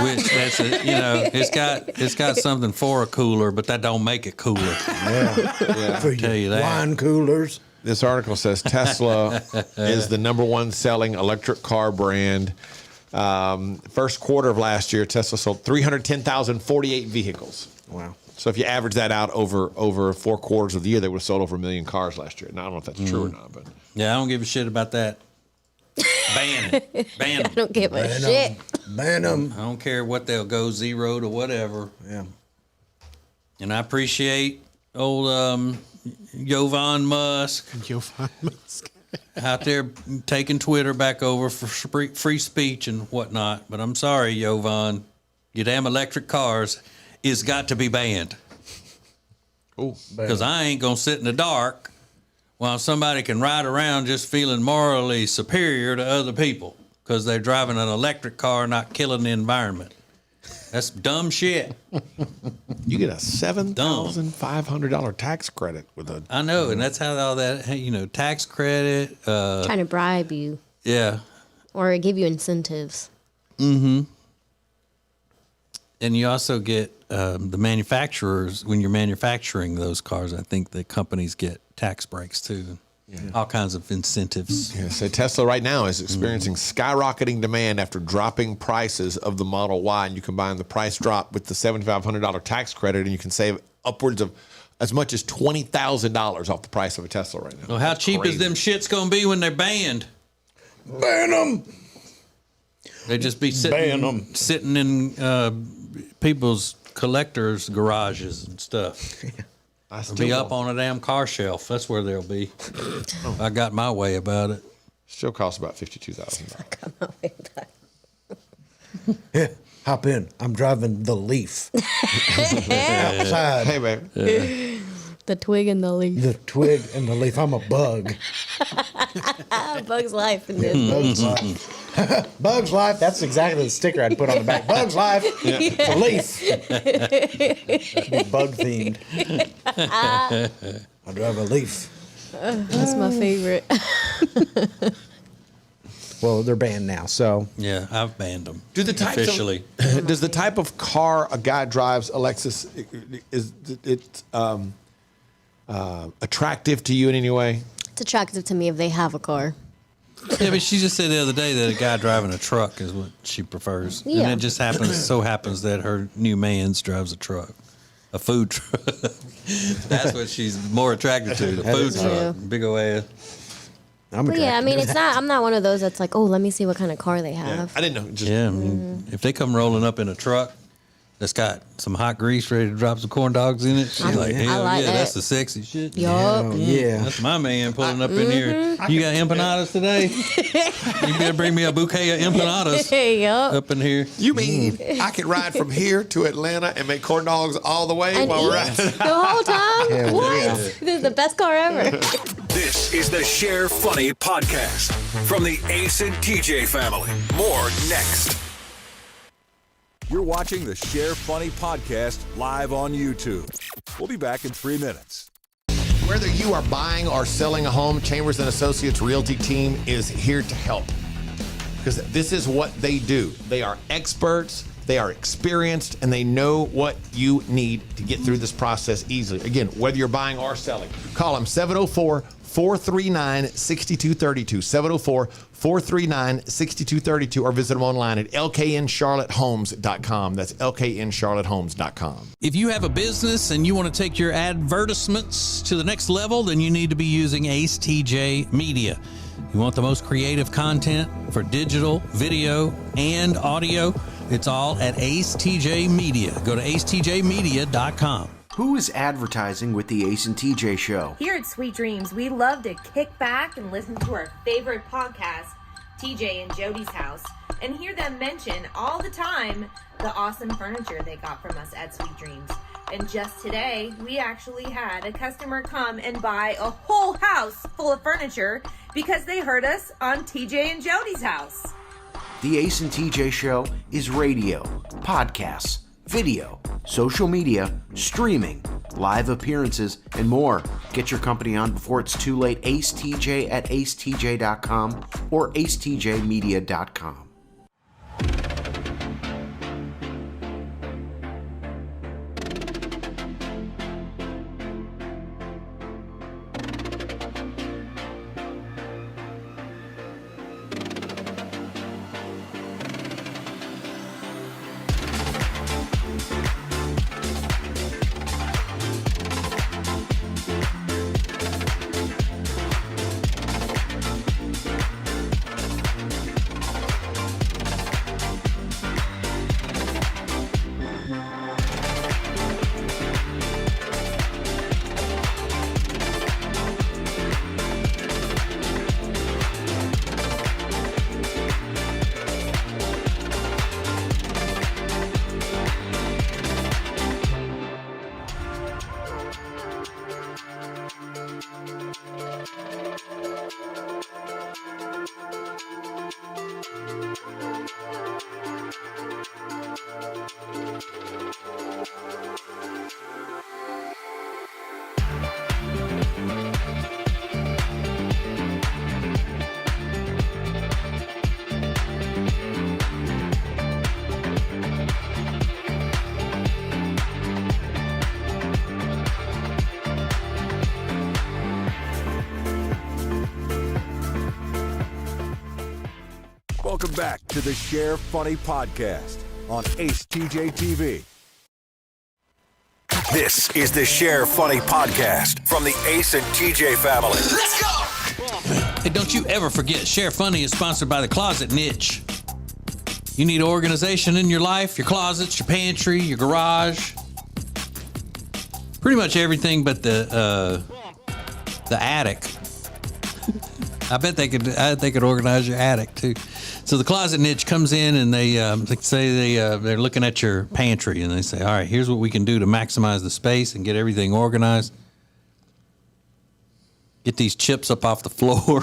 which that's it's got something for a cooler, but that don't make it cooler. Yeah. I'll tell you that. Wine coolers. This article says Tesla is the #1 selling electric car brand. First quarter of last year, Tesla sold 310,048 vehicles. Wow. So if you average that out over 4 quarters of the year, they would have sold over 1 million cars last year. Now, I don't know if that's true or not, but yeah, I don't give a shit about that. Ban it. Ban them. I don't give a shit. Ban them. I don't care what they'll go 0 to whatever. Yeah. And I appreciate old Elon Musk. Out there taking Twitter back over for free speech and whatnot. But I'm sorry, Jovan. Your damn electric cars is got to be banned. Because I ain't going to sit in the dark while somebody can ride around just feeling morally superior to other people because they're driving an electric car, not killing the environment. That's dumb shit. You get a $7,500 tax credit with a. I know, and that's how all that, tax credit. Trying to bribe you. Yeah. Or give you incentives. Mm-hmm. And you also get the manufacturers, when you're manufacturing those cars, I think the companies get tax breaks too. all kinds of incentives. Yeah, so Tesla right now is experiencing skyrocketing demand after dropping prices of the Model Y, and you combine the price drop with the $7,500 tax credit, and you can save upwards of as much as $20,000 off the price of a Tesla right now. Well, how cheap is them shits going to be when they're banned? Ban them. They just be sitting in people's collectors' garages and stuff. They'll be up on a damn car shelf. That's where they'll be. I got my way about it. Still costs about $52,000. Yeah, hop in. I'm driving the Leaf. Outside. Hey, baby. The twig and the leaf. The twig and the leaf. I'm a bug. Bug's life in this. Bug's life. Bug's life. That's exactly the sticker I'd put on the back. Bug's life. Yeah. It's a leaf. Be bug themed. I drive a Leaf. That's my favorite. Well, they're banned now, so yeah, I've banned them. Do the types officially? Does the type of car a guy drives, Alexis, is it attractive to you in any way? It's attractive to me if they have a car. Yeah, but she just said the other day that a guy driving a truck is what she prefers. Yeah. And it just happens that her new man's drives a truck, a food truck. That's what she's more attracted to, the food truck. Big ol' ass. But yeah, I mean, it's not. I'm not one of those that's like, oh, let me see what kind of car they have. I didn't know. I mean, if they come rolling up in a truck that's got some hot grease ready to drop some corn dogs in it, she's like, hell like yeah, that. that's the sexy shit. Yup. Yeah. That's my man pulling up in here. You got empanadas today? You better bring me a bouquet of empanadas Yup. up in here. You mean I could ride from here to Atlanta and make corn dogs all the way And while we're eat at the whole time? Hell What? yeah. This is the best car ever. This is the Share Funny podcast from the Ace and TJ family. More next. You're watching the Share Funny podcast live on YouTube. We'll be back in 3 minutes. Whether you are buying or selling a home, Chambers and Associates Realty team is here to help. Because this is what they do. They are experts, they are experienced, and they know what you need to get through this process easily. Again, whether you're buying or selling, call them 704-439-6232, 704-439-6232, or visit them online at lkncharlottehomes.com. That's lkncharlottehomes.com. If you have a business and you want to take your advertisements to the next level, then you need to be using AceTJ Media. You want the most creative content for digital, video, and audio? It's all at AceTJ Media. Go to acetjmedia.com. Who is advertising with the Ace and TJ show? Here at Sweet Dreams, we love to kick back and listen to our favorite podcast, TJ and Jody's House, and hear them mention all the time the awesome furniture they got from us at Sweet Dreams. And just today, we actually had a customer come and buy a whole house full of furniture because they heard us on TJ and Jody's House. The Ace and TJ show is radio, podcasts, video, social media, streaming, live appearances, and more. Get your company on before it's too late. Ace TJ at acetj.com or acetjmedia.com. Welcome back to the Share Funny Podcast on acetjtv. This is the Share Funny Podcast from the Ace and TJ family. Let's go! Hey, don't you ever forget, Share Funny is sponsored by The Closet Niche. You need organization in your life, your closets, your pantry, your garage. Pretty much everything but the attic. I bet they could organize your attic too. So the Closet Niche comes in and they say they're looking at your pantry and they say, all right, here's what we can do to maximize the space and get everything organized. Get these chips up off the floor.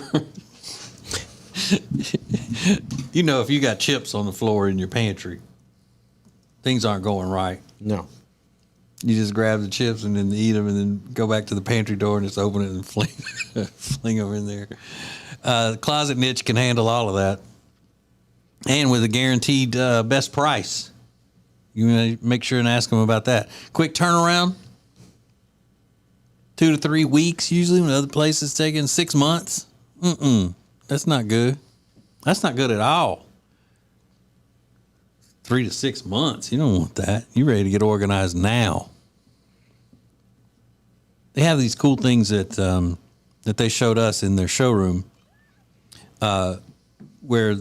You know, if you got chips on the floor in your pantry, things aren't going right. No. You just grab the chips and then eat them and then go back to the pantry door and just open it and fling them in there. The Closet Niche can handle all of that. And with a guaranteed best price. You make sure and ask them about that. Quick turnaround. 2 to 3 weeks usually, when other places taking 6 months. That's not good. That's not good at all. 3 to 6 months. You don't want that. You're ready to get organized now. They have these cool things that they showed us in their showroom, where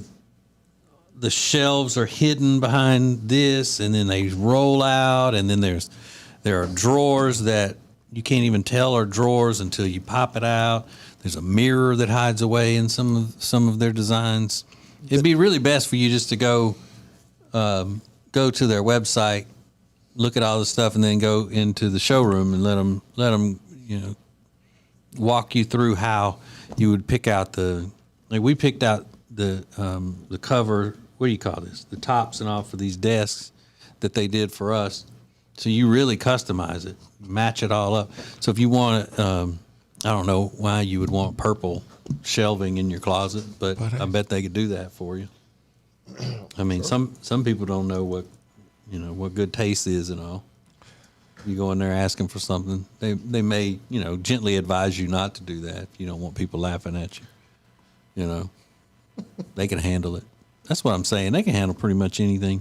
the shelves are hidden behind this, and then they roll out, and then there are drawers that you can't even tell are drawers until you pop it out. There's a mirror that hides away in some of their designs. It'd be really best for you just to go to their website, look at all the stuff, and then go into the showroom and let them walk you through how you would pick out we picked out the cover. What do you call this? The tops and all for these desks that they did for us. So you really customize it, match it all up. So if you want it, I don't know why you would want purple shelving in your closet, but I bet they could do that for you. I mean, some people don't know what good taste is and all. You go in there asking for something, they may gently advise you not to do that if you don't want people laughing at you. They can handle it. That's what I'm saying. They can handle pretty much anything.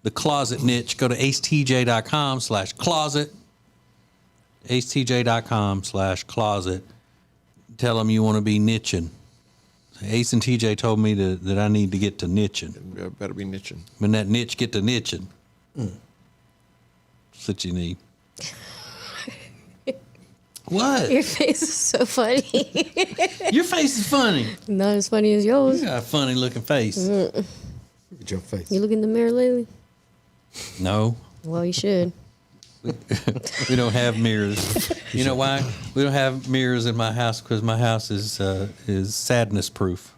The Closet Niche. Go to acetj.com/closet. acetj.com/closet. Tell them you want to be niching. Ace and TJ told me that I need to get to niching. Better be niching. When that niche get to niching. That's what you need. What? Your face is so funny. Your face is funny. Not as funny as yours. You got a funny looking face. Look at your face. You look in the mirror lately? No. Well, you should. We don't have mirrors. You know why? We don't have mirrors in my house because my house is sadness proof.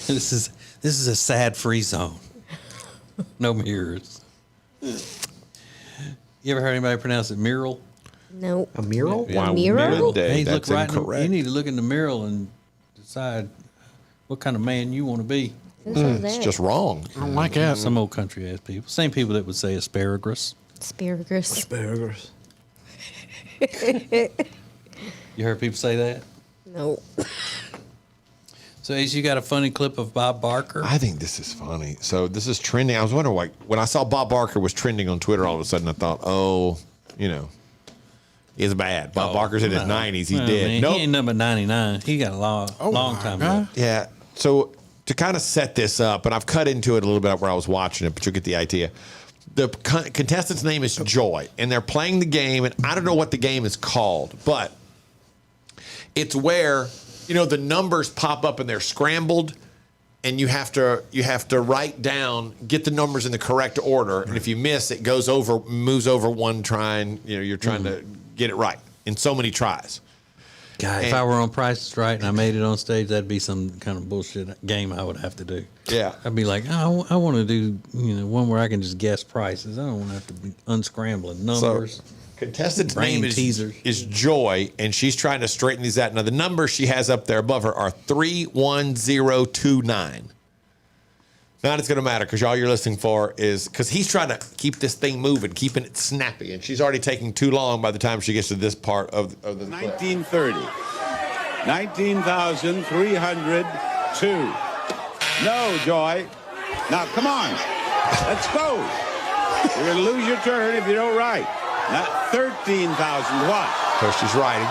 This is a sad free zone. No mirrors. You ever heard anybody pronounce it mural? No. A mural? Yeah. A mural? Hey, That's look right incorrect. you need to look in the mural and decide what kind of man you want to be. It's just wrong. I don't like that. Some old country ass people. Same people that would say asparagus. Asparagus. You heard people say that? No. So, Ace, you got a funny clip of Bob Barker? I think this is funny. So this is trending. I was wondering why when I saw Bob Barker was trending on Twitter, all of a sudden I thought, it's bad. Bob Barker's in his 90s. He's dead. Man, Nope. He ain't number 99. He got a long time ago. Yeah. So to kind of set this up, and I've cut into it a little bit where I was watching it, but you'll get the idea. The contestant's name is Joy, and they're playing the game, and I don't know what the game is called, but it's where the numbers pop up and they're scrambled, and you have to write down, get the numbers in the correct order, and if you miss, it moves over one try, and you're trying to get it right in so many tries. God, if I were on Price is Right and I made it on stage, that'd be some kind of bullshit game I would have to do. Yeah. I'd be like, I want to do one where I can just guess prices. I don't want to have to be unscrambling numbers. So, contestant's brain name teasers. is Joy, and she's trying to straighten these out. Now, the numbers she has up there above her are 31029. Not it's going to matter because all you're listening for is because he's trying to keep this thing moving, keeping it snappy, and she's already taking too long by the time she gets to this part of the 1930. 19,302. No, Joy. Now, come on. Let's go. You're going to lose your turn if you don't write. Not 13,000 what? So she's writing.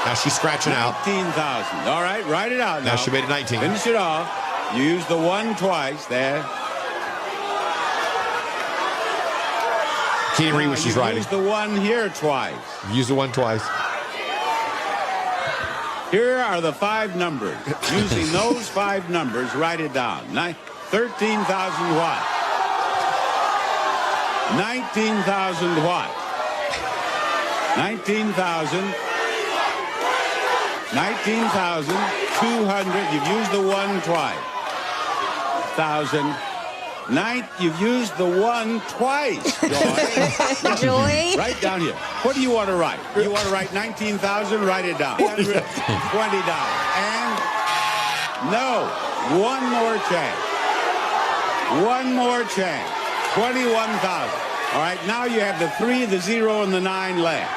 Now she's scratching out. 19,000. All right, write it out now. Now she made it 19. Finish it off. You use the 1 twice there. Can't even read what she's writing. Use the 1 here twice. Use the 1 twice. Here are the 5 numbers. Using those 5 numbers, write it down. 13,000 what? 19,000 what? 19,200. You've used the 1 twice. 1,000. You've used the 1 twice, Joy. Joy? Write down here. What do you want to write? You want to write 19,000? Write it down. $120. And no, 1 more chance. 1 more chance. 21,000. All right, now you have the 3, the 0, and the 9 left.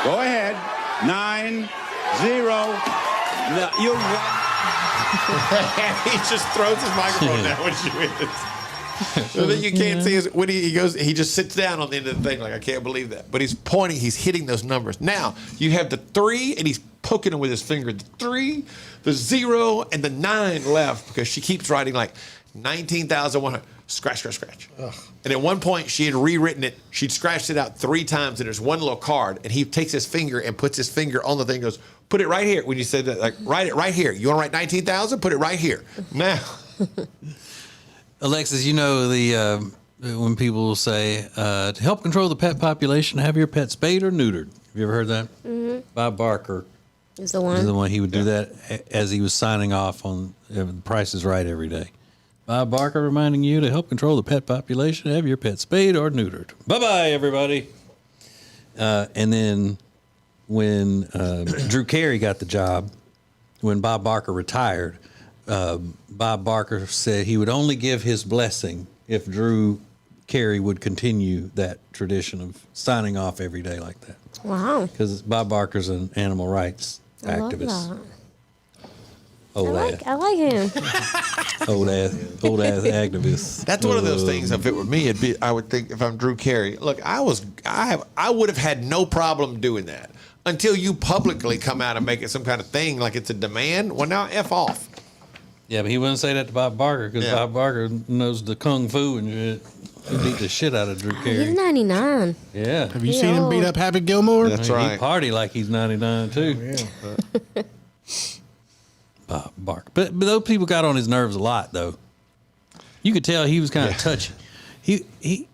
Go ahead. 9, 0. No, you won. He just throws his microphone down when she wins. So that you can't see is when he goes, he just sits down on the end of the thing like, I can't believe that. But he's pointing, he's hitting those numbers. Now, you have the 3, and he's poking them with his finger. The 3, the 0, and the 9 left because she keeps writing like 19,100. Scratch, scratch, scratch. Ugh. And at one point, she had rewritten it. She'd scratched it out 3 times, and there's one little card. And he takes his finger and puts his finger on the thing and goes, put it right here. When you said that, like, write it right here. You want to write 19,000? Put it right here. Now. Alexis, you know when people say, to help control the pet population, have your pet spayed or neutered. Have you ever heard that? Mm-hmm. Bob Barker is the one. Is the one he would do that as he was signing off on The Price is Right every day. Bob Barker reminding you to help control the pet population, have your pet spayed or neutered. Bye-bye, everybody. And then when Drew Carey got the job, when Bob Barker retired, Bob Barker said he would only give his blessing if Drew Carey would continue that tradition of signing off every day like that. Wow. Because Bob Barker's an animal rights activist. Love that. Old I like him. old ass activist. That's one of those things. If it were me, I would think if I'm Drew Carey. Look, I would have had no problem doing that until you publicly come out and make it some kind of thing like it's a demand. Well, now F off. Yeah, but he wouldn't say that to Bob Barker because Bob Barker knows the kung fu and shit. He beat the shit out of Drew Carey. He's 99. Yeah. Have you seen him beat up Happy Gilmore? That's right. He party like he's 99 too. Yeah. Bob Barker. But those people got on his nerves a lot, though. You could tell he was kind of touchy. He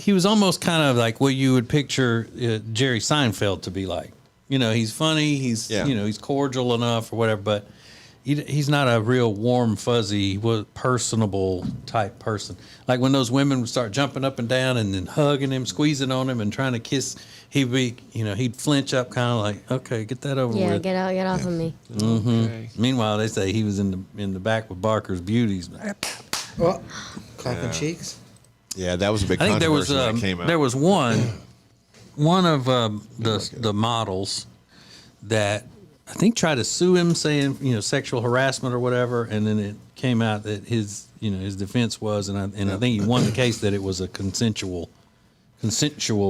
was almost kind of like what you would picture Jerry Seinfeld to be like. You know, he's funny. He's he's cordial enough or whatever, but he's not a real warm, fuzzy, personable type person. Like when those women would start jumping up and down and then hugging him, squeezing on him, and trying to kiss. He'd flinch up, kind of like, okay, get that over with. Yeah, get off of me. Mm-hmm. Okay. Meanwhile, they say he was in the back with Barker's beauties. Clapping cheeks. Yeah, that was a big. I think there was that came out. There was one of the models that I think tried to sue him, saying sexual harassment or whatever, and then it came out that his defense was, and I think he won the case that it was a consensual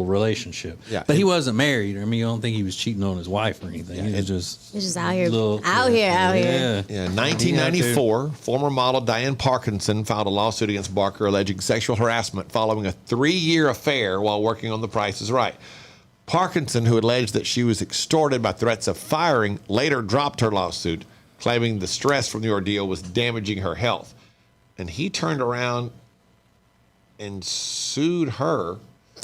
relationship. Yeah. But he wasn't married. I mean, I don't think he was cheating on his wife or anything. He was just out here. Yeah. Yeah. 1994, former model Diane Parkinson filed a lawsuit against Barker alleging sexual harassment following a 3-year affair while working on The Price is Right. Parkinson, who alleged that she was extorted by threats of firing, later dropped her lawsuit, claiming the stress from the ordeal was damaging her health. And he turned around and sued her.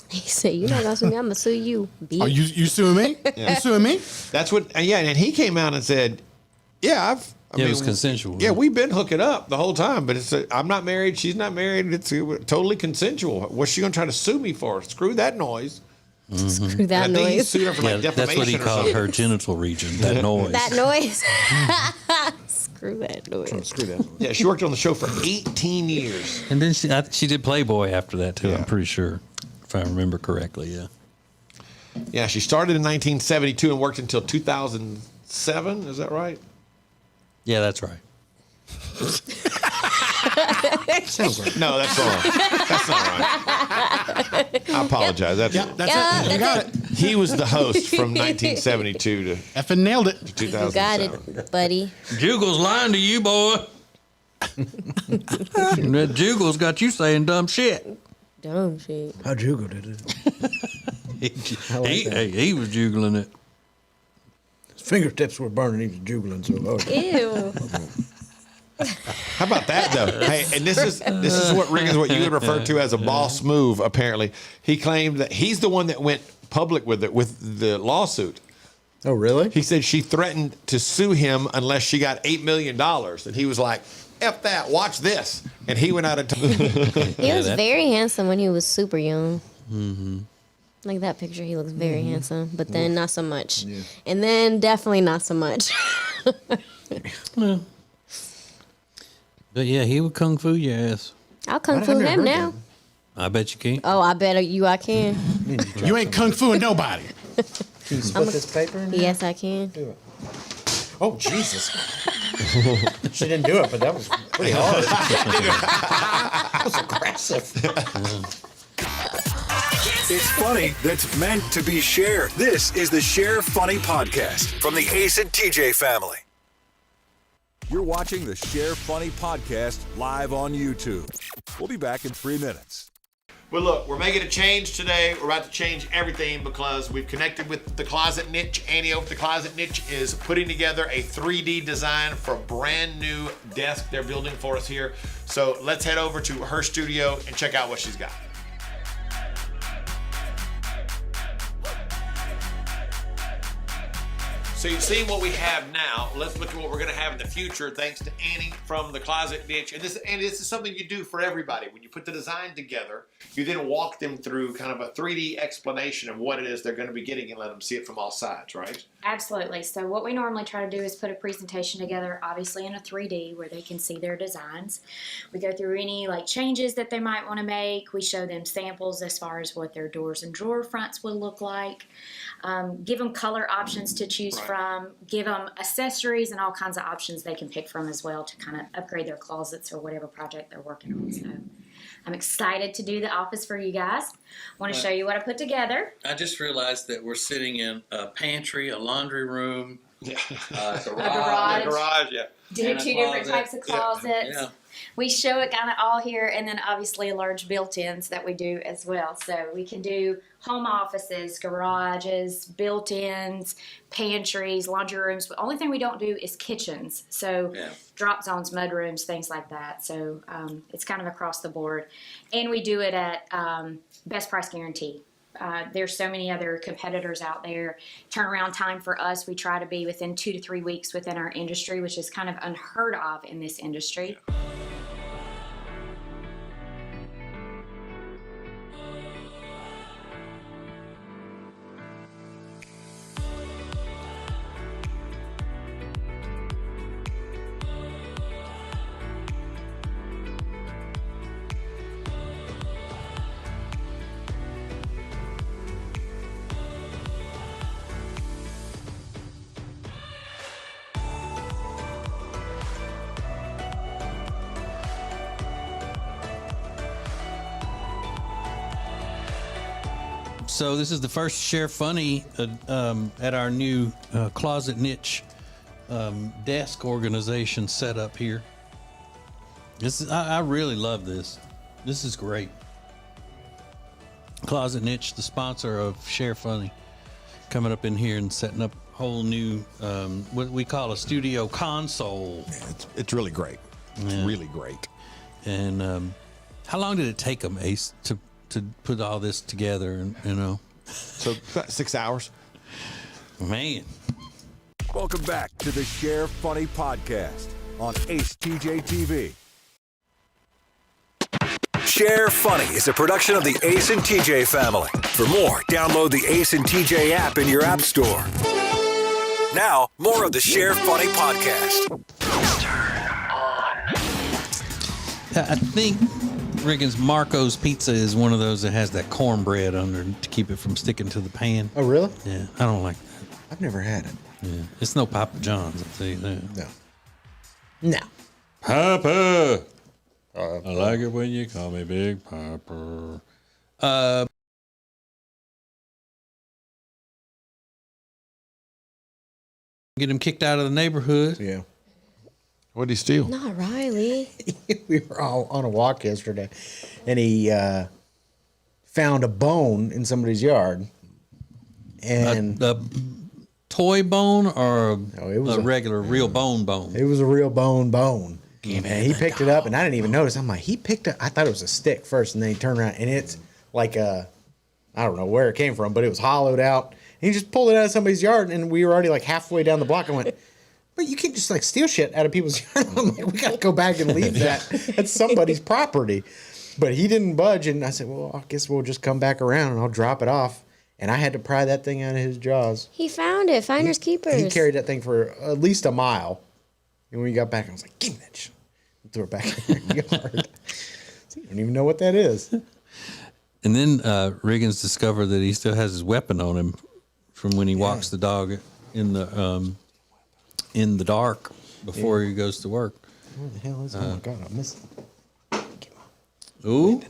He said, "You're not gonna sue me. I'm gonna sue you." Are you suing me? Yeah. You suing me? That's what. And he came out and said, "Yeah, I mean, it was consensual. Yeah, we've been hooking up the whole time, but I'm not married. She's not married. It's totally consensual. What's she gonna try to sue me for? Screw that noise." Mm-hmm. Screw that noise. He sued her for like defamation. That's what he called her genital region. That noise. That noise. Screw that noise. Screw that. Yeah, she worked on the show for 18 years. And then she did Playboy after that too. Yeah. I'm pretty sure, if I remember correctly. Yeah. Yeah, she started in 1972 and worked until 2006. 7. Is that right? Yeah, that's right. Sounds right. No, that's wrong. That's not right. I apologize. That's It. You got it. He was the host from 1972 to Effing nailed it. 2007. Got it, buddy. Jugle's lying to you, boy. That Jugle's got you saying dumb shit. Dumb shit. How Jugo did it? He was jugling it. His fingertips were burning. He was juggling so hard. Ew. How about that though? Hey, and this is what Riggins, what you would refer to as a boss move. Apparently, he claimed that he's the one that went public with it with the lawsuit. Oh, really? He said she threatened to sue him unless she got $8 million, and he was like, "F that! Watch this!" And he went out of town. He was very handsome when he was super young. Mm-hmm. Like that picture, he looks very handsome, but then not so much. Yeah. And then definitely not so much. Well, but yeah, he would kung fu your ass. I'll kung fu him now. I bet you can. Oh, I bet I can. You ain't kung fuing nobody. Can you split this paper in half? Yes, I can. Do it. Oh, Jesus. She didn't do it, but that was pretty hard. That was aggressive. It's funny that's meant to be shared. This is the Share Funny Podcast from the Ace and TJ family. You're watching the Share Funny Podcast live on YouTube. We'll be back in 3 minutes. But look, we're making a change today. We're about to change everything because we've connected with the Closet Niche. Annie over at the Closet Niche is putting together a 3D design for a brand new desk they're building for us here. So let's head over to her studio and check out what she's got. So you see what we have now. Let's look at what we're going to have in the future, thanks to Annie from the Closet Niche. And this is something you do for everybody. When you put the design together, you then walk them through kind of a 3D explanation of what it is they're going to be getting and let them see it from all sides, right? Absolutely. So what we normally try to do is put a presentation together, obviously in a 3D where they can see their designs. We go through any changes that they might want to make. We show them samples as far as what their doors and drawer fronts will look like. Give them color options to choose from, give them accessories and all kinds of options they can pick from as well to kind of upgrade their closets or whatever project they're working on. So I'm excited to do the office for you guys. Want to show you what I put together. I just realized that we're sitting in a pantry, a laundry room, a garage. Yeah. Do two different types of closets. Yeah. We show it kind of all here, and then obviously large built-ins that we do as well. So we can do home offices, garages, built-ins, pantries, laundry rooms. The only thing we don't do is kitchens. So drop zones, mud rooms, things like that. So it's kind of across the board. And we do it at best price guarantee. There's so many other competitors out there. Turnaround time for us, we try to be within 2 to 3 weeks within our industry, which is kind of unheard of in this industry. So this is the first Share Funny at our new Closet Niche desk organization set up here. I really love this. This is great. Closet Niche, the sponsor of Share Funny, coming up in here and setting up a whole new what we call a studio console. It's really great. It's really great. And how long did it take them, Ace, to put all this together? And so about 6 hours. Man. Welcome back to the Share Funny Podcast on acetjtv. Share Funny is a production of the Ace and TJ family. For more, download the Ace and TJ app in your app store. Now, more of the Share Funny Podcast. I think Riggins Marco's Pizza is one of those that has that cornbread under to keep it from sticking to the pan. Oh, really? Yeah, I don't like that. I've never had it. Yeah, it's no Papa John's. I'll tell you that. No. No. Papa. I like it when you call me Big Papa. Get him kicked out of the neighborhood. Yeah. What'd he steal? Not Riley. We were all on a walk yesterday, and he found a bone in somebody's yard. And a toy bone or it was a regular real bone? It was a real bone. And he picked it up, and I didn't even notice. I'm like, he picked it. I thought it was a stick first, and then he turned around, and it's like I don't know where it came from, but it was hollowed out. And he just pulled it out of somebody's yard, and we were already like halfway down the block. I went, but you can't just like steal shit out of people's yard. I'm like, we got to go back and leave that. That's somebody's property. But he didn't budge, and I said, well, I guess we'll just come back around, and I'll drop it off. And I had to pry that thing out of his jaws. He found it. Finders keepers. He carried that thing for at least a mile. And when we got back, I was like, give me that shit. I threw it back in the yard. So you don't even know what that is. And then Riggins discovered that he still has his weapon on him from when he walks the dog in the dark before he goes to work. Where the hell is it? Oh my God, I missed it. Ooh.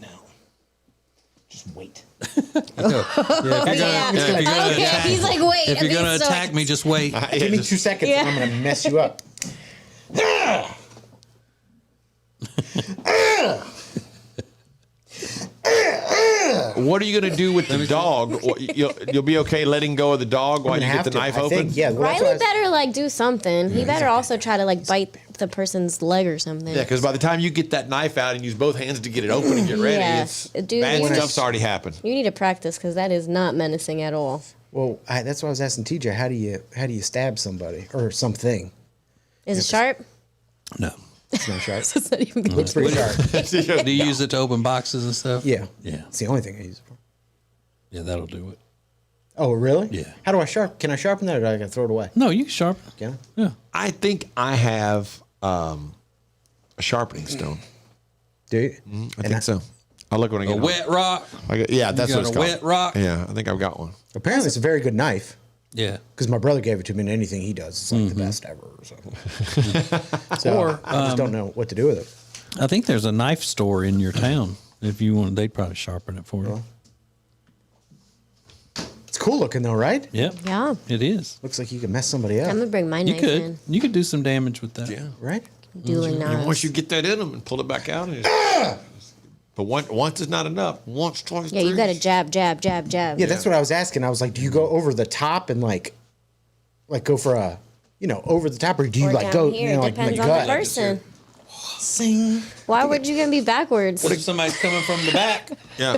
Just wait. He's like, wait. If you're going to attack me, just wait. Give me 2 seconds and I'm going to mess you up. What are you going to do with the dog? You'll be okay letting go of the dog while you get the knife open? Riley better like do something. He better also try to like bite the person's leg or something. Yeah, because by the time you get that knife out and use both hands to get it open and get ready, bad stuff's already happened. You need to practice because that is not menacing at all. Well, that's why I was asking TJ, how do you stab somebody or something? Is it sharp? No. It's not sharp. It's not even good. Looks pretty sharp. Do you use it to open boxes and stuff? Yeah. Yeah. It's the only thing I use it for. Yeah, that'll do it. Oh, really? Yeah. How do I Can I sharpen that, or do I gotta throw it away? No, you can sharpen. Can I? Yeah. I think I have a sharpening stone. Do you? I think so. I'll look when I get home. Wet rock. Yeah, that's what it's called. Wet rock. Yeah, I think I've got one. Apparently, it's a very good knife. Yeah. Because my brother gave it to me, and anything he does is like the best ever. So I just don't know what to do with it. I think there's a knife store in your town. If you want, they'd probably sharpen it for you. It's cool looking though, right? Yep. Yeah. It is. Looks like you can mess somebody up. I'm gonna bring my You knife could. in. You could do some damage with that. Yeah. Right? Dueling And knives. once you get that in them and pull it back out, but once is not enough. Once, twice, Yeah, you three. got to jab, jab, jab, jab. Yeah, that's what I was asking. I was like, do you go over the top and like go for a, over the top, or do you Or like down go, here. like Depends my on gut? the person. Sing. Why would you gonna be backwards? What if somebody's coming from the back? Yeah.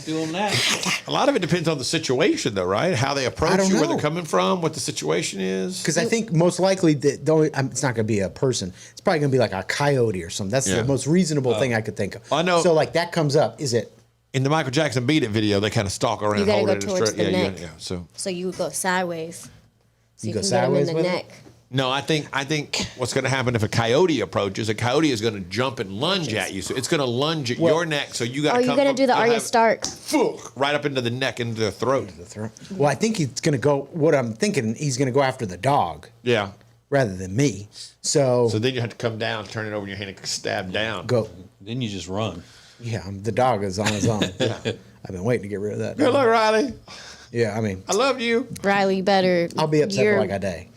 Doing that. A lot of it depends on the situation, though, right? How they approach don't you, where know. they're coming from, what the situation is. Because I think most likely it's not going to be a person. It's probably going to be like a coyote or something. That's Yeah. the most reasonable thing I could think of. I know. So like that comes up. Is it? In the Michael Jackson Beat It video, they kind of stalk around, You gotta holding go it towards straight. the Yeah, neck. yeah. So So you would go sideways. So You you go can get him sideways in the with it? neck. no, I think what's going to happen if a coyote approaches, a coyote is going to jump and lunge at you. So it's going to lunge at your neck. So you got Oh, to you're come. gonna from- do the you'll Arya have- Stark. right up into the neck, into the throat. Well, I think he's going to go. What I'm thinking, he's going to go after the dog Yeah. rather than me. So then you have to come down, turn it over in your hand, and stab down. go. Then you just run. Yeah, the dog is on his own. I've been waiting to get rid of that. Good luck, Riley. Yeah, I mean, I love you. Riley, you better. I'll be upset your for like a day.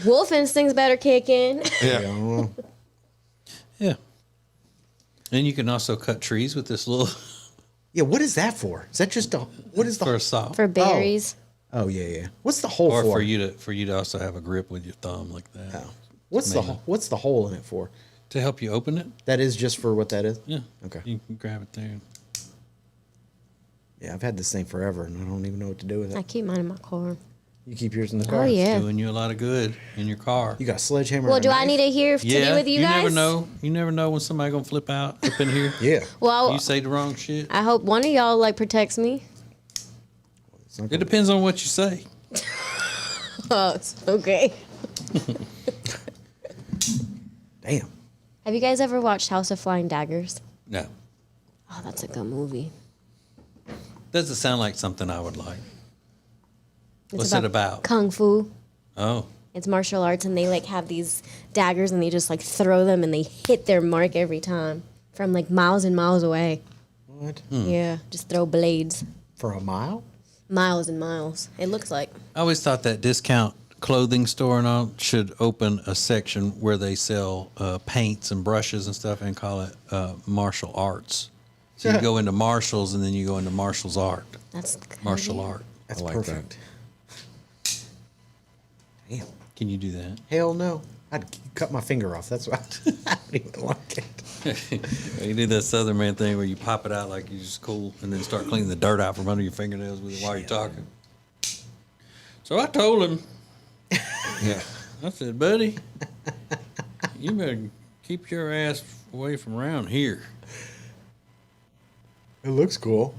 wolf instincts better kick in. Yeah. Yeah. And you can also cut trees with this little Yeah, what is that for? Is that just a what is the for a saw. For berries. Oh yeah. What's the hole Or for? for you to also have a grip with your thumb like that. Oh. What's the hole in it for? To help you open it? That is just for what that is? Yeah. Okay. You can grab it there. Yeah, I've had this thing forever and I don't even know what to do with I it. keep mine in my car. You keep yours in the car? Oh yeah. Doing you a lot of good in your car. You got a sledgehammer? Well, and a do I knife? need it here to be with you guys? never know. You never know when somebody gonna flip out up in here. Yeah. Well, You say the wrong shit. I hope one of y'all like protects me. It depends on what you say. Oh, it's okay. Damn. Have you guys ever watched House of Flying Daggers? No. Oh, that's a good movie. Doesn't sound like something I would like. It's What's it about? Kung Fu. Oh. It's martial arts, and they like have these daggers, and they just like throw them, and they hit their mark every time from like miles and miles away. What? Yeah, just throw blades. For a mile? Miles and miles. It looks like. I always thought that discount clothing store and all should open a section where they sell paints and brushes and stuff and call it martial arts. So you go into Marshall's and then you go into Martial's art. That's martial art. That's like perfect. Damn. Can you do that? Hell no. I'd cut my finger off. That's why I don't even like it. You do that Southern man thing where you pop it out like you're just cool and then start cleaning the dirt out from under your fingernails with it while you're talking. So I told him, Yeah. I said, buddy, you better keep your ass away from around here. It looks cool.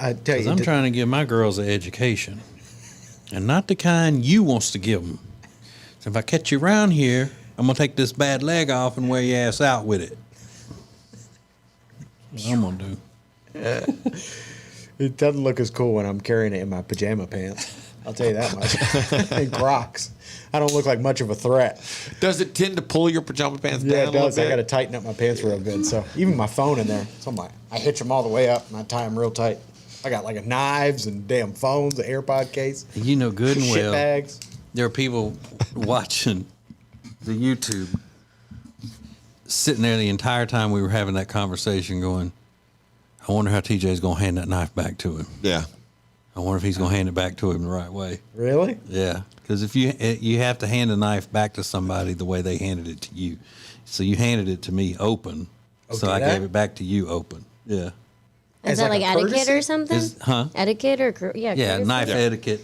I tell you, I'm trying to give my girls an education, and not the kind you wants to give them. So if I catch you around here, I'm gonna take this bad leg off and wear your ass out with it. That's what I'm gonna do. It doesn't look as cool when I'm carrying it in my pajama pants. I'll tell you that much. And Crocs. I don't look like much of a threat. Does it tend to pull your pajama pants Yeah, down it a little does. I bit? got to tighten up my pants real good. So even my phone in there. So I hitch them all the way up and I tie them real tight. I got like knives and damn phones, an AirPod case. You know good and shit well, bags. there are people watching the YouTube sitting there the entire time we were having that conversation going, I wonder how TJ's going to hand that knife back to him. Yeah. I wonder if he's going to hand it back to him the right way. Really? Yeah, because if you have to hand a knife back to somebody the way they handed it to you. So you handed it to me open, so I gave it back to you open. Yeah. Is that like etiquette or something? Etiquette or Yeah, courtesy? knife etiquette,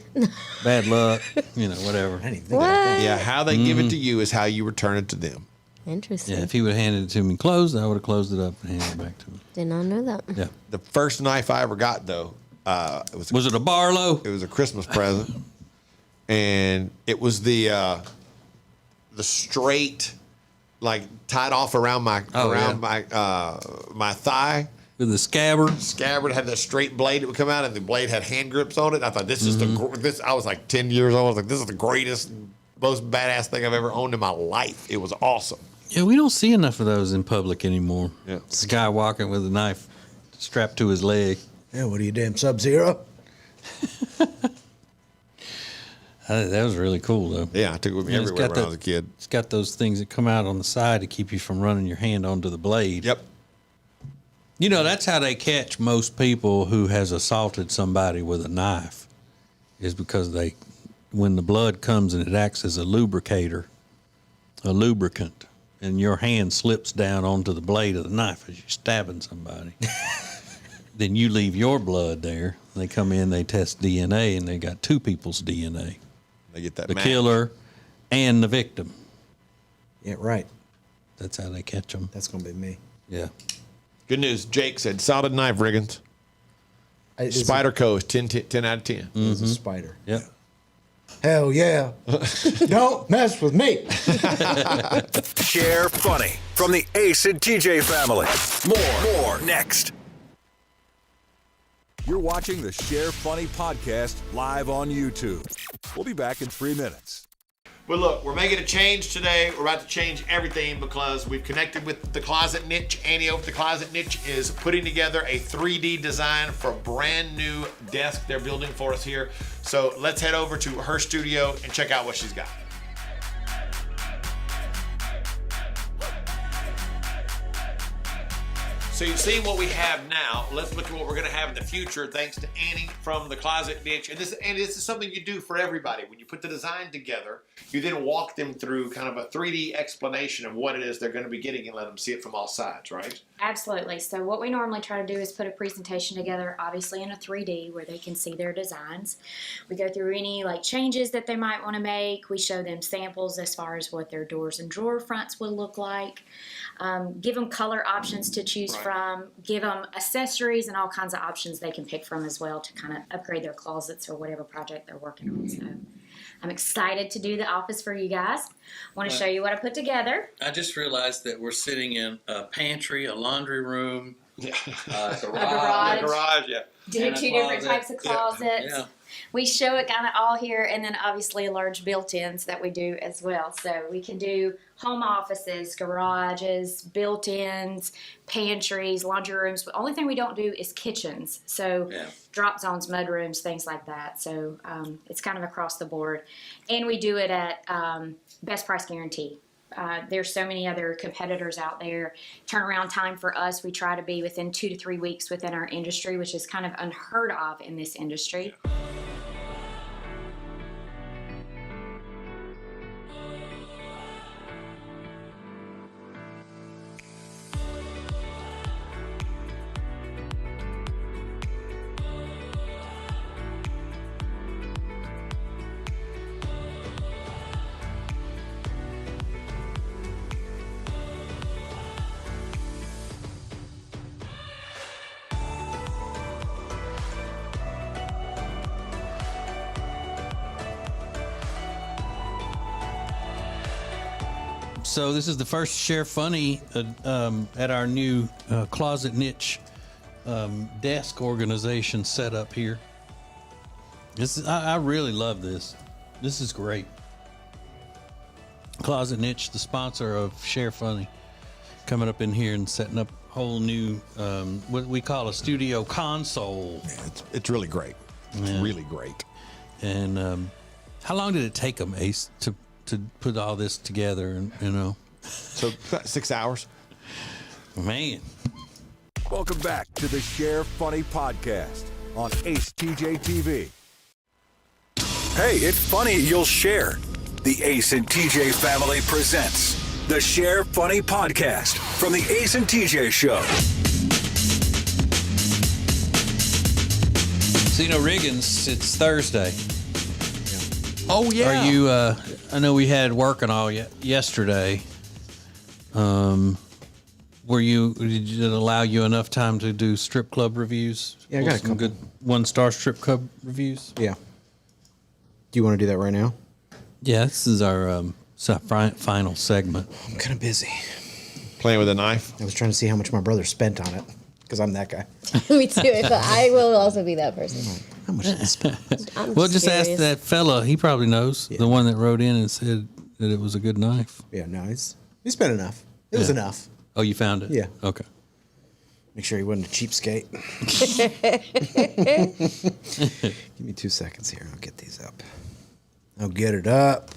bad luck, whatever. What? Yeah, how they give it to you is how you return it to them. Interesting. Yeah, if he would have handed it to me closed, I would have closed it up and handed it back to him. Did not know that. Yeah. The first knife I ever got, though, was it a Barlow? It was a Christmas present, and it was the straight, like tied off around my my thigh. With the scabbard. Scabbard had that straight blade that would come out, and the blade had hand grips on it. I thought this is this. I was like 10 years old. I was like, this is the greatest, most badass thing I've ever owned in my life. It was awesome. Yeah, we don't see enough of those in public anymore. Yeah. This guy walking with a knife strapped to his leg. Yeah, what are you, damn Sub-Zero? That was really cool, though. Yeah, I took it with me And it's everywhere got when I was a kid. It's got those things that come out on the side to keep you from running your hand onto the blade. Yep. You know, that's how they catch most people who has assaulted somebody with a knife, is because when the blood comes and it acts as a lubricant, and your hand slips down onto the blade of the knife as you're stabbing somebody. Then you leave your blood there. They come in, they test DNA, and they got two people's DNA. They get that the match. killer and the victim. Yeah, right. That's how they catch them. That's going to be me. Yeah. Good news. Jake said, solid knife, Riggins. Spider Co. is 10 out of 10. It's a spider. Yep. Hell yeah. Don't mess with me. Share funny from the Ace and TJ family. More next. You're watching the Share Funny podcast live on YouTube. We'll be back in 3 minutes. But look, we're making a change today. We're about to change everything because we've connected with The Closet Niche. Annie over at The Closet Niche is putting together a 3D design for a brand new desk they're building for us here. So let's head over to her studio and check out what she's got. So you've seen what we have now. Let's look at what we're going to have in the future thanks to Annie from The Closet Niche. And this is something you do for everybody. When you put the design together, you then walk them through kind of a 3D explanation of what it is they're going to be getting and let them see it from all sides, right? Absolutely. So what we normally try to do is put a presentation together, obviously in a 3D where they can see their designs. We go through any changes that they might want to make. We show them samples as far as what their doors and drawer fronts would look like. Give them color options to choose from, give them accessories and all kinds of options they can pick from as well to kind of upgrade their closets or whatever project they're working on. So I'm excited to do the office for you guys. I want to show you what I put together. I just realized that we're sitting in a pantry, a laundry room, garage. Yeah. Do two different types of closets. Yeah. We show it kind of all here, and then obviously large built-ins that we do as well. So we can do home offices, garages, built-ins, pantries, laundry rooms. The only thing we don't do is kitchens. So drop zones, mud rooms, things like that. So it's kind of across the board. And we do it at best price guarantee. There's so many other competitors out there. Turnaround time for us, we try to be within 2 to 3 weeks within our industry, which is kind of unheard of in this industry. So this is the first Share Funny at our new closet niche desk organization set up here. I really love this. This is great. Closet Niche, the sponsor of Share Funny, coming up in here and setting up a whole new what we call a studio console. Yeah, it's really great. It's really great. And how long did it take them, Ace, to put all this together? And so 6 hours. Man. Welcome back to the Share Funny podcast on acetjtv. Hey, it's funny you'll share. The Ace and TJ family presents the Share Funny podcast from the Ace and TJ Show. Zeno Riggins, it's Thursday. Oh, yeah. Are you, I know we had work and all yesterday. Did it allow you enough time to do strip club reviews? Yeah, I got a couple. Good 1-star strip club reviews? Yeah. Do you want to do that right now? Yeah, this is our final segment. I'm kind of busy. Playing with a knife? I was trying to see how much my brother spent on it, because I'm that guy. Me too. But I will also be that person. How much did I spend? Well, just ask that fella. He probably knows. The one that wrote in and said that it was a good knife. Yeah, no, he spent enough. It was enough. Oh, you found it? Yeah. Okay. Make sure he wasn't a cheapskate. Give me 2 seconds here. I'll get these up. I'll get it up.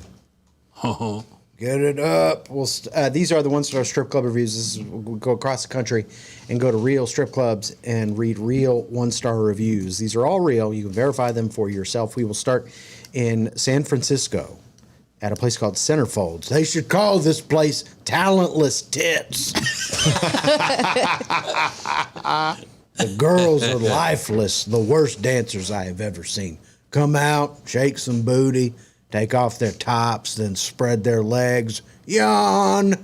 Get it up. These are the 1-star strip club reviews. We'll go across the country and go to real strip clubs and read real 1-star reviews. These are all real. You can verify them for yourself. We will start in San Francisco at a place called Centerfolds. They should call this place Talentless Tits. The girls are lifeless, the worst dancers I have ever seen. Come out, shake some booty, take off their tops, then spread their legs. Yawn.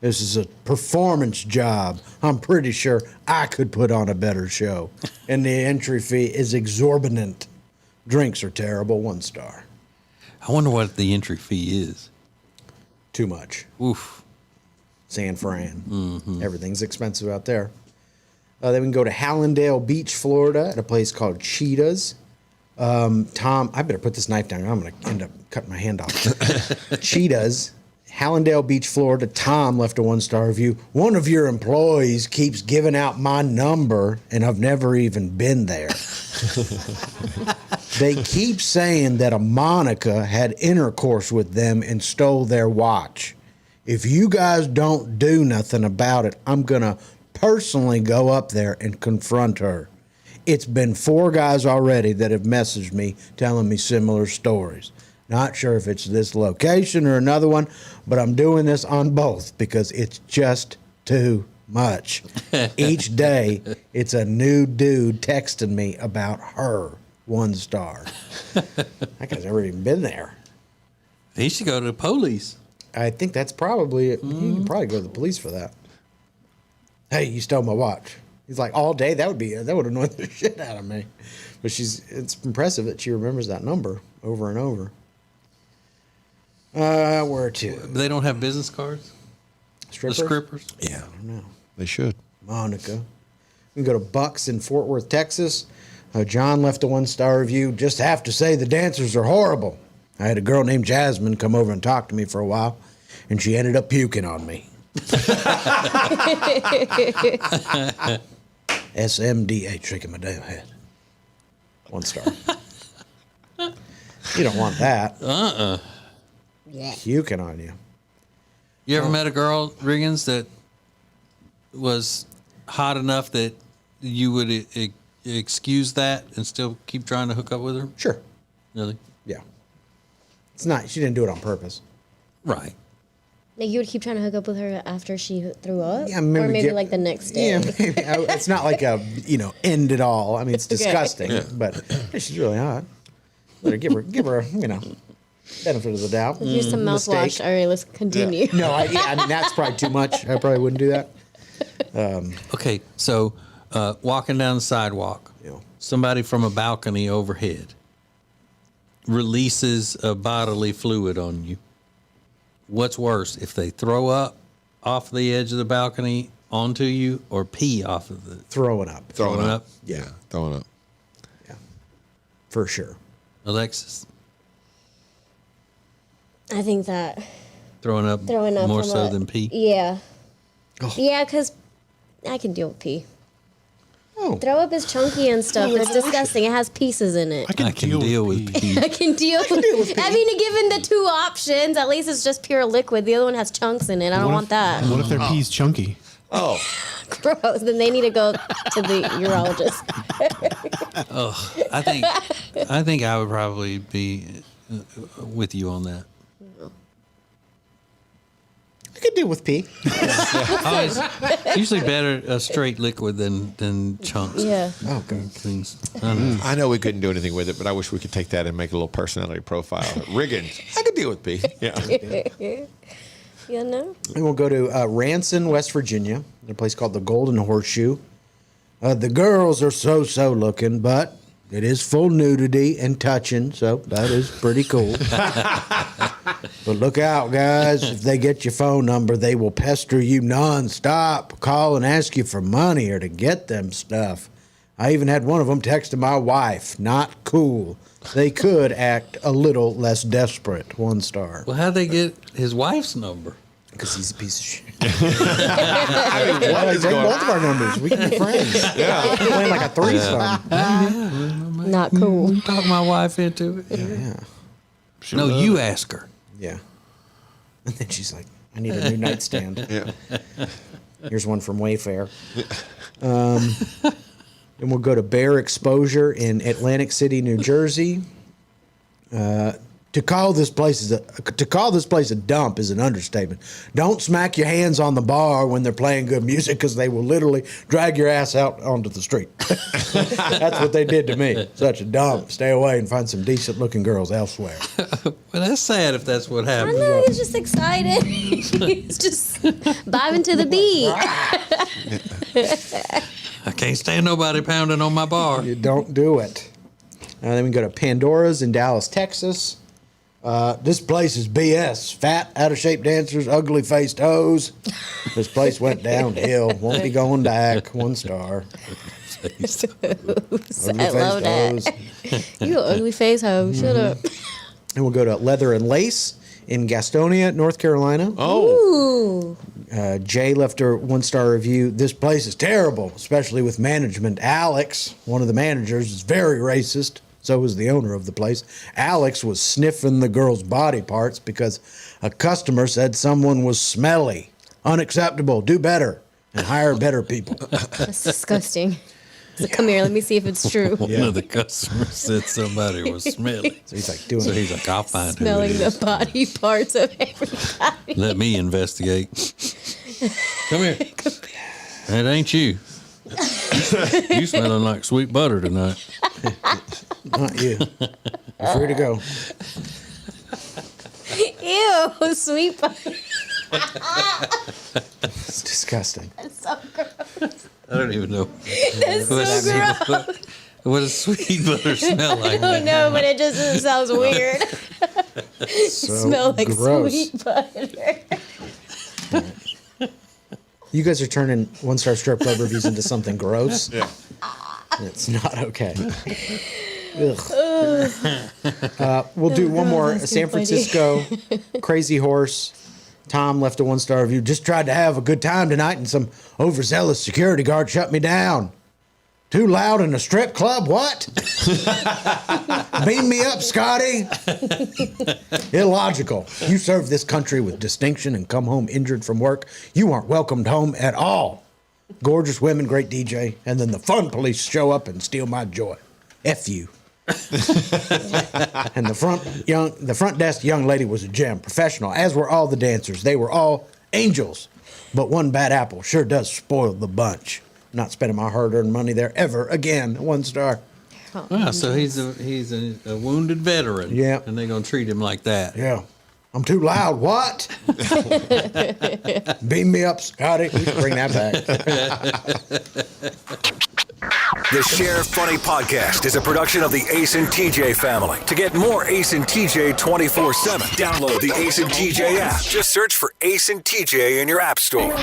This is a performance job. I'm pretty sure I could put on a better show. And the entry fee is exorbitant. Drinks are terrible, 1 star. I wonder what the entry fee is. Too much. Oof. San Fran. Mm-hmm. Everything's expensive out there. Then we can go to Hallandale Beach, Florida, at a place called Cheetahs. Tom, I better put this knife down. I'm going to end up cutting my hand off. Cheetahs, Hallandale Beach, Florida. Tom left a 1-star review. One of your employees keeps giving out my number, and I've never even been there. They keep saying that a Monica had intercourse with them and stole their watch. If you guys don't do nothing about it, I'm going to personally go up there and confront her. It's been 4 guys already that have messaged me telling me similar stories. Not sure if it's this location or another one, but I'm doing this on both because it's just too much. Each day, it's a new dude texting me about her. 1 star. That guy's never even been there. He should go to the police. I think that's probably it. You can probably go to the police for that. Hey, you stole my watch. He's like, all day? That would annoy the shit out of me. But it's impressive that she remembers that number over and over. Where to? They don't have business cards? Strippers? The strippers? Yeah. I don't know. They should. Monica. We can go to Bucks in Fort Worth, Texas. John left a 1-star review. Just have to say the dancers are horrible. I had a girl named Jasmine come over and talk to me for a while, and she ended up puking on me. SMDH, shaking my damn head. 1 star. You don't want that. Puking on you. You ever met a girl, Riggins, that was hot enough that you would excuse that and still keep trying to hook up with her? Sure. Really? Yeah. It's not, she didn't do it on purpose. Right. Like you would keep trying to hook up with her after she threw up? Yeah, or maybe like the next day? Yeah, maybe. It's not like a, end it all. I mean, it's disgusting, but she's really hot. Better give her, benefit of the doubt. Use some mouthwash. All right, let's continue. Yeah. No, I mean, that's probably too much. I probably wouldn't do that. Okay, so walking down the sidewalk, somebody from a balcony overhead releases a bodily fluid on you. What's worse, if they throw up off the edge of the balcony onto you or pee off of the... Throwing up. Throwing up. Yeah. Throwing up. Yeah. For sure. Alexis? I think that... Throwing up more so than pee? Yeah. Oh. Yeah, because I can deal with pee. Oh. Throw up is chunky and stuff. It's disgusting. It has pieces in it. I can deal with pee. I can deal with pee. I mean, given the 2 options, at least it's just pure liquid. The other one has chunks in it. I don't want that. What if their pee's chunky? Oh. Gross. Then they need to go to the urologist. I think I would probably be with you on that. I could deal with pee. Usually better a straight liquid than chunks. Yeah. Oh, good. Things. I know we couldn't do anything with it, but I wish we could take that and make a little personality profile. Riggins, I could deal with pee. Yeah. You know? And we'll go to Ranson, West Virginia, in a place called the Golden Horseshoe. The girls are so looking, but it is full nudity and touching, so that is pretty cool. But look out, guys. If they get your phone number, they will pester you nonstop, call and ask you for money or to get them stuff. I even had one of them texting my wife. Not cool. They could act a little less desperate. 1 star. Well, how'd they get his wife's number? Because he's a piece of shit. I mean, what is take both of our numbers. We can be friends. Yeah. We're playing like a threesome. Not cool. Talk my wife into it. Yeah. No, you ask her. Yeah. And then she's like, I need a new nightstand. Yeah. Here's one from Wayfair. And we'll go to Bear Exposure in Atlantic City, New Jersey. To call this place a dump is an understatement. Don't smack your hands on the bar when they're playing good music because they will literally drag your ass out onto the street. That's what they did to me. Such a dump. Stay away and find some decent-looking girls elsewhere. Well, that's sad if that's what I happened. know, he's just excited. He's just vibing to the beat. I can't stand nobody pounding on my bar. You don't do it. Then we go to Pandora's in Dallas, Texas. This place is BS. Fat, out-of-shape dancers, ugly-faced hoes. This place went downhill. Won't be going back. 1 star. I love that. You ugly face hoe. Shut up. And we'll go to Leather and Lace in Gastonia, North Carolina. Ooh. Jay left a 1-star review. This place is terrible, especially with management. Alex, one of the managers, is very racist. So was the owner of the place. Alex was sniffing the girl's body parts because a customer said someone was smelly. Unacceptable. Do better and hire better people. That's disgusting. So come here, let me see if it's true. One of the customers said somebody was smelly. So he's like, I'll find Smelling who it the is. body parts of everybody. Let me investigate. Come here. It ain't you. You smelling like sweet butter tonight. Not you. You're free to go. Ew, sweet butter. It's disgusting. That's so gross. I don't even know. That's so gross. What does sweet butter smell like? I don't know, but it just sounds weird. So Smell like gross. sweet butter. You guys are turning one-star strip club reviews into something gross. Yeah. It's not okay. We'll do one more. San Francisco, Crazy Horse. Tom left a one-star review. Just tried to have a good time tonight, and some overzealous security guard shut me down. Too loud in a strip club? What? Beam me up, Scotty. Illogical. You serve this country with distinction and come home injured from work. You aren't welcomed home at all. Gorgeous women, great DJ, and then the fun police show up and steal my joy. F you. And the front desk young lady was a gem, professional, as were all the dancers. They were all angels, but one bad apple sure does spoil the bunch. Not spending my hard-earned money there ever again. 1 star. Wow, so he's a wounded veteran. Yeah. And they're going to treat him like that. Yeah. I'm too loud. What? Beam me up, Scotty. We should bring that back. The Sheriff Funny Podcast is a production of the Ace and TJ family. To get more Ace and TJ 24/7, download the Ace and TJ app. Just search for Ace and TJ in your app store.